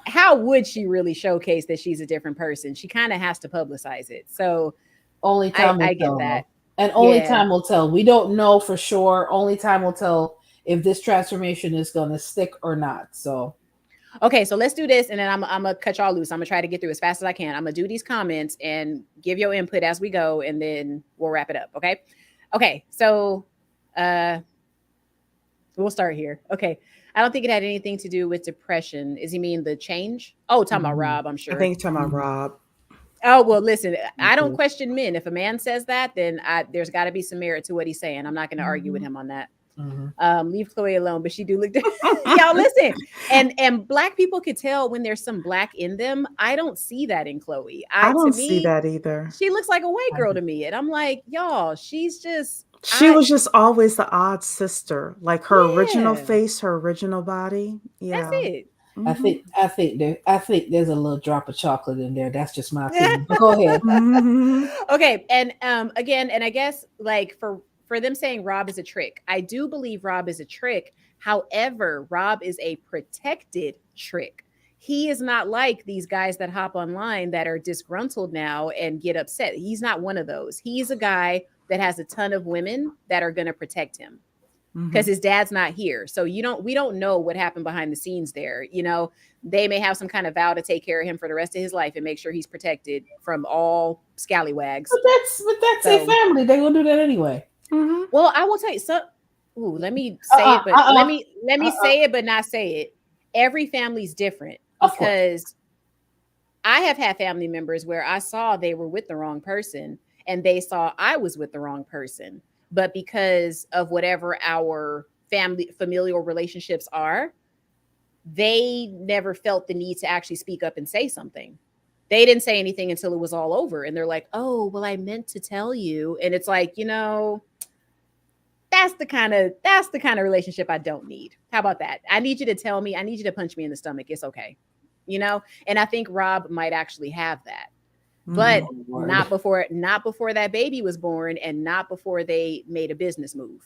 A: how would she really showcase that she's a different person? She kind of has to publicize it. So
B: only time
A: I get that.
B: And only time will tell. We don't know for sure. Only time will tell if this transformation is going to stick or not. So
A: okay, so let's do this, and then I'm gonna cut y'all loose. I'm gonna try to get through as fast as I can. I'm gonna do these comments and give your input as we go, and then we'll wrap it up. Okay, so we'll start here. Okay, I don't think it had anything to do with depression. Is he mean the change? Oh, talking about Rob, I'm sure.
C: I think you're talking about Rob.
A: Oh, well, listen, I don't question men. If a man says that, then there's got to be some merit to what he's saying. I'm not going to argue with him on that. Leave Chloe alone, but she do look y'all listen, and Black people could tell when there's some Black in them. I don't see that in Chloe.
C: I don't see that either.
A: She looks like a white girl to me, and I'm like, y'all, she's just
C: She was just always the odd sister, like her original
A: Yeah,
C: face, her original body.
A: that's
C: Yeah.
A: it.
C: Hmm.
B: I think there's a little drop of chocolate in there. That's just my opinion. But go ahead.
C: Hmm.
A: Okay, and again, and I guess like for them saying Rob is a trick, I do believe Rob is a trick. However, Rob is a protected trick. He is not like these guys that hop online that are disgruntled now and get upset. He's not one of those. He's a guy that has a ton of women that are going to protect him because
C: Hmm.
A: his dad's not here. So we don't know what happened behind the scenes there. They may have some kind of vow to take care of him for the rest of his life and make sure he's protected from all scallywags.
B: But that's a
A: So,
B: family. They're gonna do that anyway.
C: Hmm.
A: well, I will tell you so. Ooh, let me say it, but let me
B: Uh-uh.
A: say it, but not say it. Every family's different
B: Of course.
A: because I have had family members where I saw they were with the wrong person and they saw I was with the wrong person. But because of whatever our familial relationships are, they never felt the need to actually speak up and say something. They didn't say anything until it was all over. And they're like, oh, well, I meant to tell you. And it's like, that's the kind of relationship I don't need. How about that? I need you to tell me, I need you to punch me in the stomach. It's okay. And I think Rob might actually have that. But
C: Hmm.
B: Oh,
A: not
B: Lord.
A: before that baby was born and not before they made a business move.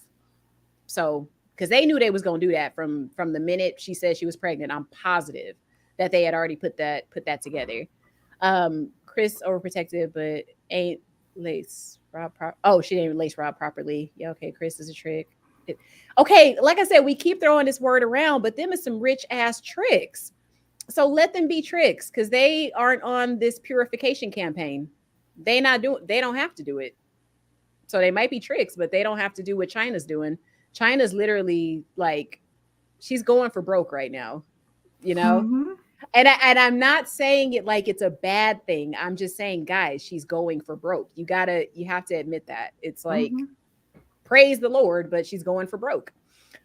A: So, because they knew they was gonna do that from the minute she said she was pregnant. I'm positive that they had already put that together. Chris overprotective, but ain't lace Rob. She didn't lace Rob properly. Yeah, okay. Chris is a trick. Okay, like I said, we keep throwing this word around, but them is some rich ass tricks. So let them be tricks because they aren't on this purification campaign. They don't have to do it. So they might be tricks, but they don't have to do what China's doing. China's literally like she's going for broke right now, you know?
C: Hmm.
A: And I'm not saying it like it's a bad thing. I'm just saying, guys, she's going for broke. You have to admit that. It's like
C: Hmm.
A: praise the Lord, but she's going for broke.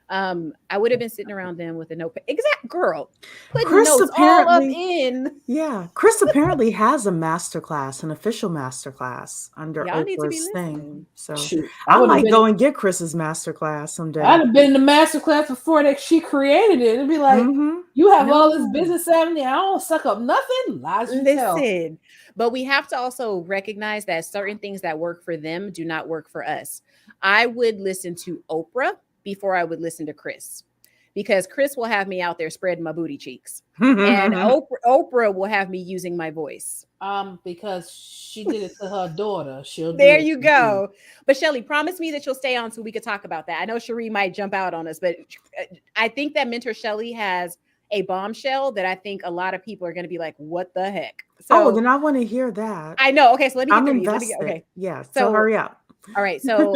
A: I would have been sitting around them with a notepad. Exact girl, putting
C: Chris
A: notes all up
C: apparently,
A: in.
C: yeah, Chris apparently has a master class, an official master class under
A: Y'all need to be
C: Oprah's thing.
A: listening.
C: So
B: Shoot.
C: I might go and get Chris's master class
B: I'd
C: someday.
B: have been in the master class before that she created it. It'd be like,
C: Hmm.
B: you have all this
C: No.
B: business happening. I don't suck up nothing. Lies you tell.
A: Listen, but we have to also recognize that certain things that work for them do not work for us. I would listen to Oprah before I would listen to Chris because Chris will have me out there spreading my booty cheeks, and Oprah will have me using my voice.
B: Because she did it to her daughter. She'll do
A: There
B: it
A: you
B: to you.
A: go. But Shelly, promise me that you'll stay on so we could talk about that. I know Cherie might jump out on us, but I think that Mentor Shelly has a bombshell that I think a lot of people are going to be like, what the heck?
C: Oh,
A: So
C: then I want to hear that.
A: I know. Okay, so let me get
C: I'm
A: through these. Let me get
C: invested.
A: okay.
C: Yeah. So
A: So
C: hurry up.
A: all right. So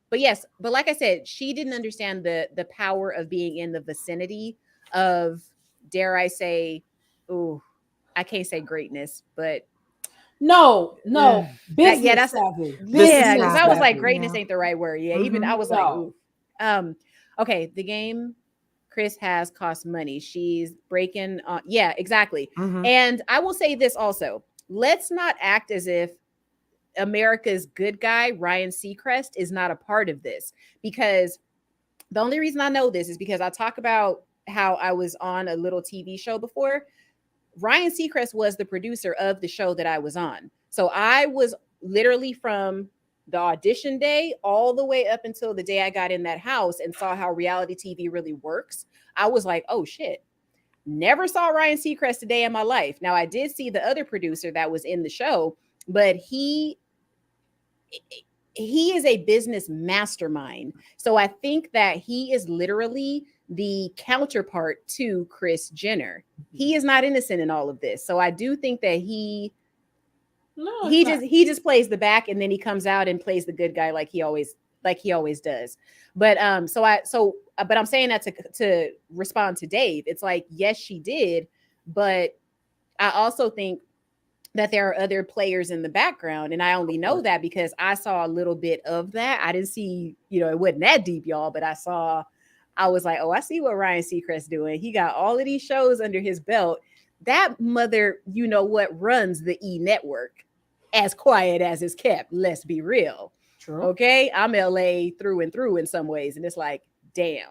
A: but yes, but like I said, she didn't understand the power of being in the vicinity of, dare I say, ooh, I can't say greatness, but
B: No,
A: ugh, yeah,
B: business
A: that's
B: savvy.
C: Business
A: yeah, because
B: Business
A: I was
C: savvy.
A: like,
B: savvy.
A: greatness
C: Yeah.
A: ain't the right word. Yeah, even I
C: Hmm.
A: was like,
B: No.
A: ooh. Okay, the game Chris has cost money. She's breaking yeah, exactly.
C: Hmm.
A: And I will say this also. Let's not act as if America's good guy, Ryan Seacrest, is not a part of this because the only reason I know this is because I talk about how I was on a little TV show before. Ryan Seacrest was the producer of the show that I was on. So I was literally from the audition day all the way up until the day I got in that house and saw how reality TV really works. I was like, oh shit. Never saw Ryan Seacrest a day in my life. Now I did see the other producer that was in the show, but he is a business mastermind. So I think that he is literally the counterpart to Chris Jenner. He is not innocent in all of this. So I do think that
B: No, it's
A: he
B: not.
A: just plays the back and then he comes out and plays the good guy like he always does. But but I'm saying that to respond to Dave. It's like, yes, she did, but I also think that there are other players in the background. And I only know that because I saw a little bit of that. I didn't see, it wasn't that deep, y'all, but I was like, oh, I see what Ryan Seacrest doing. He got all of these shows under his belt. That mother, runs the E network as quiet as it's kept. Let's be real.
B: True.
A: Okay, I'm LA through and through in some ways, and it's like, damn.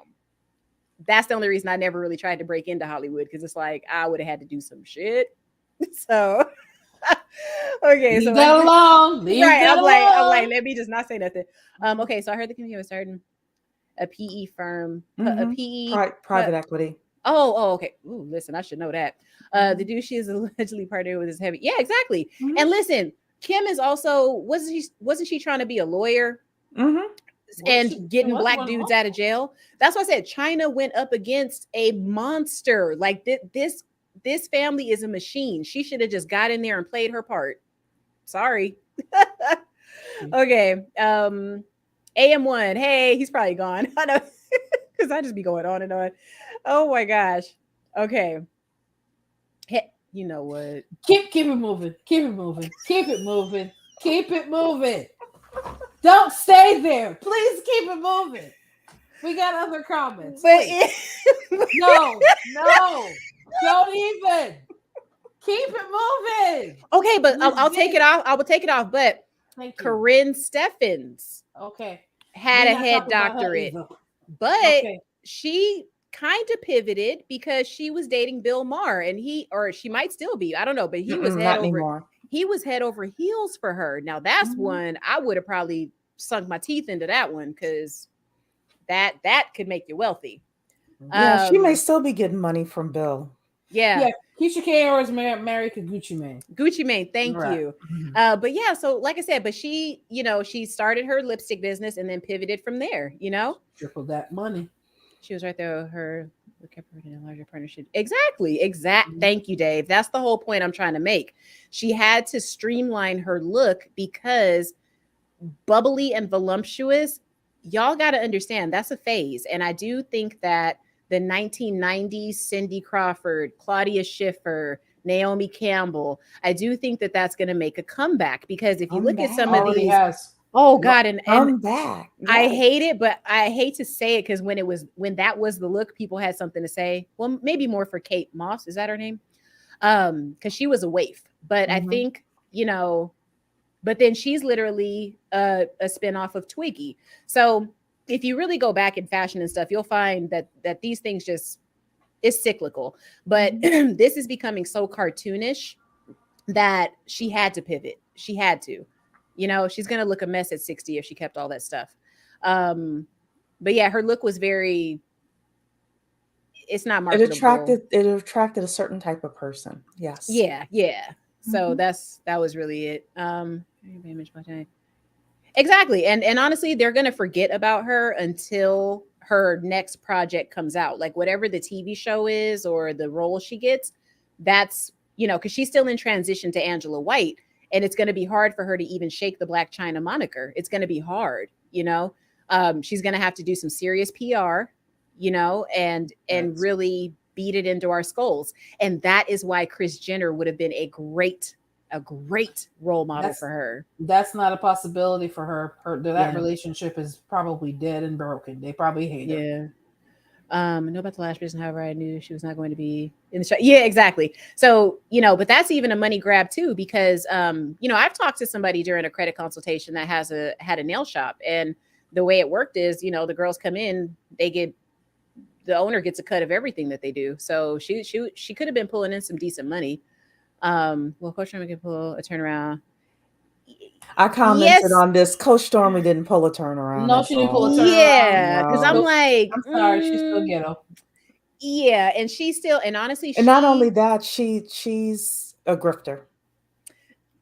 A: That's the only reason I never really tried to break into Hollywood, because it's like I would have had to do some shit. So okay,
B: Leave
A: so
B: that alone. Leave
A: right,
B: that
A: I'm like,
B: alone.
A: let me just not say nothing. Okay, so I heard the community was starting a PE firm, a
C: Mhm.
A: PE
C: Private equity.
A: Oh, okay. Ooh, listen, I should know that. The dude she is allegedly partnered with is heavy. Yeah, exactly.
C: Mhm.
A: And listen, Kim is also wasn't she trying to be a lawyer
C: Mhm.
A: and getting
B: was
A: black
B: one
A: dudes
B: also.
A: out of jail? That's why I said China went up against a monster. Like this family is a machine. She should have just got in there and played her part. Sorry. Okay. AM1. Hey, he's probably gone. I know, because I just be going on and on. Oh my gosh. Okay. Hey, you know what?
B: Keep it moving. Keep it moving. Keep it moving. Keep it moving. Don't stay there. Please keep it moving. We got other comments.
A: But
B: No. Don't even. Keep it moving.
A: okay, but I'll take
B: Resist.
A: it off. I will take it off. But
B: Thank you.
A: Corinne Steffens
B: Okay.
A: had
B: We're
A: a
B: not
A: head
B: talking about her
A: doctorate,
B: either.
A: but
B: Okay.
A: she kind of pivoted because she was dating Bill Maher, and she might still be. I don't know, but he was
C: Not anymore.
A: he was head over heels for her. Now that's
C: Mhm.
A: one I would have probably sunk my teeth into that one, because that could make you wealthy.
C: Yeah, she may still be getting money from Bill.
A: Yeah.
B: Keisha K.O. is married to Gucci Mane.
A: Gucci Mane, thank
B: Right.
A: you. But yeah, so like I said, but she, she started her lipstick business and then pivoted from there,
B: Triple that money.
A: She was right there. Her kept her in a larger partnership. Exactly.
B: Mhm.
A: Thank you, Dave. That's the whole point I'm trying to make. She had to streamline her look because bubbly and voluptuous, y'all got to understand that's a phase. And I do think that the 1990s Cindy Crawford, Claudia Schiffer, Naomi Campbell, I do think that that's going to make a comeback, because if you look at some of these, oh God, and
C: come back.
A: I hate it, but I hate to say it, because when that was the look, people had something to say. Well, maybe more for Kate Moss, is that her name? Because she was a waif, but I think but then she's literally a spinoff of Twiggy. So if you really go back in fashion and stuff, you'll find that these things just, it's cyclical. But this is becoming so cartoonish that she had to pivot. She had to. She's going to look a mess at 60 if she kept all that stuff. But yeah, her look was very, it's not marketable.
C: It attracted a certain type of person. Yes.
A: Yeah. So that was really it. Exactly. And honestly, they're going to forget about her until her next project comes out. Like whatever the TV show is or the role she gets, that's, because she's still in transition to Angela White. And it's going to be hard for her to even shake the Blac Chyna moniker. It's going to be hard, she's going to have to do some serious PR, and really beat it into our skulls. And that is why Kris Jenner would have been a great role model for her.
B: That's not a possibility for her. That relationship is probably dead and broken. They probably hate her.
A: Yeah. I know about the last person, however, I knew she was not going to be in the show. Yeah, exactly. So, but that's even a money grab too, because, I've talked to somebody during a credit consultation that had a nail shop, and the way it worked is, the girls come in, the owner gets a cut of everything that they do. So she could have been pulling in some decent money. Well, Coach Stormy can pull a turnaround.
C: I commented on this. Coach Stormy didn't pull a turnaround.
B: No, she didn't pull a turnaround.
A: Yeah, because I'm like,
B: I'm sorry, she's still ghetto.
A: Yeah, and she's still, and honestly,
C: and not only that, she's a grifter.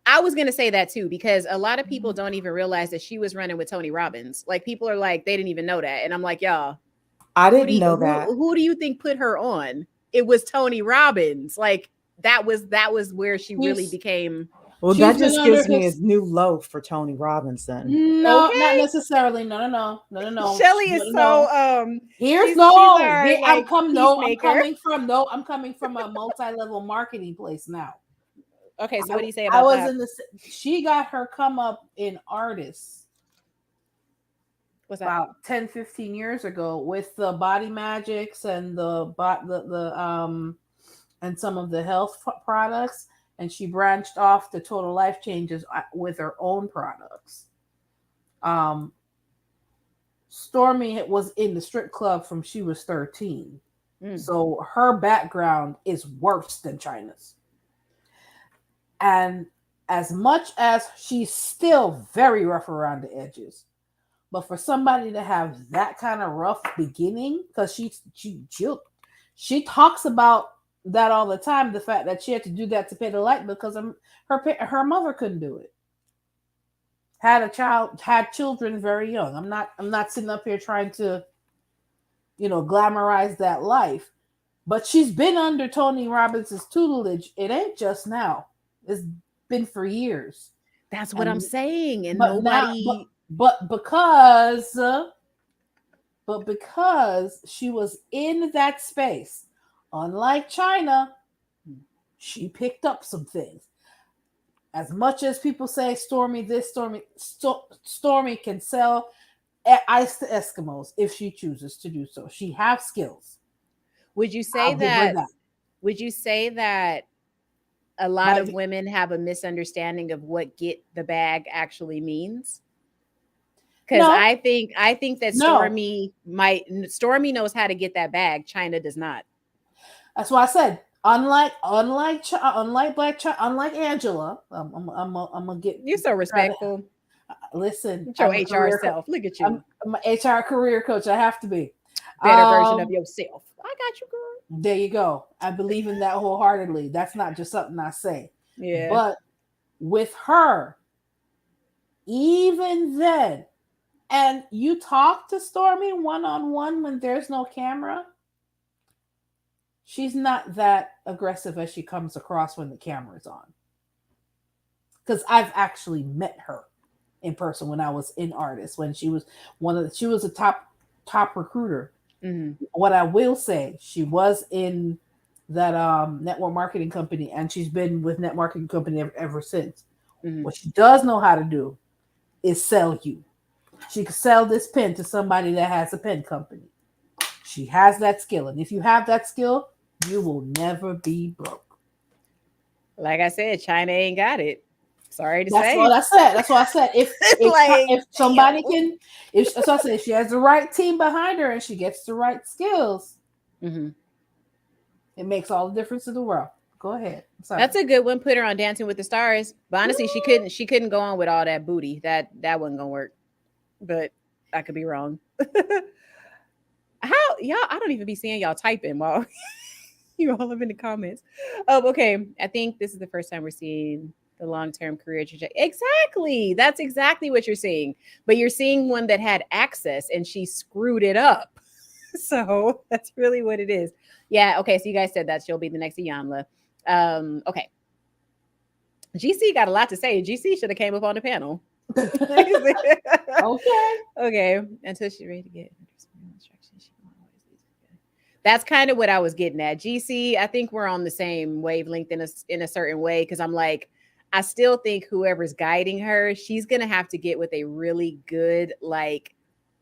A: I was gonna say that too, because a lot of people don't even realize that she was running with Tony Robbins. Like people are like, they didn't even know that, and I'm like, y'all,
C: I didn't know that.
A: Who do you think put her on? It was Tony Robbins. Like that was where she really became.
C: Well, that just gives me a new low for Tony Robbins then.
B: No, not necessarily. No.
A: Shelly is so
B: I'm coming from a multi-level marketing place now.
A: Okay, so what do you say about that?
B: She got her come up in artists.
A: What's that?
B: About 10, 15 years ago with the Body Magics and the and some of the health products. And she branched off to Total Life Changes with her own products. Stormy was in the strip club from she was 13. So her background is worse than Chyna's. And as much as she's still very rough around the edges, but for somebody to have that kind of rough beginning, because she talks about that all the time, the fact that she had to do that to pay the light because her mother couldn't do it. Had children very young. I'm not sitting up here trying to, glamorize that life, but she's been under Tony Robbins' tutelage. It ain't just now. It's been for years.
A: That's what I'm saying. And
B: but
A: nobody.
B: But because she was in that space, unlike Chyna, she picked up some things. As much as people say Stormy can sell ice to Eskimos if she chooses to do so. She has skills.
A: Would you say that? Would you say that a lot of women have a misunderstanding of what get the bag actually means? Because no. I think that Stormy knows how to get that bag. Chyna does not.
B: That's why I said, unlike Blac Chyna, unlike Angela, I'm gonna get.
A: You're so respectful.
B: Listen,
A: it's your HR self. Look at you.
B: I'm an HR career coach. I have to be.
A: Better version of yourself. I got you, girl.
B: There you go. I believe in that wholeheartedly. That's not just something I say.
A: Yeah.
B: But with her, even then, and you talk to Stormy one-on-one when there's no camera, she's not that aggressive as she comes across when the camera's on. Because I've actually met her in person when I was in Artist, when she was a top recruiter.
A: Mm-hmm.
B: What I will say, she was in that network marketing company, and she's been with network marketing company ever since.
A: Mm-hmm.
B: What she does know how to do is sell you. She could sell this pen to somebody that has a pen company. She has that skill, and if you have that skill, you will never be broke.
A: Like I said, Chyna ain't got it. Sorry to
B: say. That's what I said. If somebody can, that's what I said. If she has the right team behind her and she gets the right skills,
A: mm-hmm.
B: It makes all the difference in the world. Go ahead.
A: That's a good one. Put her on Dancing with the Stars. But honestly, she couldn't go on with all that booty. That wasn't gonna work. But I could be wrong. How y'all? I don't even be seeing y'all typing while you all up in the comments. Oh, okay. I think this is the first time we're seeing the long-term career trajectory. Exactly. That's exactly what you're seeing. But you're seeing one that had access and she screwed it up. So that's really what it is. Yeah. Okay. So you guys said that she'll be the next Iyanla. Okay. GC got a lot to say. GC should have came up on the panel. Okay. Until she's ready to get instructions. That's kind of what I was getting at. GC, I think we're on the same wavelength in a certain way, because I'm like, I still think whoever's guiding her, she's going to have to get with a really good,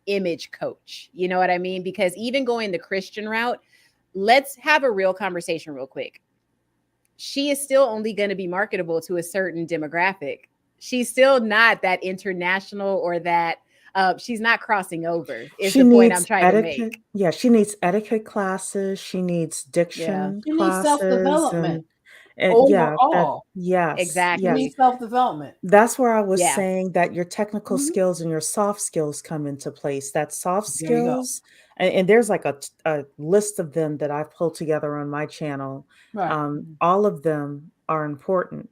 A: image coach. You know what I mean? Because even going the Christian route, let's have a real conversation real quick. She is still only going to be marketable to a certain demographic. She's still not that international or that she's not crossing over is the point I'm trying to make.
C: Yeah, she needs etiquette classes. She needs diction
B: she
C: classes.
B: Needs self-development.
C: And
B: overall.
C: Yes.
A: Exactly.
B: You need self-development.
C: That's where I was saying that your technical skills and your soft skills come into place. That soft skills, and there's like a list of them that I've pulled together on my channel.
B: Right.
C: All of them are important.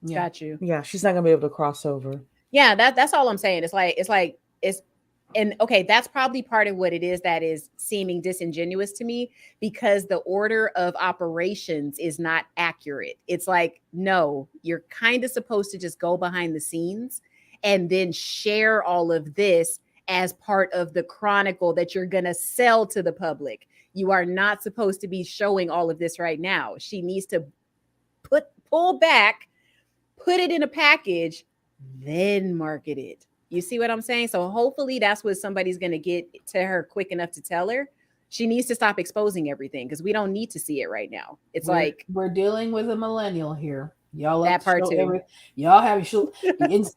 A: Yeah. Got you.
C: Yeah, she's not gonna be able to cross over.
A: Yeah, that's all I'm saying. And okay, that's probably part of what it is that is seeming disingenuous to me, because the order of operations is not accurate. It's like, no, you're kind of supposed to just go behind the scenes and then share all of this as part of the chronicle that you're going to sell to the public. You are not supposed to be showing all of this right now. She needs to pull back, put it in a package, then market it. You see what I'm saying? So hopefully that's what somebody's going to get to her quick enough to tell her. She needs to stop exposing everything, because we don't need to see it right now. We're
B: dealing with a millennial here. Y'all love
A: That
B: to
A: part
B: show
A: too.
B: y'all have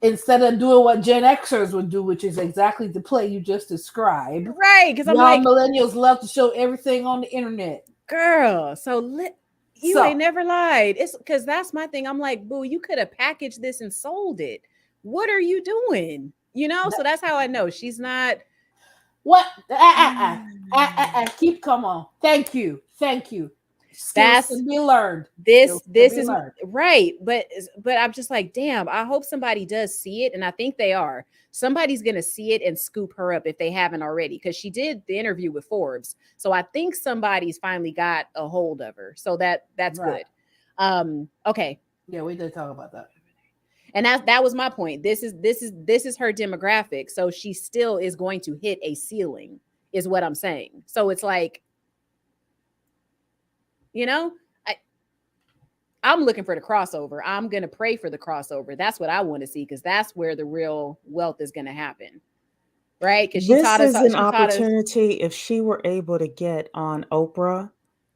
B: instead of doing what Gen Xers would do, which is exactly the play you just described.
A: Right, because I'm
B: Y'all
A: like,
B: millennials love to show everything on the internet.
A: girl, you
B: So
A: ain't never lied. It's because that's my thing. I'm like, boo, you could have packaged this and sold it. What are you doing? You know, so that's how I know she's not.
B: what? Keep come on. Thank you. Skills
A: That's
B: can be learned.
A: this
B: Skills can
A: this
B: be
A: is
B: learned.
A: right, but I'm just like, damn, I hope somebody does see it, and I think they are. Somebody's gonna see it and scoop her up if they haven't already, because she did the interview with Forbes. So I think somebody's finally got a hold of her. So that's
B: Right.
A: good. Okay.
B: Yeah, we did talk about that.
A: And that was my point. This is her demographic. So she still is going to hit a ceiling, is what I'm saying. So it's like, you know, I'm looking for the crossover. I'm going to pray for the crossover. That's what I want to see, because that's where the real wealth is going to happen. Right? Because
C: This is an
A: she taught us.
C: opportunity if she were able to get on Oprah,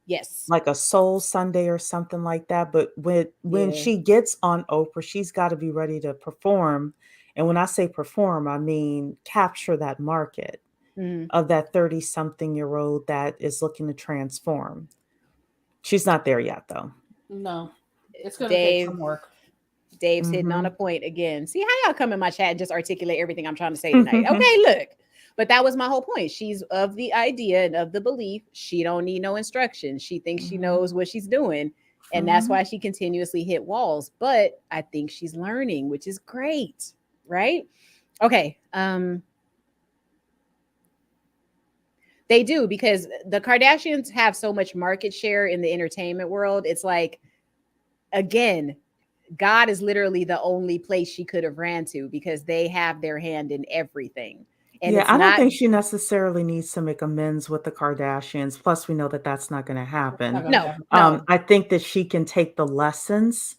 A: Yes.
C: like a Soul Sunday or something like that. But when
A: Yeah.
C: she gets on Oprah, she's got to be ready to perform. And when I say perform, I mean capture that market
A: Mhm.
C: of that 30-something-year-old that is looking to transform. She's not there yet, though.
B: No, it's going to take
A: Dave,
B: some work.
A: Dave's hitting on a
C: Mhm.
A: point again. See how y'all come in my chat and just articulate everything I'm trying to say tonight. Okay, look. But that was my whole point. She's of the idea and of the belief she don't need no instruction. She thinks she knows what she's doing. And that's why she continuously hit walls. But I think she's learning, which is great. Right? Okay. They do, because the Kardashians have so much market share in the entertainment world. It's like, again, God is literally the only place she could have ran to, because they have their hand in everything. And
C: Yeah,
A: it's
C: I don't
A: not,
C: think she necessarily needs to make amends with the Kardashians. Plus, we know that that's not going to
B: Not
C: happen.
B: going to
A: no,
B: happen.
A: no.
C: I think that she can take the lessons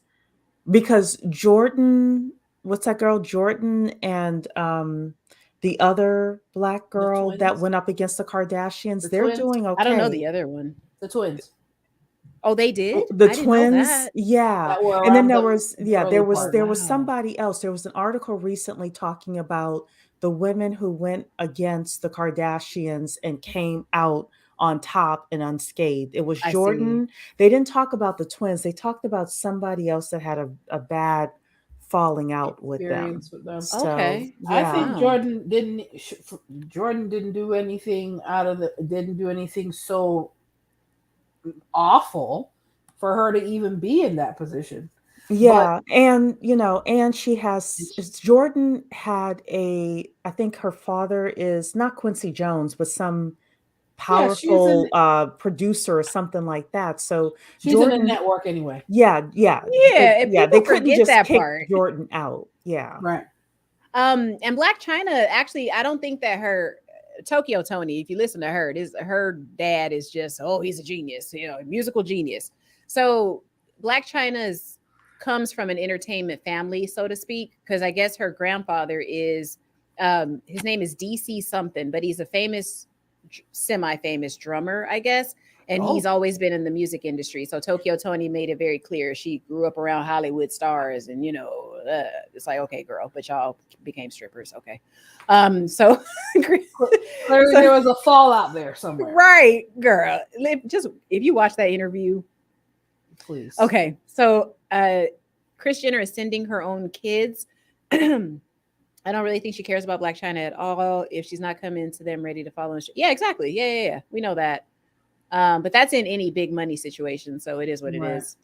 C: because Jordan, what's that girl? Jordan and the other black
B: The
C: girl that
B: twins.
C: went up against the Kardashians,
B: The
C: they're
B: twins.
C: doing
A: I don't know
C: okay.
A: the other one.
B: The twins
A: Oh, they did?
C: The
A: I didn't know
C: twins,
A: that.
C: yeah.
B: that were
C: And then
B: around
C: there
B: the
C: was, yeah,
B: early
A: Oh,
B: part.
C: there was
A: wow.
C: somebody else. There was an article recently talking about the women who went against the Kardashians and came out on top and unscathed. It was
A: I see.
C: Jordan. They didn't talk about the twins. They talked about somebody else that had a bad falling out with them.
B: Experience with them.
C: So,
A: Okay.
B: I
C: yeah.
B: think
A: Wow.
B: Jordan didn't do anything didn't do anything so awful for her to even be in that position. But
C: Yeah, and and she has Jordan had I think her father is not Quincy Jones, but some
B: yeah,
C: powerful producer or something like that. So
B: she's in the
C: Jordan,
B: network anyway.
A: Yeah, and
C: they
A: people
C: couldn't
A: forget
C: just
A: that
C: kick
A: part.
C: Jordan out. Yeah.
B: Right.
A: And Blac Chyna, actually, I don't think that her Tokyo Tony, if you listen to her, her dad is just, oh, he's a genius, musical genius. So Blac Chyna's comes from an entertainment family, so to speak, because I guess her grandfather is his name is DC something, but he's a famous, semi-famous drummer, I guess. And he's
B: Oh,
A: always been in the music industry. So Tokyo Tony made it very clear she grew up around Hollywood stars, and it's like, okay, girl, but y'all became strippers, okay. So,
B: clearly
A: so
B: there was a fallout there somewhere.
A: right, girl. Just if you watch that interview,
B: Please.
A: okay. So, Kris Jenner is sending her own kids. I don't really think she cares about Blac Chyna at all. If she's not coming to them ready to follow, yeah, exactly, yeah. We know that. But that's in any big money situation, so it is what it
B: Right.
A: is.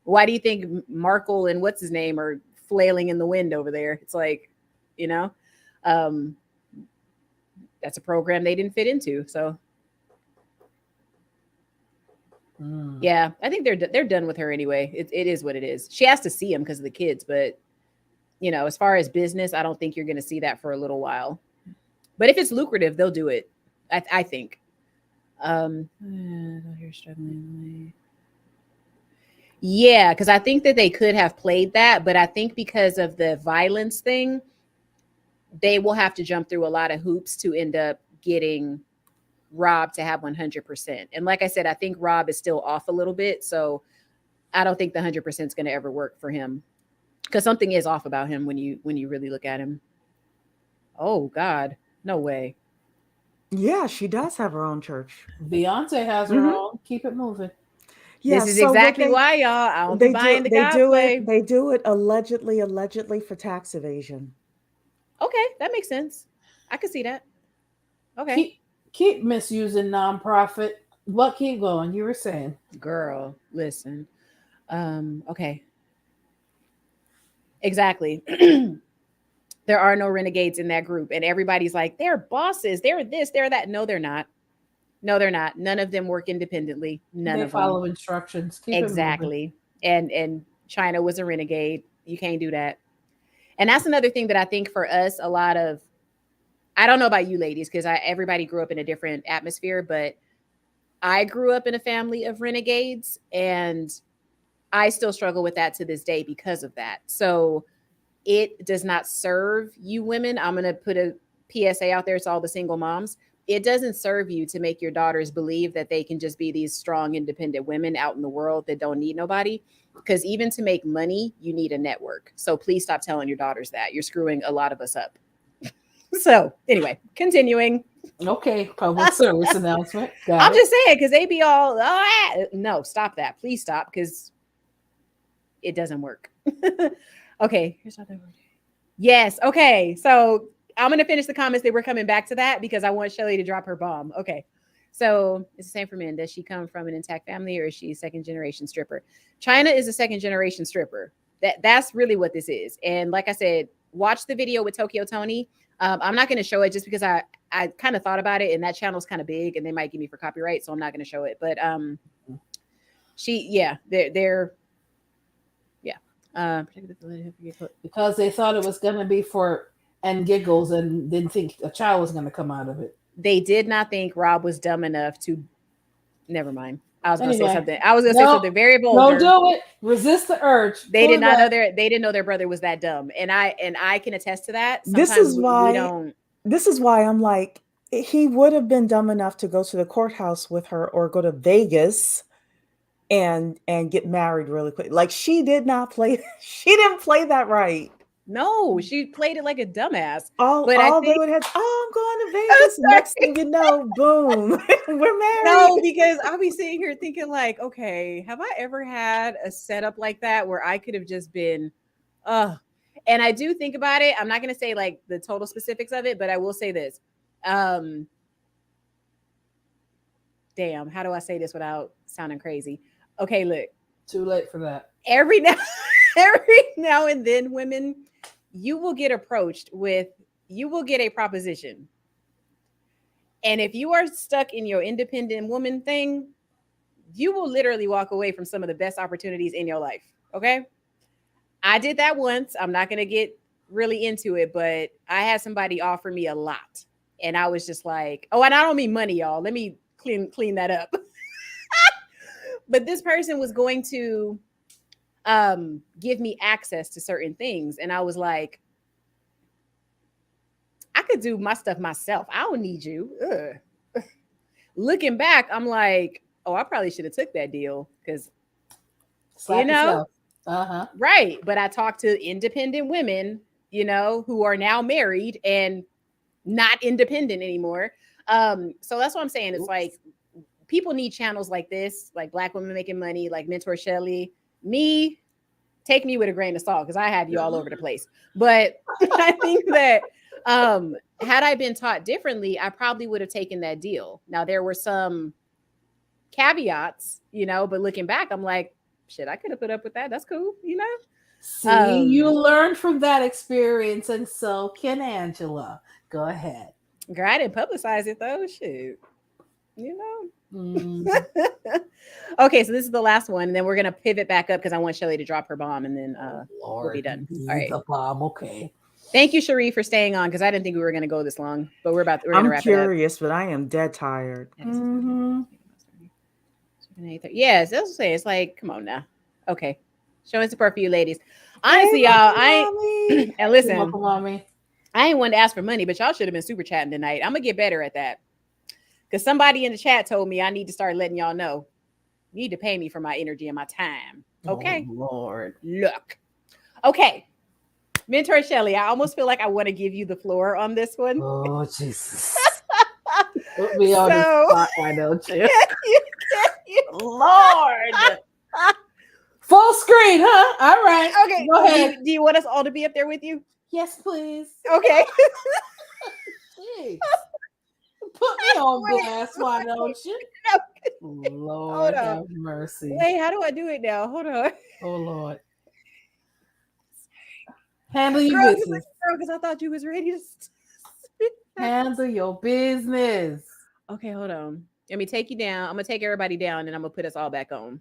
A: Why do you think Markle and what's his name are flailing in the wind over there? It's like, um, that's a program they didn't fit into. So yeah, I think they're done with her anyway. It is what it is. She has to see him because of the kids, but as far as business, I don't think you're going to see that for a little while. But if it's lucrative, they'll do it. I think. You're struggling. Yeah, because I think that they could have played that, but I think because of the violence thing, they will have to jump through a lot of hoops to end up getting Rob to have 100%. And like I said, I think Rob is still off a little bit. So I don't think the 100% is going to ever work for him, because something is off about him when you really look at him. Oh God, no way.
C: Yeah, she does have her own church.
B: Beyonce has her own. Keep it moving.
C: Yeah,
A: This is
C: so what
A: exactly why, y'all. I don't be
C: they
A: buying the
C: they do
A: cosplay.
C: it they do it allegedly for tax evasion.
A: Okay, that makes sense. I can see that. Okay.
B: Keep misusing nonprofit. What keep going? You were saying.
A: Girl, listen. Okay. Exactly. There are no renegades in that group. And everybody's like, they're bosses. They're this, they're that. No, they're not. No, they're not. None of them work independently. None
B: They
A: of them.
B: follow instructions. Keep
A: Exactly. And China was a renegade. You can't do that. And that's another thing that I think for us, a lot of, I don't know about you ladies, because everybody grew up in a different atmosphere, but I grew up in a family of renegades, and I still struggle with that to this day because of that. So it does not serve you women. I'm going to put a PSA out there to all the single moms. It doesn't serve you to make your daughters believe that they can just be these strong, independent women out in the world that don't need nobody. Because even to make money, you need a network. So please stop telling your daughters that. You're screwing a lot of us up. So anyway, continuing.
B: Okay, public service announcement.
A: I'm just saying, because they be all, no, stop that. Please stop, because it doesn't work. Okay, here's another word. Yes, okay. So I'm going to finish the comments. They were coming back to that because I want Shelly to drop her bomb. Okay. So it's the same for men. Does she come from an intact family, or is she a second generation stripper? Chyna is a second generation stripper. That's really what this is. And like I said, watch the video with Tokyo Tony. I'm not going to show it just because I kind of thought about it, and that channel's kind of big and they might give me for copyright. So I'm not going to show it. But they're
B: because they thought it was going to be for and giggles and didn't think a child was going to come out of it.
A: They did not think Rob was dumb enough to. Never mind. I was going to say something. I was going to say something very vulgar.
B: Don't do it. Resist the urge.
A: They did not know they didn't know their brother was that dumb, and I can attest to that. Sometimes
C: this is why
A: we don't.
C: This is why I'm like, he would have been dumb enough to go to the courthouse with her or go to Vegas and get married really quick. Like, she didn't play that right.
A: No, she played it like a dumbass.
C: All they would have, I'm going to Vegas. Next thing you know, boom, we're married.
A: No, because I'll be sitting here thinking like, okay, have I ever had a setup like that where I could have just been, and I do think about it. I'm not going to say like the total specifics of it, but I will say this. Damn, how do I say this without sounding crazy? Okay, look.
B: Too late for that.
A: Every now and then, women, you will get approached with, you will get a proposition. And if you are stuck in your independent woman thing, you will literally walk away from some of the best opportunities in your life. Okay. I did that once. I'm not going to get really into it, but I had somebody offer me a lot. And I was just like, oh, and I don't mean money, y'all. Let me clean that up. But this person was going to give me access to certain things. And I was like, I could do my stuff myself. I don't need you. Ugh. Looking back, I'm like, oh, I probably should have took that deal because, you know, right. But I talked to independent women, you know, who are now married and not independent anymore. So that's what I'm saying. It's like, people need channels like this, like Black Women Making Money, like Mentor Shelly. Me, take me with a grain of salt because I have you all over the place. But I think that had I been taught differently, I probably would have taken that deal. Now, there were some caveats, you know, but looking back, I'm like, shit, I could have put up with that. That's cool, you know?
B: See, you learned from that experience, and so can Angela. Go ahead.
A: Girl, I didn't publicize it, though. Shit. You know? Okay, so this is the last one, and then we're gonna pivot back up because I want Shelly to drop her bomb, and then we'll be done. All right,
B: the bomb. Okay.
A: Thank you, Cherie, for staying on because I didn't think we were gonna go this long, but we're gonna wrap it up.
C: I'm curious, but I am dead tired.
A: Yes, that's what I'm saying. It's like, come on now. Okay, showing support for you, ladies. Honestly, y'all, and listen, I ain't one to ask for money, but y'all should have been super chatting tonight. I'm gonna get better at that. Because somebody in the chat told me I need to start letting y'all know. You need to pay me for my energy and my time. Okay.
B: Oh Lord.
A: Look. Okay. Mentor Shelly, I almost feel like I want to give you the floor on this one.
B: Oh Jesus. Put me on the
A: So,
B: spot, why don't you?
A: can you?
B: Lord. Full screen, huh? All right.
A: Okay.
B: Go ahead.
A: Do you want us all to be up there with you?
B: Yes, please.
A: Okay.
B: Jeez. Put me on
A: Wait,
B: blast, why don't you?
A: no.
B: Lord
A: Hold on.
B: have mercy.
A: Wait, how do I do it now? Hold on.
B: Oh Lord. Handle your
A: Girl,
B: business.
A: because I thought you was ready to.
B: Handle your business.
A: Okay, hold on. Let me take you down. I'm gonna take everybody down, and I'm gonna put us all back on.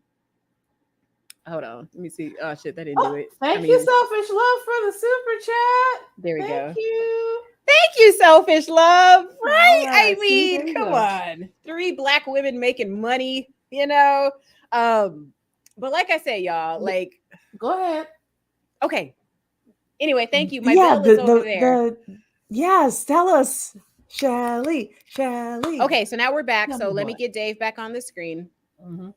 A: Hold on. Let me see. Oh shit, that didn't do it.
B: Thank you, Selfish Love, for the super chat.
A: There we go.
B: Thank you.
A: Thank you, Selfish Love. Right?
B: Right.
A: I mean, come on. 3 Black women making money, you know. But like I said, y'all, like,
B: go ahead.
A: Okay. Anyway, thank you. My bell is over there.
C: Yes, tell us, Shelly.
A: Okay, so now we're back. So let me get Dave back on the screen.
B: Mm-hmm.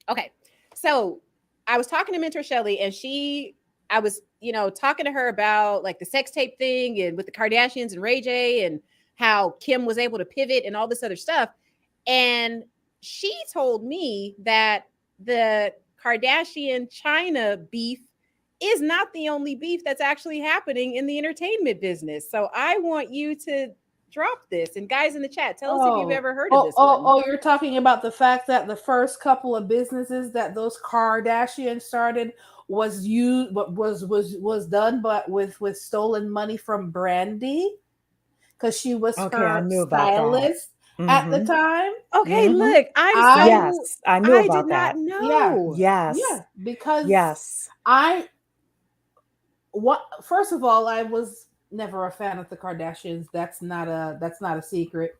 A: Okay, so I was talking to Mentor Shelly, and I was, talking to her about like the sex tape thing and with the Kardashians and Ray J and how Kim was able to pivot and all this other stuff. And she told me that the Kardashian China beef is not the only beef that's actually happening in the entertainment business. So I want you to drop this. And guys in the chat, tell us if you've ever heard of this one.
B: Oh, you're talking about the fact that the first couple of businesses that those Kardashians started was done, but with stolen money from Brandy, because she was her stylist at the time.
A: Okay, look,
C: I knew about
A: did
C: that.
A: Not know.
C: Yeah,
B: because first of all, I was never a fan of the Kardashians. That's not a secret.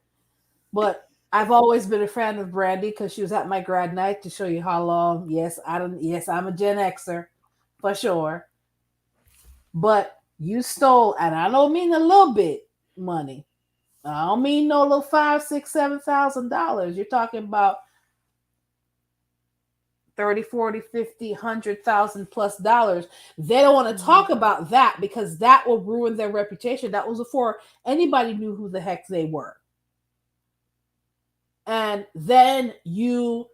B: But I've always been a fan of Brandy because she was at my grad night, to show you how long. Yes, I'm a Gen Xer for sure. But you stole, and I don't mean a little bit money. I don't mean no little $5,000, $6,000, $7,000. You're talking about 30, 40, 50, 100,000 plus dollars. They don't want to talk about that because that will ruin their reputation. That was before anybody knew who the heck they were. And then you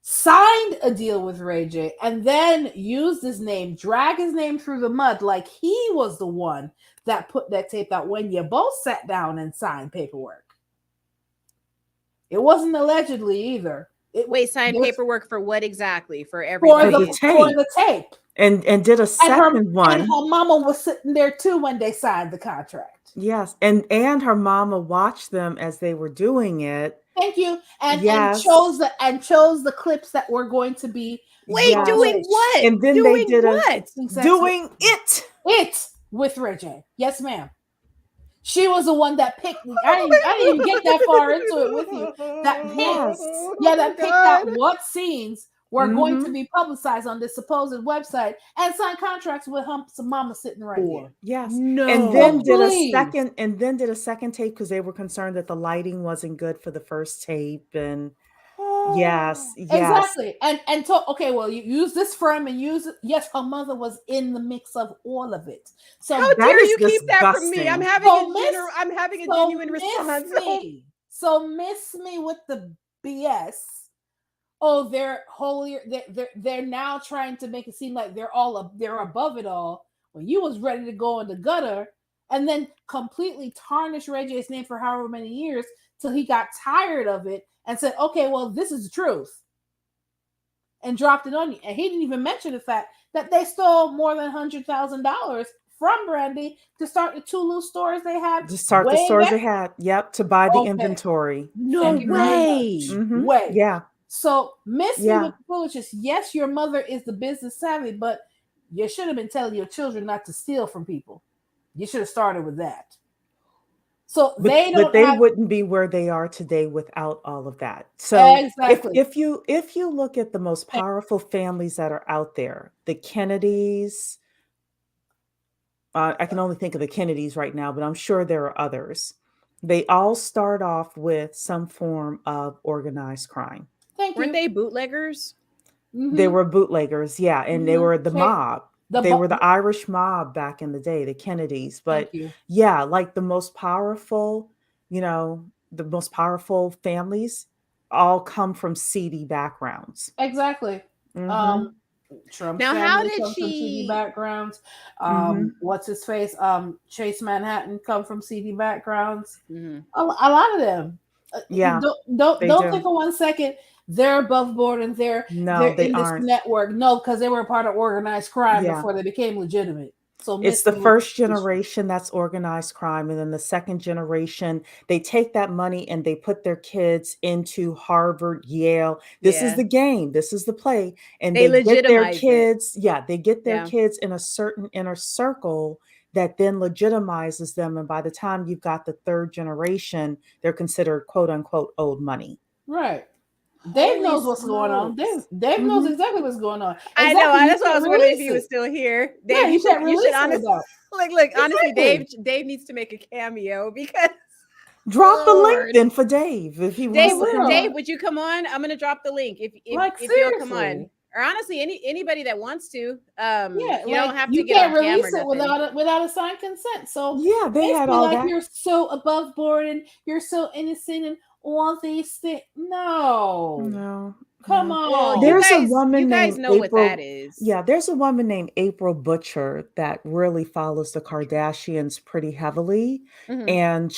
B: signed a deal with Ray J and then used his name, drag his name through the mud like he was the one that put that tape out when you both sat down and signed paperwork. It wasn't allegedly either.
A: Signed paperwork for what exactly? For everybody?
C: For the tape. And did a second one.
B: And her mama was sitting there too when they signed the contract.
C: Yes. And her mama watched them as they were doing it.
B: Thank you. And chose the clips that were going to be
A: doing what?
C: And then
A: doing
C: they did
A: what?
C: Doing it
B: with Ray J. Yes, ma'am. She was the one that picked. I didn't even get that far into it with you. That picked out what scenes were going to be publicized on this supposed website and signed contracts with some mama sitting right here.
C: Yes.
B: No.
C: And then did a second tape because they were concerned that the lighting wasn't good for the first tape. And yes.
B: Exactly. And so, okay, well, you use this firm and use it. Yes, her mother was in the mix of all of it. So
A: how dare you keep that from me? I'm having a genuine response.
B: So miss me with the BS. Oh, they're holier. They're now trying to make it seem like they're above it all. When you was ready to go in the gutter and then completely tarnish Ray J's name for however many years till he got tired of it and said, okay, well, this is the truth. And dropped it on you. And he didn't even mention the fact that they stole more than $100,000 from Brandy to start the 2 loose stores they had.
C: To start the stores they had. Yep. To buy the inventory.
B: No way.
C: Way. Yeah.
B: So miss me with the foolishness. Yes, your mother is the business savvy, but you should have been telling your children not to steal from people. You should have started with that. So they
C: wouldn't be where they are today without all of that. So exactly. if you look at the most powerful families that are out there, the Kennedys, I can only think of the Kennedys right now, but I'm sure there are others. They all start off with some form of organized crime.
A: Weren't they bootleggers?
C: They were bootleggers, yeah, and they were the mob. They were the Irish mob back in the day, the Kennedys.
B: Thank
C: But
B: you.
C: yeah, like the most powerful, the most powerful families all come from seedy backgrounds.
B: Exactly.
C: Mm-hmm.
B: Trump's
A: Now, how
B: family
A: did
B: comes from seedy
A: she?
B: backgrounds.
C: Mm-hmm.
B: What's his face? Chase Manhattan come from seedy backgrounds.
A: Mhm.
B: A lot of them.
C: Yeah, they
B: Don't think
C: do.
B: for 1 second they're above board and they're
C: No, they
B: in this
C: aren't.
B: network. No, because they were a part of organized crime
C: Yeah.
B: before they became legitimate. So
C: It's
B: miss
C: the
B: them with
C: first
B: this.
C: generation that's organized crime, and then the second generation, they take that money and they put their kids into Harvard, Yale. This is
A: Yeah,
C: the game, this is the play, and
A: they
C: they get their
A: legitimized it.
C: kids, yeah, they get their
A: Yeah.
C: kids in a certain inner circle that then legitimizes them, and by the time you've got the third generation, they're considered quote unquote old money.
B: Right. Dave
A: Holy
B: knows what's going on.
A: smokes!
B: Dave knows
C: Mhm.
B: exactly what's going on.
A: I know.
B: Exactly. You
A: That's why I
B: can't
A: was wondering if
B: release
A: he was
B: it.
A: still here.
B: Yeah,
A: Dave,
B: you can't
A: you should
B: release it
A: honestly
B: without.
A: look. Honestly,
B: Exactly.
A: Dave needs to make a cameo because
C: Drop the link
A: Lord.
C: then for Dave if he
A: Dave,
C: wants to come
A: Dave,
C: on.
A: would you come on? I'm gonna drop the link
B: Like
A: if you'll come on.
B: seriously.
A: Or honestly, anybody that wants to.
B: Yeah,
A: You
B: like
A: don't have to
B: you
A: get on
B: can't
A: camera or
B: release it
A: nothing.
B: without a signed consent. So
C: Yeah, they had
B: basically,
C: all
B: like
C: that.
B: you're so above board and you're so innocent and all these things. No,
C: No.
B: come
C: No.
A: Well,
B: on.
C: There's a
A: you
C: woman
A: guys
C: named
A: know what that
C: April.
A: is.
C: Yeah, there's a woman named April Butcher that really follows the Kardashians pretty heavily.
A: Mhm.
C: And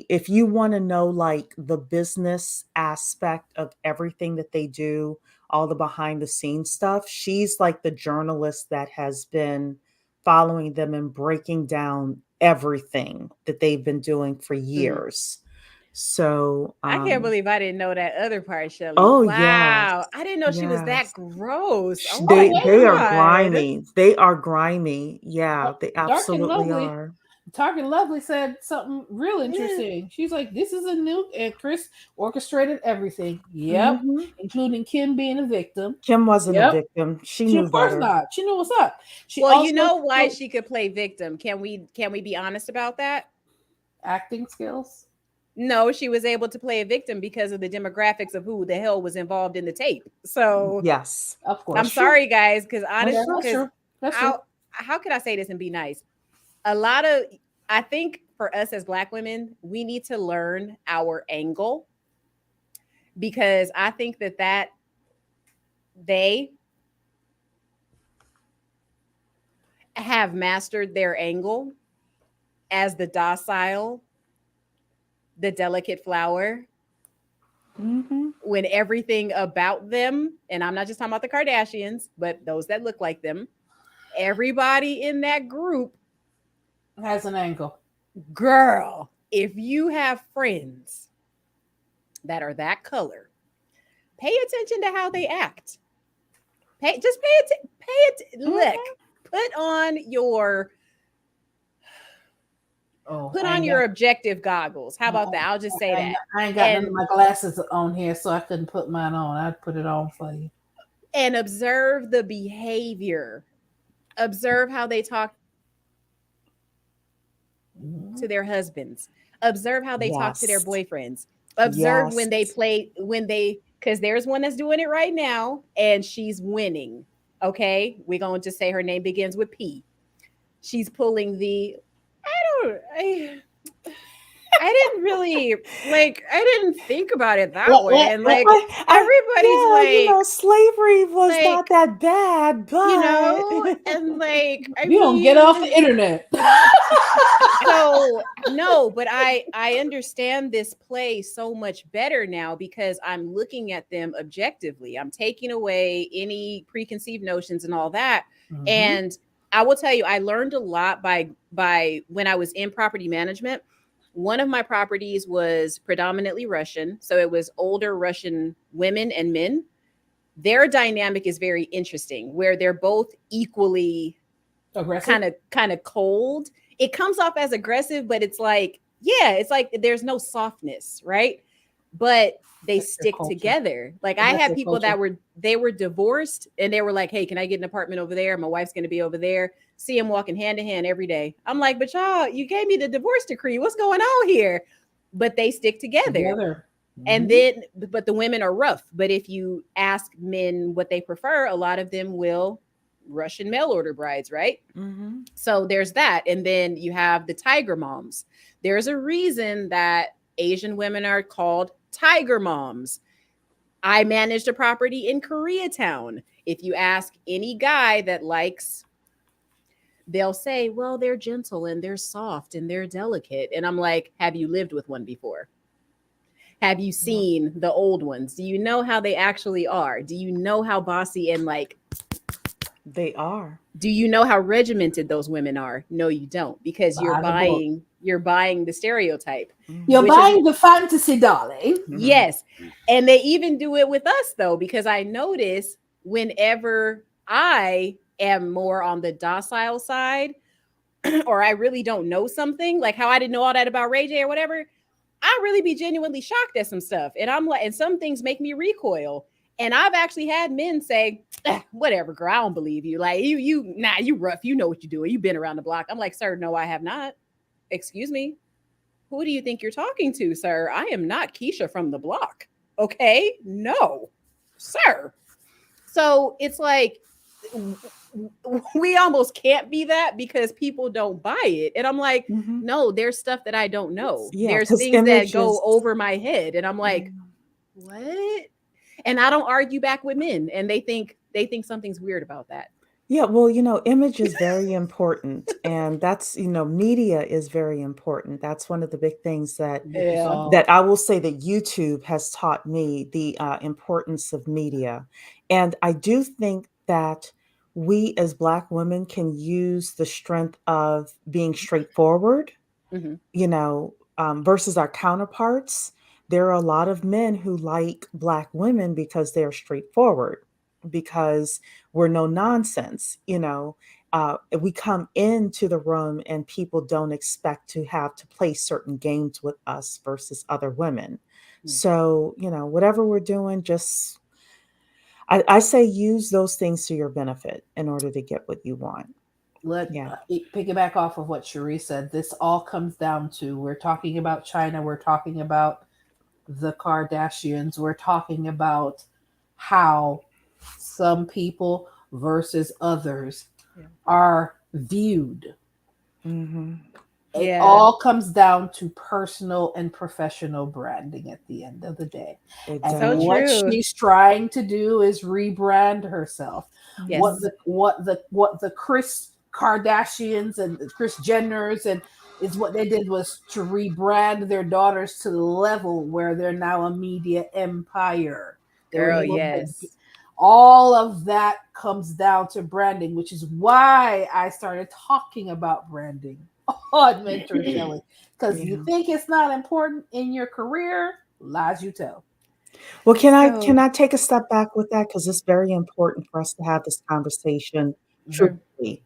C: if you want to know like the business aspect of everything that they do, all the behind the scenes stuff, she's like the journalist that has been following them and breaking down everything that they've been doing for
A: Mhm.
C: years. So,
A: I can't believe I didn't know that other part, Shelly.
C: oh
A: Wow.
C: yes,
A: I didn't know she was that
C: yes.
A: gross. Oh
B: Oh,
A: my
C: They are
A: God.
C: grimy. They are grimy. Yeah, they
B: Dark and
C: absolutely
B: Lovely.
C: are.
B: Dark and Lovely said something real
A: Yeah.
B: interesting. She's like, "This is a new and Chris orchestrated everything. Yep,
C: Mhm.
B: including Kim being a victim.
C: Kim wasn't a
B: Yep,
C: victim. She
B: she
C: knew
B: of course
C: better.
B: not. She knew what's up. She
A: Well, you
B: also
A: know why
B: showed
A: she could play victim. Can we be honest about that?
B: acting skills.
A: No, she was able to play a victim because of the demographics of who the hell was involved in the tape. So
C: Yes,
B: Of
A: I'm
C: that's
B: course,
C: true.
A: sorry, guys, because
C: That's
A: honest,
C: true.
B: that's
A: because
B: true. That's true.
A: how could I say this and be nice? A lot of I think for us as Black women, we need to learn our angle because I think that they have mastered their angle as the docile, the delicate flower,
C: Mhm.
A: when everything about them, and I'm not just talking about the Kardashians, but those that look like them, everybody in that group,
B: Has an angle.
A: girl, if you have friends that are that color, pay attention to how they act. Pay attention. Look,
C: Mhm.
A: put on your
B: Oh,
A: put
B: I
A: on
B: ain't
A: your
B: got.
A: objective goggles. How about that? I'll just say that.
B: I ain't got none of
A: And
B: my glasses on here, so I couldn't put mine on. I'd put it on for you.
A: and observe the behavior. Observe how they talk to their husbands. Observe how they talk to their
C: Yes.
A: boyfriends. Observe
C: Yes.
A: because there's one that's doing it right now and she's winning. Okay, we're going to say her name begins with P. She's pulling the I didn't really I didn't think about it that way. And everybody's
C: Slavery was not
A: like,
C: that bad, but
A: and I
B: You don't get off
A: mean,
B: the internet.
A: so no, but I understand this play so much better now because I'm looking at them objectively. I'm taking away any preconceived notions and all that.
B: Mhm.
A: And I will tell you, I learned a lot by when I was in property management. One of my properties was predominantly Russian, so it was older Russian women and men. Their dynamic is very interesting, where they're both equally
B: Aggressive.
A: kind of cold. It comes off as aggressive, but it's like, yeah, it's like there's no softness, right? But they
B: That's their
A: stick
B: culture.
A: together. Like I
B: That's
A: had
B: their
A: people
B: culture.
A: they were divorced and they were like, hey, can I get an apartment over there? My wife's going to be over there. See them walking hand in hand every day. I'm like, but y'all, you gave me the divorce decree. What's going on here? But they stick together.
B: Together.
A: And
C: Mhm.
A: then, but the women are rough. But if you ask men what they prefer, a lot of them will Russian mail order brides, right?
C: Mhm.
A: So there's that. And then you have the tiger moms. There's a reason that Asian women are called tiger moms. I managed a property in Koreatown. If you ask any guy that likes, they'll say, well, they're gentle and they're soft and they're delicate. And I'm like, have you lived with one before? Have you
C: Yep.
A: seen the old ones? Do you know how they actually are? Do you know how bossy and like,
C: They are.
A: do you know how regimented those women are? No, you don't, because you're
B: By the book.
A: buying the stereotype,
B: You're
C: Mhm.
A: which is
B: buying the fantasy, darling.
C: Mhm.
A: yes. And they even do it with us though, because I notice whenever I am more on the docile side or I really don't know something, like how I didn't know all that about Ray J or whatever, I really be genuinely shocked at some stuff. And I'm like, and some things make me recoil. And I've actually had men say, whatever, girl, I don't believe you. Like you rough. You know what you're doing. You've been around the block. I'm like, sir, no, I have not. Excuse me. Who do you think you're talking to, sir? I am not Keisha from the block. Okay. No, sir. So it's like, we almost can't be that because people don't buy it. And I'm like,
C: Mhm.
A: no, there's stuff that I don't know.
C: Yeah,
A: There's
C: because
A: things that go
C: images.
A: over my head. And I'm like,
C: Mm.
A: what? And I don't argue back with men. And they think something's weird about that.
C: Yeah, well, image is very important, and that's, media is very important. That's one of the big things that
A: Yeah.
C: that I will say that YouTube has taught me the importance of media. And I do think that we as Black women can use the strength of being straightforward,
A: Hmm.
C: versus our counterparts. There are a lot of men who like Black women because they're straightforward, because we're no nonsense. We come into the room and people don't expect to have to play certain games with us versus other women. So, whatever we're doing, just I say use those things to your benefit in order to get what you want.
B: Let
C: Yeah.
B: piggyback off of what Cherie said. This all comes down to, we're talking about China, we're talking about the Kardashians, we're talking about how some people versus others
A: Yeah.
B: are viewed.
C: Hmm.
B: It
A: Yeah.
B: all comes down to personal and professional branding at the end of the day.
C: It
B: And
A: So
C: does.
B: what
A: true.
B: she's trying to do is rebrand herself. What
C: Mhm.
A: Yes.
B: the Chris Kardashians and the Chris Jenners and is what they did was to rebrand their daughters to the level where they're now a media empire. They were
A: Girl,
B: able to,
A: yes.
B: all of that comes down to branding, which is why I started talking about branding on Mentor Shelley. Because you
C: Yeah.
B: think it's not important in your career, lies you tell.
C: Well, can I
A: So
C: can I take a step back with that? Because it's very important for us to have this conversation
B: Mhm.
A: sure.
C: truthfully.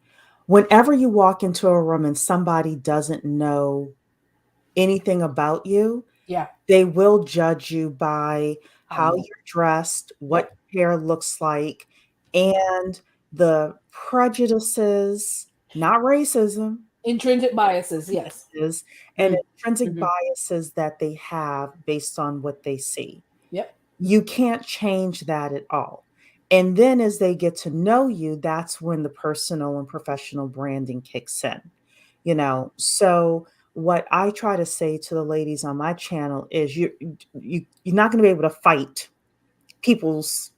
C: Whenever you walk into a room and somebody doesn't know anything about you,
B: Yeah.
C: they will judge you by
B: Oh
C: how
B: yeah.
C: you're dressed, what
B: Yep.
C: your hair looks like, and the prejudices, not racism,
B: Intrinsic biases, yes.
C: is and
A: Mm.
C: intrinsic
A: Mhm.
C: biases that they have based on what they see.
B: Yep.
C: You can't change that at all. And then as they get to know you, that's when the personal and professional branding kicks in. So what I try to say to the ladies on my channel is you're not going to be able to fight people's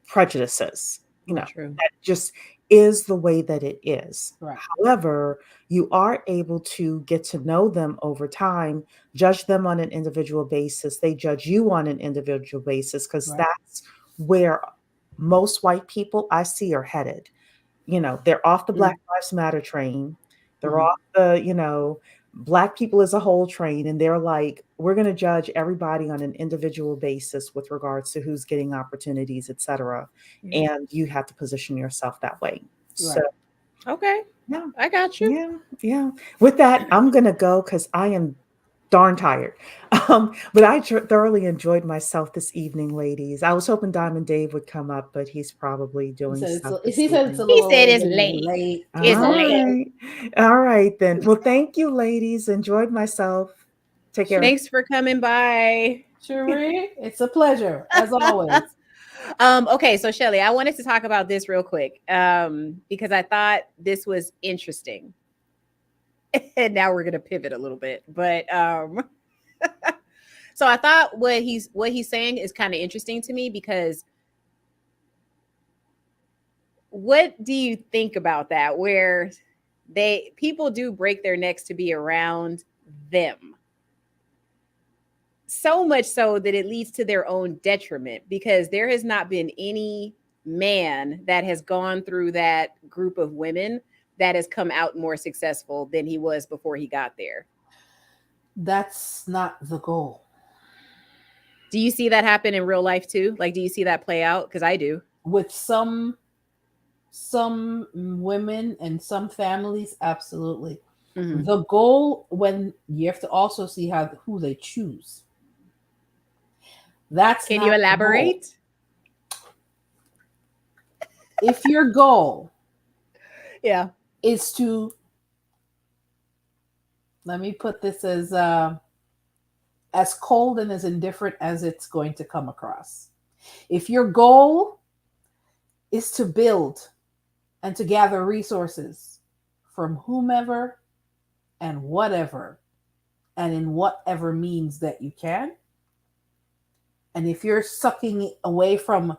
C: prejudices.
A: So true.
C: That just is the way that it is.
B: Right.
C: However, you are able to get to know them over time, judge them on an individual basis. They judge you on an individual basis because
B: Right.
C: that's where most white people I see are headed. They're off the
A: Mm.
C: Black Lives Matter train. They're
B: Mhm.
C: off the Black people as a whole train. And they're like, we're going to judge everybody on an individual basis with regards to who's getting opportunities, et cetera.
A: Yeah.
C: And you have to position yourself that way. So,
B: Right.
A: Okay.
C: yeah,
A: I got you.
C: yeah, yeah. With that, I'm going to go because I am darn tired. But I thoroughly enjoyed myself this evening, ladies. I was hoping Diamond Dave would come up, but he's probably
B: He
C: doing
B: said
C: stuff this
B: he said it's a
C: evening.
A: He said
B: little
A: it's late.
B: late.
A: It's
C: All
A: late.
B: Okay.
C: right. All right, then. Well, thank you, ladies. Enjoyed myself. Take care.
A: Thanks for coming by.
B: Cherie, it's a pleasure as always.
A: Okay, so Shelly, I wanted to talk about this real quick because I thought this was interesting. And now we're gonna pivot a little bit, but so I thought what he's saying is kind of interesting to me because what do you think about that? Where people do break their necks to be around them, so much so that it leads to their own detriment because there has not been any man that has gone through that group of women that has come out more successful than he was before he got there.
B: That's not the goal.
A: Do you see that happen in real life too? Like, do you see that play out? Because I do.
B: With some women and some families, absolutely.
A: Mhm.
B: The goal, when you have to also see who they choose. That's
A: Can
B: not
A: you
B: the goal.
A: elaborate?
B: If your goal
A: Yeah.
B: is to, let me put this as cold and as indifferent as it's going to come across. If your goal is to build and to gather resources from whomever and whatever and in whatever means that you can, and if you're sucking it away from,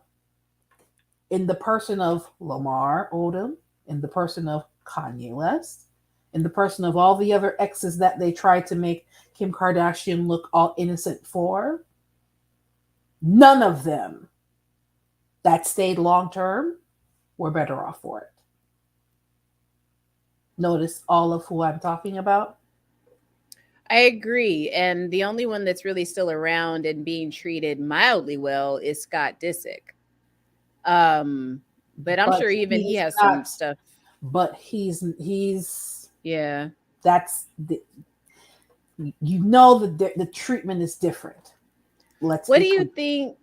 B: in the person of Lamar Odom, in the person of Kanye West, in the person of all the other exes that they tried to make Kim Kardashian look all innocent for, none of them that stayed long term were better off for it. Notice all of who I'm talking about.
A: I agree. And the only one that's really still around and being treated mildly well is Scott Disick. But I'm sure even he has some stuff.
B: But he's
A: Yeah.
B: That's the, you know, the treatment is different.
A: What do you think?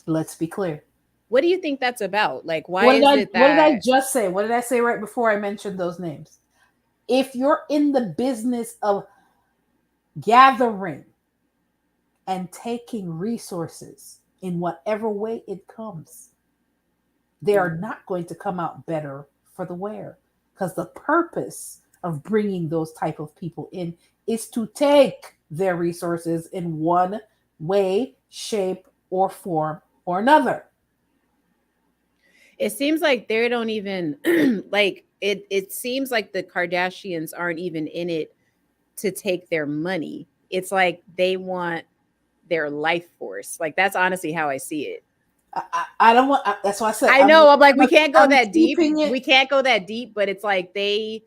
B: Let's be clear.
A: What do you think that's about? Like, why
B: What
A: is it that?
B: What did I just say? What did I say right before I mentioned those names? If you're in the business of gathering and taking resources in whatever way it comes, they are not going to come out better for the wearer, because the purpose of bringing those type of people in is to take their resources in one way, shape, or form or another.
A: It seems like they don't even like it. It seems like the Kardashians aren't even in it to take their money. It's like they want their life force. Like, that's honestly how I see it.
B: I don't want. That's why I said.
A: I know. I'm like, we can't go that deep.
B: It.
A: We can't go that deep. But it's like they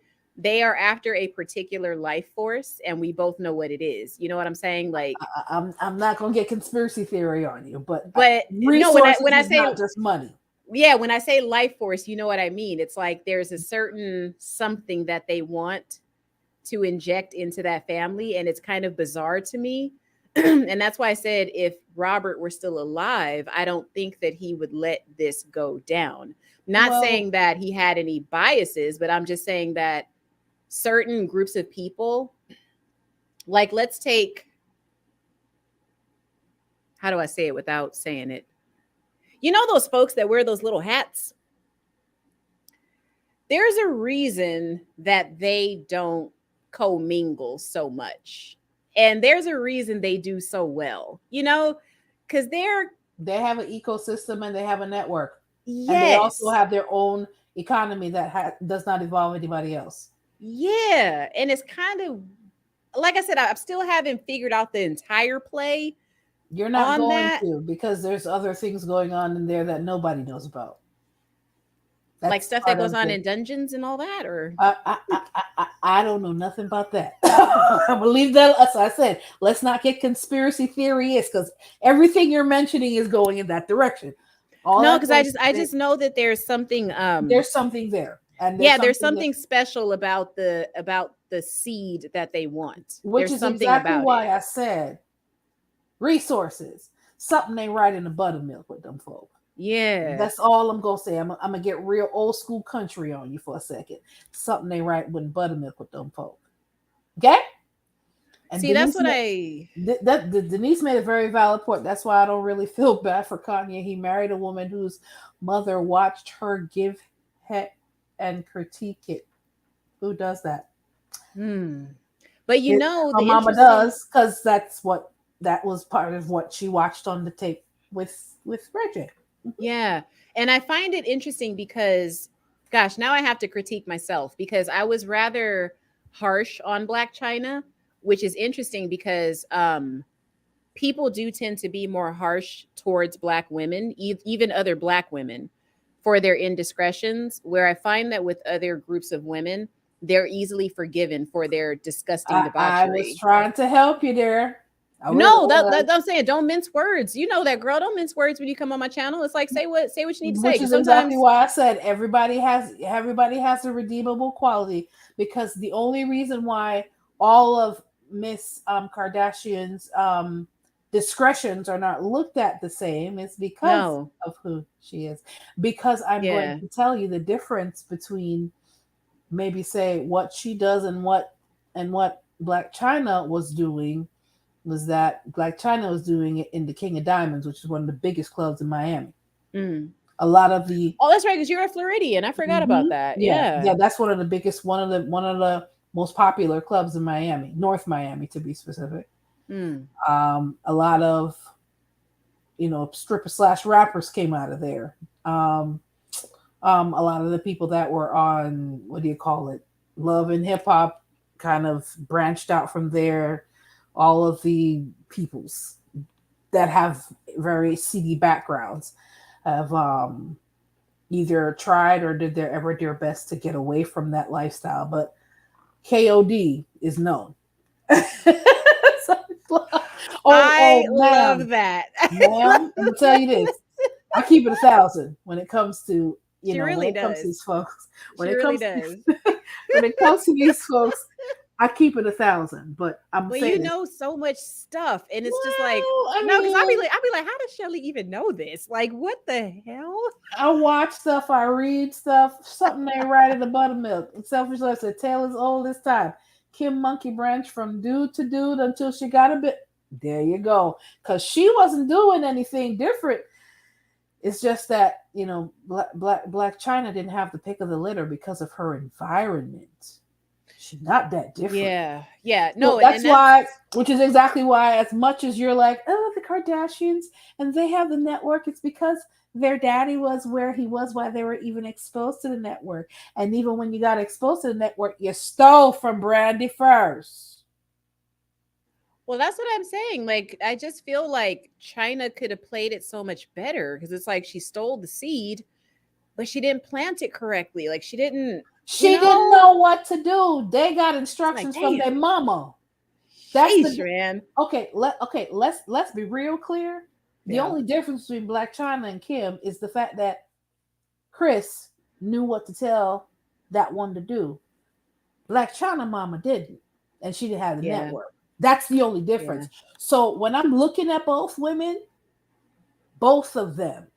A: are after a particular life force, and we both know what it is. You know what I'm saying? Like,
B: I'm not gonna get conspiracy theory on you, but
A: no, when I say
B: not just money.
A: Yeah, when I say life force, you know what I mean. It's like there's a certain something that they want to inject into that family, and it's kind of bizarre to me. And that's why I said if Robert were still alive, I don't think that he would let this go down. Not saying that he had any biases, but I'm just saying that certain groups of people, like, let's take, how do I say it without saying it? You know those folks that wear those little hats? There's a reason that they don't commingle so much. And there's a reason they do so well, you know, because they
B: have an ecosystem and they have a network.
A: Yes.
B: And they also have their own economy that does not involve anybody else.
A: Yeah. And it's kind of, like I said, I still haven't figured out the entire play.
B: You're not going to, because there's other things going on in there that nobody knows about.
A: That's like stuff that goes on in dungeons and all that, or
B: I don't know nothing about that. I'm gonna leave that. As I said, let's not get conspiracy theories, because everything you're mentioning is going in that direction.
A: No, because I just know that there's something.
B: There's something there, and
A: there's something special about the seed that they want.
B: Which is exactly why I said resources. Something ain't right in the buttermilk with them folk.
A: Yeah,
B: that's all I'm gonna say. I'm gonna get real old school country on you for a second. Something ain't right with buttermilk with them folk. Okay. And
A: See, that's
B: Denise
A: what
B: Denise made a very valid point. That's why I don't really feel bad for Kanye. He married a woman whose mother watched her give head and critique it. Who does that?
A: But
B: Her
A: the
B: mama
A: interesting,
B: does, because that was part of what she watched on the tape with Reggie.
A: yeah. And I find it interesting because, gosh, now I have to critique myself because I was rather harsh on Blac Chyna, which is interesting because people do tend to be more harsh towards Black women, even other Black women, for their indiscretions, where I find that with other groups of women, they're easily forgiven for their disgusting
B: I was
A: debauchery.
B: trying to help you there. I really
A: No,
B: was.
A: I'm saying don't mince words. You know that, girl. Don't mince words when you come on my channel. It's like say what you need to say.
B: Which
A: Because
B: is exactly
A: sometimes
B: why I said everybody has a redeemable quality, because the only reason why all of Miss Kardashian's discretions are not looked at the same is because
A: no,
B: of who she is. Because I'm going
A: yeah,
B: to tell you the difference between, maybe say, what she does and what Blac Chyna was doing, was that Blac Chyna was doing it in the King of Diamonds, which is one of the biggest clubs in Miami.
A: mm.
B: A lot of the
A: Oh, that's right. Because you're a Floridian. I forgot about that.
B: yeah,
A: Yeah.
B: that's one of the biggest, one of the most popular clubs in Miami, North Miami to be specific.
A: Mm.
B: A lot of strippers / rappers came out of there. A lot of the people that were on, what do you call it, Love and Hip Hop, kind of branched out from there. All of the peoples that have very seedy backgrounds have either tried or did their best to get away from that lifestyle. But KOD is known.
A: I love
B: Ma'am,
A: that.
B: ma'am, I'm gonna tell you this. I keep it 1,000 when it comes to
A: She
B: when
A: really
B: it comes to
A: does.
B: these folks. When
A: She
B: it
A: really
B: comes
A: does.
B: when it comes to these folks, I keep it 1,000. But I'm
A: Well,
B: saying
A: you
B: this.
A: know so much stuff, and it's just like
B: Well, I
A: no, because
B: mean,
A: I'll be like, how does Shelly even know this? Like, what the hell?
B: I watch stuff, I read stuff, something ain't right at the buttermilk. Selfish Love said, tale as old as time. Kim Monkey Branch from dude to dude until she got a bit. There you go. Because she wasn't doing anything different. It's just that, Blac Chyna didn't have the pick of the litter because of her environment. She's not that different.
A: Yeah.
B: So
A: No,
B: that's
A: and that's
B: why, which is exactly why, as much as you're like, oh, the Kardashians and they have the network, it's because their daddy was where he was while they were even exposed to the network. And even when you got exposed to the network, you stole from Brandy first.
A: well, that's what I'm saying. Like, I just feel like China could have played it so much better because it's like she stole the seed, but she didn't plant it correctly. Like, she didn't,
B: She didn't know what to do. They got
A: it's like,
B: instructions from their
A: damn,
B: mama. That's
A: sheesh,
B: the
A: man.
B: okay. Let's be real clear. The
A: Yeah.
B: only difference between Blac Chyna and Kim is the fact that Chris knew what to tell that one to do. Blac Chyna mama didn't, and she didn't have the
A: Yeah.
B: network. That's the only
A: Yeah.
B: difference. So when I'm looking at both women, both of them,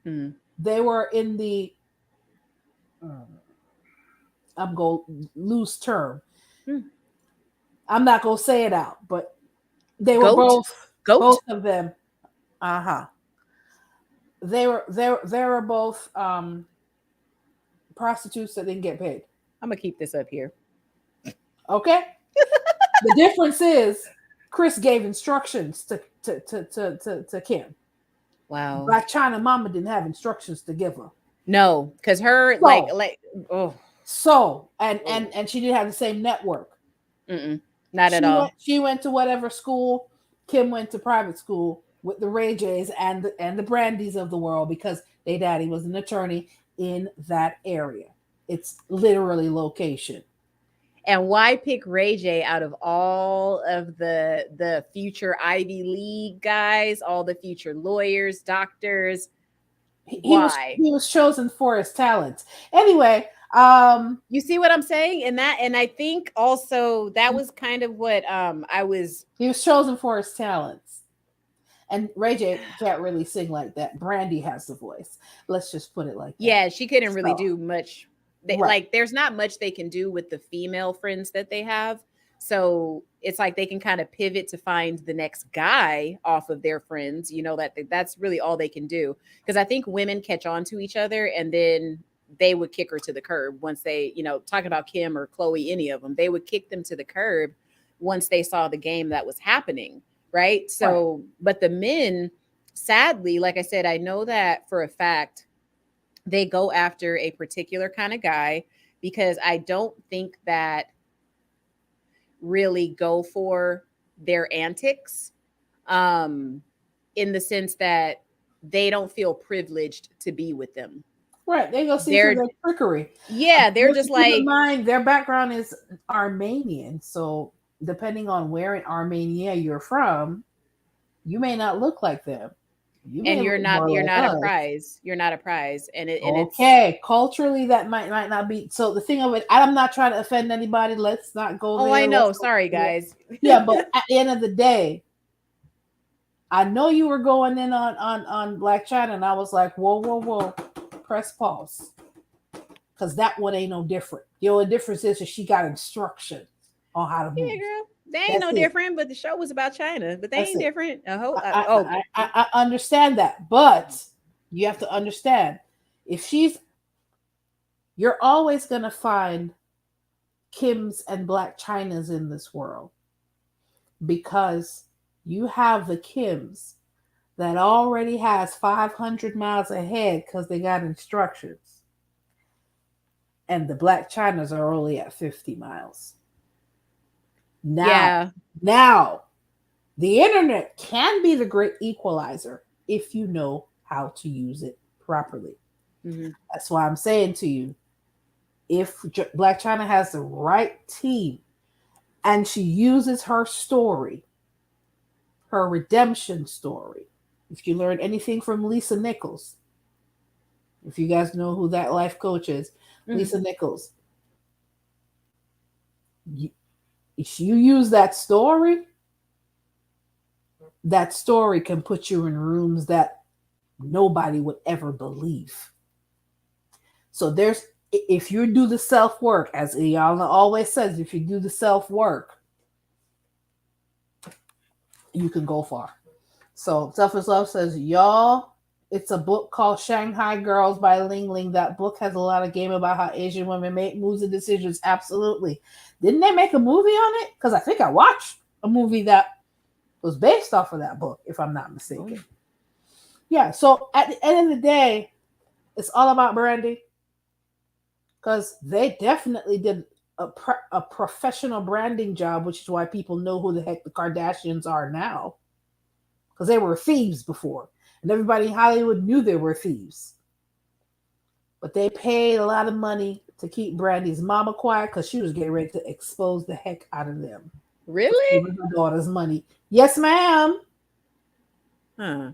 A: Mm.
B: they were in the I'm going to lose term.
A: Mm.
B: I'm not going to say it out, but they were
A: Goat?
B: both
A: Goat?
B: of them. Uh-huh. They were both prostitutes that didn't get paid.
A: I'm gonna keep this up here.
B: Okay? The difference is Chris gave instructions to Kim.
A: Wow.
B: Blac Chyna mama didn't have instructions to give her.
A: No, because her
B: So,
A: oh,
B: so and she didn't have the same network.
A: not at all.
B: She went to whatever school. Kim went to private school with the Ray J's and the Brandys of the world, because their daddy was an attorney in that area. It's literally location.
A: And why pick Ray J out of all of the future Ivy League guys, all the future lawyers, doctors? Why?
B: He was chosen for his talents. Anyway,
A: you see what I'm saying? And I think also that was kind of what
B: he was chosen for his talents. And Ray J can't really sing like that. Brandy has the voice. Let's just put it like that.
A: Yeah, she couldn't really do much.
B: Right.
A: Like, there's not much they can do with the female friends that they have. So it's like they can kind of pivot to find the next guy off of their friends, you know, that's really all they can do. Because I think women catch on to each other and then they would kick her to the curb once they, you know, talking about Kim or Chloe, any of them, they would kick them to the curb once they saw the game that was happening. Right. So, but the men, sadly, like I said, I know that for a fact, they go after a particular kind of guy because I don't think that really go for their antics, in the sense that they don't feel privileged to be with them.
B: Right. They go see through their trickery.
A: Yeah, they're just
B: Keep
A: like,
B: in mind, their background is Armenian. So depending on where in Armenia you're from, you may not look like them.
A: And you're not a prize. You're not a prize. And
B: it's culturally that might not be. So the thing of it, I'm not trying to offend anybody. Let's not go there.
A: Oh, I know. Sorry, guys.
B: Yeah, but at the end of the day, I know you were going in on Blac Chyna, and I was like, whoa, press pause. Because that one ain't no different. The only difference is that she got instructions on how to move.
A: Yeah, girl. They ain't no different, but the show was about China. But they ain't different.
B: I understand that. But you have to understand, you're always going to find Kims and Blac Chynas in this world. Because you have the Kims that already has 500 miles ahead because they got instructions. And the Blac Chynas are only at 50 miles. Now, the internet can be the great equalizer if you know how to use it properly. Mm-hmm. That's why I'm saying to you, if Blac Chyna has the right team and she uses her story, her redemption story, if you learn anything from Lisa Nichols, if you guys know who that life coach is, mm-hmm. Lisa Nichols, if you use that story can put you in rooms that nobody would ever believe. So if you do the self-work, as Iana always says, if you do the self-work, you can go far. So Selfish Love says, y'all, it's a book called Shanghai Girls by Ling Ling. That book has a lot of game about how Asian women make moves and decisions. Absolutely. Didn't they make a movie on it? Because I think I watched a movie that was based off of that book, if I'm not mistaken. Yeah, so at the end of the day, it's all about branding. Because they definitely did a professional branding job, which is why people know who the heck the Kardashians are now. Because they were thieves before. And everybody in Hollywood knew they were thieves. But they paid a lot of money to keep Brandy's mama quiet because she was getting ready to expose the heck out of them.
A: Really?
B: Her daughter's money. Yes, ma'am.
A: Huh.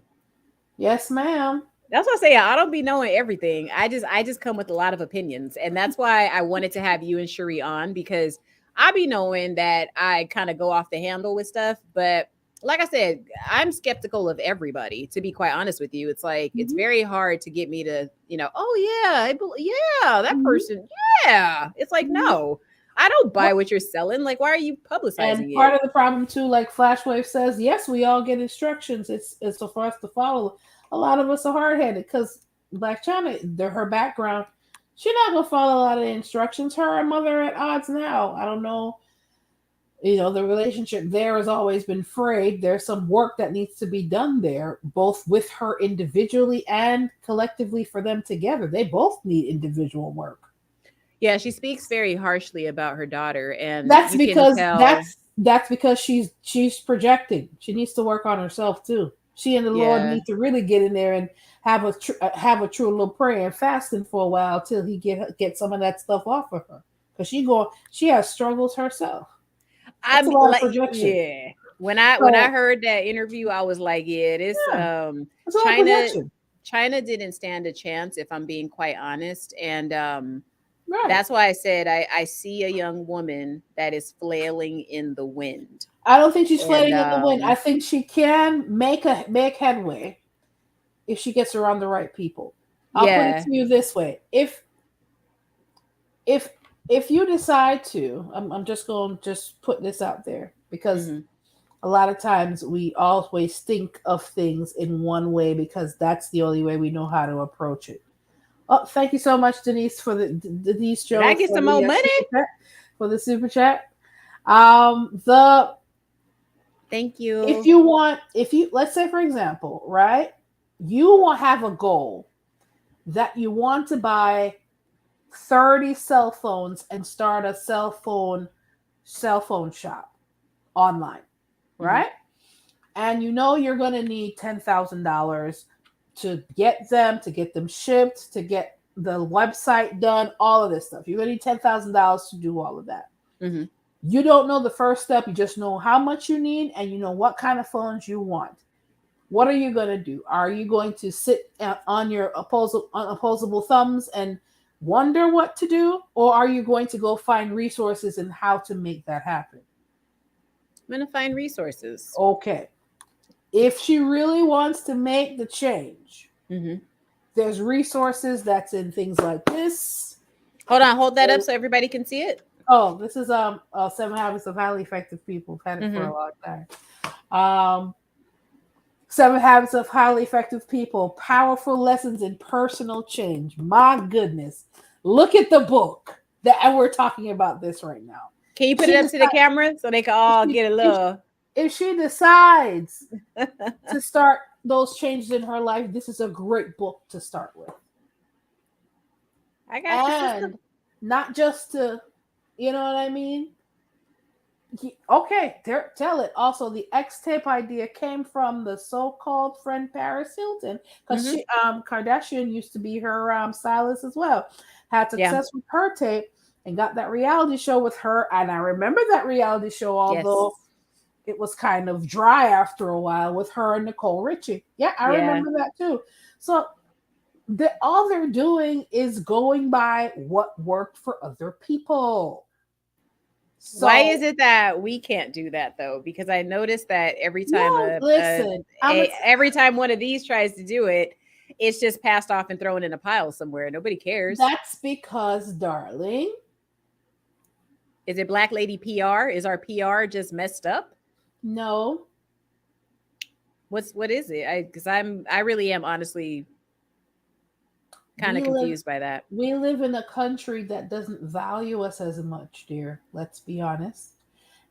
B: Yes, ma'am.
A: That's what I say. I don't be knowing everything. I just come with a lot of opinions. And that's why I wanted to have you and Cherie on, because I be knowing that I kind of go off the handle with stuff. But like I said, I'm skeptical of everybody, to be quite honest with you. It's like, it's very hard to get me to, oh yeah, that person. Yeah. It's like, no, I don't buy what you're selling. Like, why are you publicizing it?
B: And part of the problem too, like Flashwave says, yes, we all get instructions. It's for us to follow. A lot of us are hard-headed because Blac Chyna, her background, she's not going to follow a lot of instructions. Her and mother are at odds now. I don't know. The relationship there has always been frayed. There's some work that needs to be done there, both with her individually and collectively for them together. They both need individual work.
A: Yeah, she speaks very harshly about her daughter, and
B: that's because she's projecting. She needs to work on herself too. She and the Lord need to really get in there and have a true little prayer and fasting for a while till he get some of that stuff off of her, because she has struggles herself.
A: I'm like, yeah. When I heard that interview, I was like, yeah, this China didn't stand a chance, if I'm being quite honest, and that's why I said I see a young woman that is flailing in the wind.
B: I don't think she's flailing in the wind. I think she can make headway if she gets around the right people. I'll put it to you this way: if if you decide to, I'm just going to just put this out there because
A: Mm-hmm.
B: a lot of times we always think of things in one way because that's the only way we know how to approach it. Oh, thank you so much, Denise, for the Denise
A: Did I
B: Jones
A: get
B: for
A: some more
B: the
A: money?
B: super chat. For the super chat. The
A: Thank
B: if
A: you.
B: you want, if you let's say for example, right, you will have a goal that you want to buy 30 cell phones and start a cell phone shop online,
A: Mm-hmm.
B: right? And you know you're going to need $10,000 to get them shipped, to get the website done, all of this stuff. You're going to need $10,000 to do all of that.
A: Mm-hmm.
B: You don't know the first step. You just know how much you need and you know what kind of phones you want. What are you going to do? Are you going to sit on your opposable thumbs and wonder what to do? Or are you going to go find resources and how to make that happen?
A: I'm gonna find resources.
B: Okay. If she really wants to make the change,
A: Mm-hmm.
B: there's resources that's in things like this.
A: Hold that up so everybody can see it.
B: Oh, this is 7 Habits of Highly Effective People. I've had it for
A: Mm-hmm.
B: a long time. Um, 7 Habits of Highly Effective People, Powerful Lessons in Personal Change. My goodness. Look at the book that and we're talking about this right now.
A: Can you put it
B: She
A: up to the
B: decides,
A: camera so they can all get a little?
B: if she decides to start those changes in her life, this is a great book to start with.
A: I got you, sister.
B: And not just to, you know what I mean? Okay, tell it. Also, the X tape idea came from the so-called friend Paris Hilton because
A: Mm-hmm.
B: she Kardashian used to be her stylist as well. Had
A: Yeah.
B: success with her tape and got that reality show with her. And I remember that reality show,
A: Yes.
B: although it was kind of dry after a while with her and Nicole Richie. Yeah, I
A: Yeah.
B: remember that too. So all they're doing is going by what worked for other people.
A: Why is
B: So
A: it that we can't do that though? Because I noticed that every time
B: no, listen,
A: every time one of these tries to do it, it's just passed off and thrown in a pile somewhere. Nobody cares.
B: that's because, darling,
A: Is it Black Lady PR? Is our PR just messed up?
B: no,
A: What is it? I really am honestly kind
B: we
A: of
B: live
A: confused by that.
B: we live in a country that doesn't value us as much, dear. Let's be honest.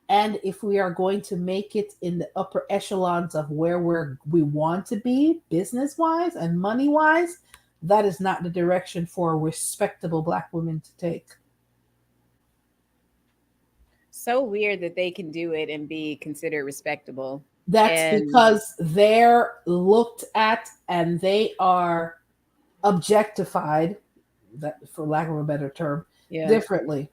B: And if we are going to make it in the upper echelons of where we want to be, business wise and money wise, that is not the direction for respectable Black women to take.
A: So weird that they can do it and be considered respectable.
B: That's
A: And
B: because they're looked at and they are objectified, that for lack of a better term,
A: yeah.
B: differently.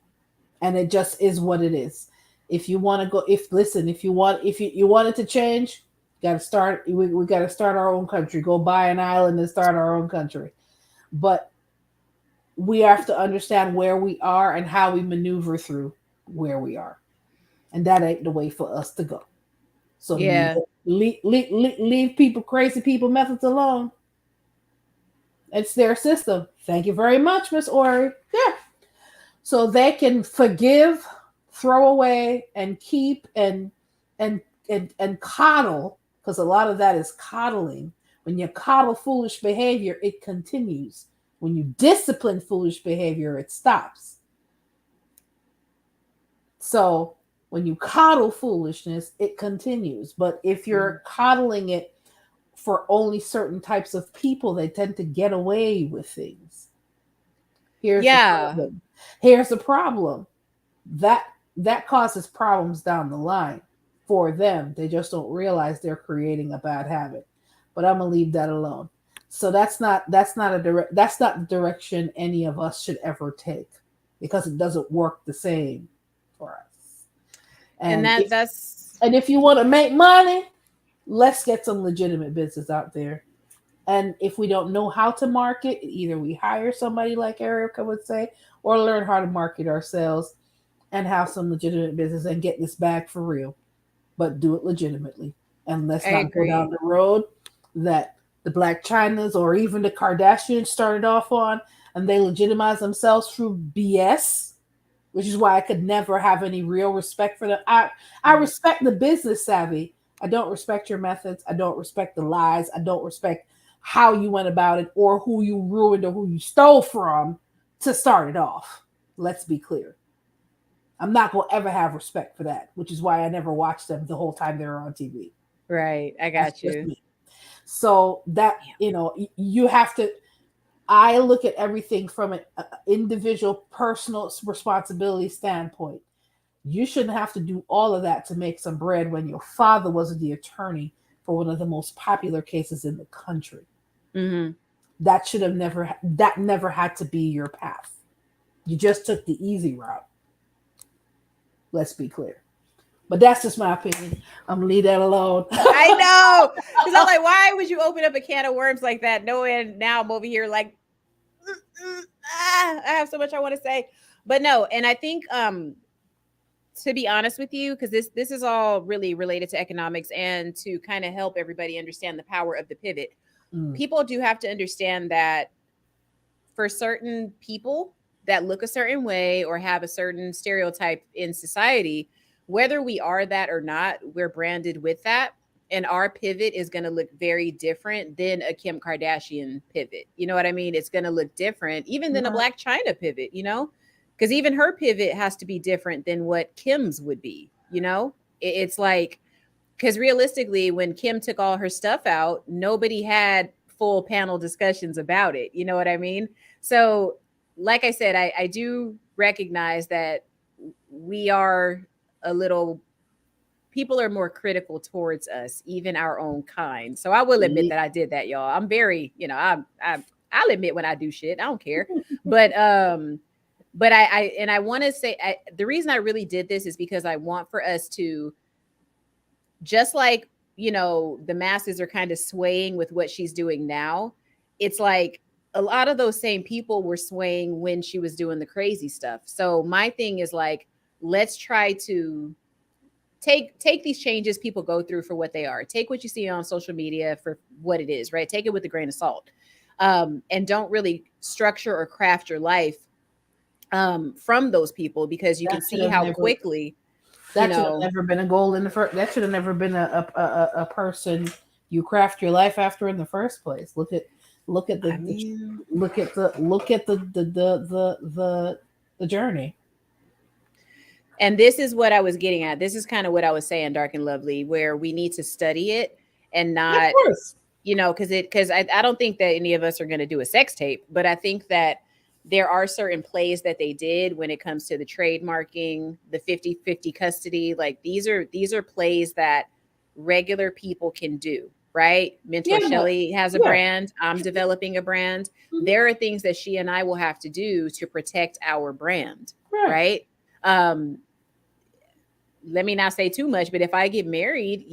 B: And it just is what it is. If you want to go, if you want it to change, gotta start we gotta start our own country. Go buy an island and start our own country. But we have to understand where we are and how we maneuver through where we are. And that ain't the way for us to go. So leave
A: Yeah.
B: leave people, crazy people methods alone. It's their system. Thank you very much, Miss Ori. Yeah. So they can forgive, throw away, and keep and coddle, because a lot of that is coddling. When you coddle foolish behavior, it continues. When you discipline foolish behavior, it stops. So when you coddle foolishness, it continues. But if you're coddling it for only certain types of people, they tend to get away with things. Here's the
A: Yeah.
B: problem. Here's the problem. That causes problems down the line for them. They just don't realize they're creating a bad habit. But I'm gonna leave that alone. So that's not the direction any of us should ever take, because it doesn't work the same for us.
A: And that's
B: And if you want to make money, let's get some legitimate business out there. And if we don't know how to market, either we hire somebody like Erica would say, or learn how to market ourselves and have some legitimate business and get this bag for real. But do it legitimately. And let's
A: I
B: not go down
A: agree.
B: the road that the Blac Chynas or even the Kardashians started off on, and they legitimize themselves through BS. which is why I could never have any real respect for them. I respect the business savvy. I don't respect your methods. I don't respect the lies. I don't respect how you went about it or who you ruined or who you stole from to start it off. Let's be clear. I'm not going to ever have respect for that, which is why I never watched them the whole time they were on TV.
A: Right. I
B: That's
A: got
B: just
A: you.
B: me. So that, you know, you have to, I look at everything from an individual personal responsibility standpoint. You shouldn't have to do all of that to make some bread when your father was the attorney for one of the most popular cases in the country.
A: Mm-hmm.
B: That should have never had to be your path. You just took the easy route. Let's be clear. But that's just my opinion. I'm gonna leave that alone.
A: I know. Because I'm like, why would you open up a can of worms like that? Knowing now I'm over here like, I have so much I want to say. But no, and I think to be honest with you, because this is all really related to economics and to kind of help everybody understand the power of the pivot. People do have to understand that for certain people that look a certain way or have a certain stereotype in society, whether we are that or not, we're branded with that. And our pivot is going to look very different than a Kim Kardashian pivot. You know what I mean? It's going to look different, even than a Blac Chyna pivot, you know? Because even her pivot has to be different than what Kim's would be, you know? It's like, because realistically, when Kim took all her stuff out, nobody had full panel discussions about it. You know what I mean? So, like I said, I do recognize that we are a little, people are more critical towards us, even our own kind. So I will admit that I did that, y'all. I'm very, you know, I'll admit when I do shit. I don't care. But I want to say the reason I really did this is because I want for us to, just like, you know, the masses are kind of swaying with what she's doing now. It's like a lot of those same people were swaying when she was doing the crazy stuff. So my thing is like, let's try to take these changes people go through for what they are. Take what you see on social media for what it is, right? Take it with a grain of salt. And don't really structure or craft your life from those people, because you can see how quickly
B: that should have never been a goal in the first. That should have never been a person you craft your life after in the first place. Look at the journey.
A: And this is what I was getting at. This is kind of what I was saying, Dark and Lovely, where we need to study it and not, you know, because I don't think that any of us are going to do a sex tape, but I think that there are certain plays that they did when it comes to the trademarking, the 50-50 custody. Like these are plays that regular people can do, right? Mentor Shelly has a brand. I'm developing a brand. Mm-hmm. There are things that she and I will have to do to protect our brand, right? Let me not say too much, but if I get married,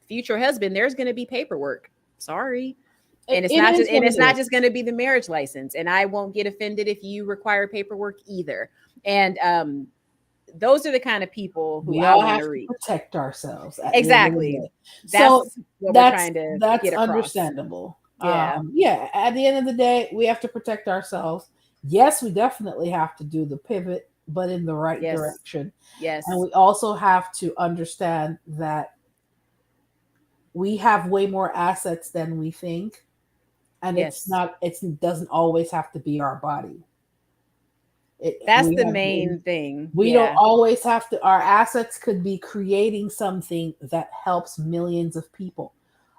A: future husband, there's going to be paperwork. Sorry. And it's not just going to be the marriage license. And I won't get offended if you require paperwork either. And those are the kind of people who
B: we all have to protect ourselves.
A: Exactly.
B: That's
A: what we're trying to get across.
B: Understandable.
A: Yeah.
B: At the end of the day, we have to protect ourselves. Yes, we definitely have to do the pivot, but in the right direction.
A: Yes.
B: And we also have to understand that we have way more assets than we think. And it doesn't always have to be our body.
A: That's the main thing.
B: We don't always have to. Our assets could be creating something that helps millions of people.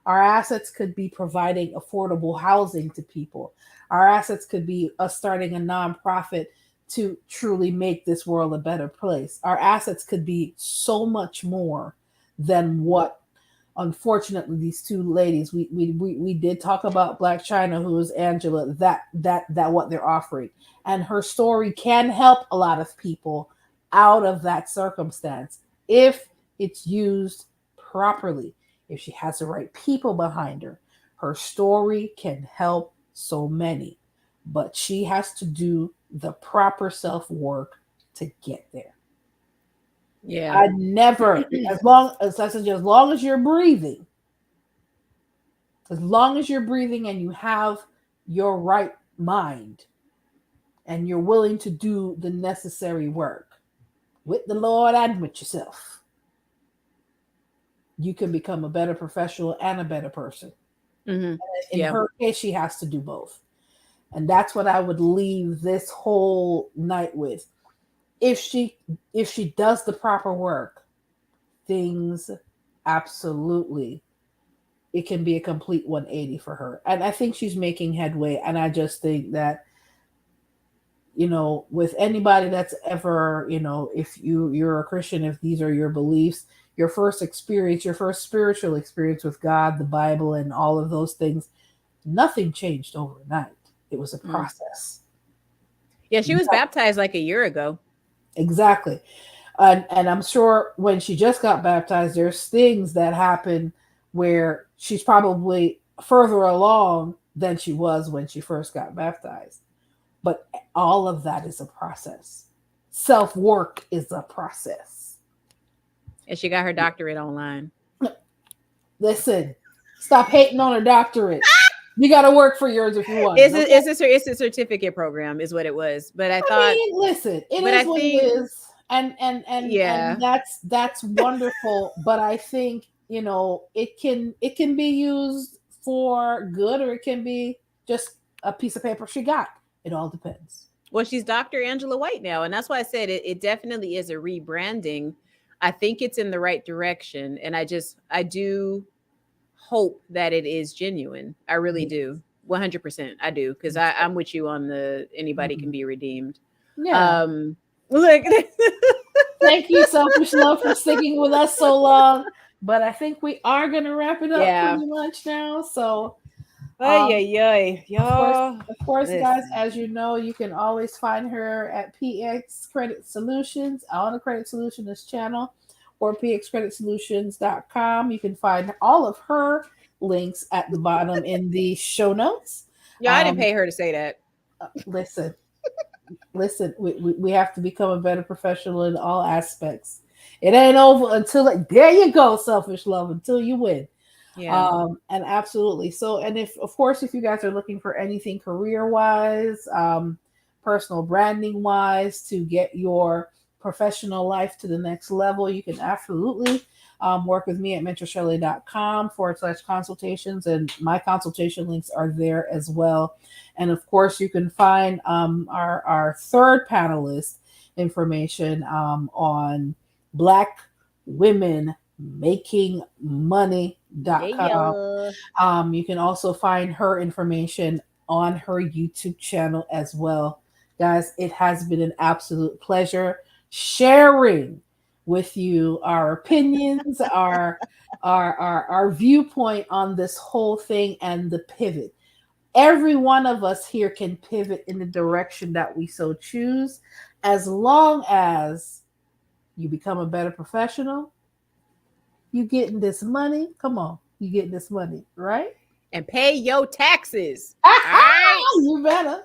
B: Our assets could be providing affordable housing to people. Our assets could be us starting a nonprofit to truly make this world a better place. Our assets could be so much more than what, unfortunately, these two ladies, we did talk about Blac Chyna, who is Angela, that what they're offering. And her story can help a lot of people out of that circumstance if it's used properly. If she has the right people behind her, her story can help so many. But she has to do the proper self-work to get there.
A: Yeah.
B: I never, as long as you're breathing, and you have your right mind, and you're willing to do the necessary work with the Lord and with yourself, you can become a better professional and a better person.
A: Mm-hmm.
B: In
A: Yeah.
B: her case, she has to do both. And that's what I would leave this whole night with. If she does the proper work, things absolutely, it can be a complete 180 for her. And I think she's making headway. And I just think that, with anybody that's ever, if you're a Christian, if these are your beliefs, your first experience, your first spiritual experience with God, the Bible, and all of those things, nothing changed overnight. It was a process.
A: Yeah, she was baptized like a year ago.
B: Exactly. And I'm sure when she just got baptized, there's things that happen where she's probably further along than she was when she first got baptized. But all of that is a process. Self-work is a process.
A: And she got her doctorate online.
B: Listen, stop hating on her doctorate. You got to work for yours if you want.
A: It's a certificate program, is what it was. But I thought,
B: listen, it is what it is, and
A: yeah,
B: and that's wonderful. But I think it can be used for good, or it can be just a piece of paper she got. It all depends.
A: Well, she's Dr. Angela White now, and that's why I said it definitely is a rebranding. I think it's in the right direction, and I do hope that it is genuine. I really do. 100%. I do, because I'm with you on the anybody can be redeemed.
B: Yeah.
A: Look.
B: Thank you, Selfish Love, for sticking with us so long. But I think we are going to wrap it up pretty much now. So,
A: y'all.
B: Of course, guys, as you know, you can always find her at PX Credit Solutions on the Credit Solutions channel, or pxcreditsolutions.com. You can find all of her links at the bottom in the show notes.
A: Yeah, I didn't pay her to say that.
B: Listen, we have to become a better professional in all aspects. It ain't over until there you go, Selfish Love, until you win.
A: Yeah.
B: And absolutely. So, and if you guys are looking for anything career-wise, personal branding wise, to get your professional life to the next level, you can absolutely work with me at mentorshelley.com/consultations, and my consultation links are there as well. And of course, you can find our third panelist information on Black Women Making Money.com. You can also find her information on her YouTube channel as well. Guys, it has been an absolute pleasure sharing with you our opinions, our viewpoint on this whole thing and the pivot. Every one of us here can pivot in the direction that we so choose, as long as you become a better professional. You getting this money? Come on, you getting this money, right?
A: And pay your taxes. All right,
B: you better.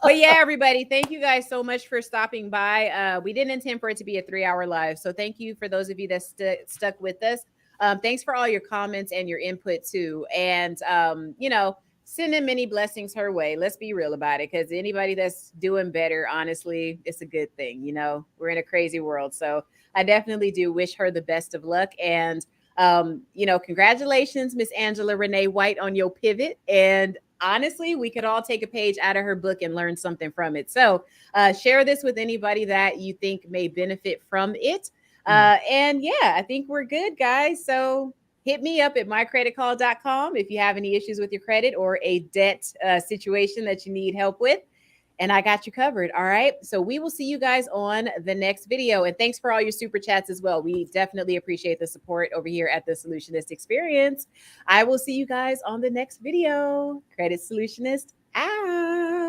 A: But yeah, everybody, thank you guys so much for stopping by. We didn't intend for it to be a 3-hour live, so thank you for those of you that stuck with us. Thanks for all your comments and your input too, and sending many blessings her way. Let's be real about it, because anybody that's doing better, honestly, it's a good thing. We're in a crazy world, so I definitely do wish her the best of luck. And congratulations, Miss Angela Renee White, on your pivot. And honestly, we could all take a page out of her book and learn something from it. So share this with anybody that you think may benefit from it. And yeah, I think we're good, guys. So hit me up at mycreditcall.com if you have any issues with your credit or a debt situation that you need help with. And I got you covered. All right. So we will see you guys on the next video. And thanks for all your super chats as well. We definitely appreciate the support over here at the Solutionist Experience. I will see you guys on the next video. Credit Solutionist out.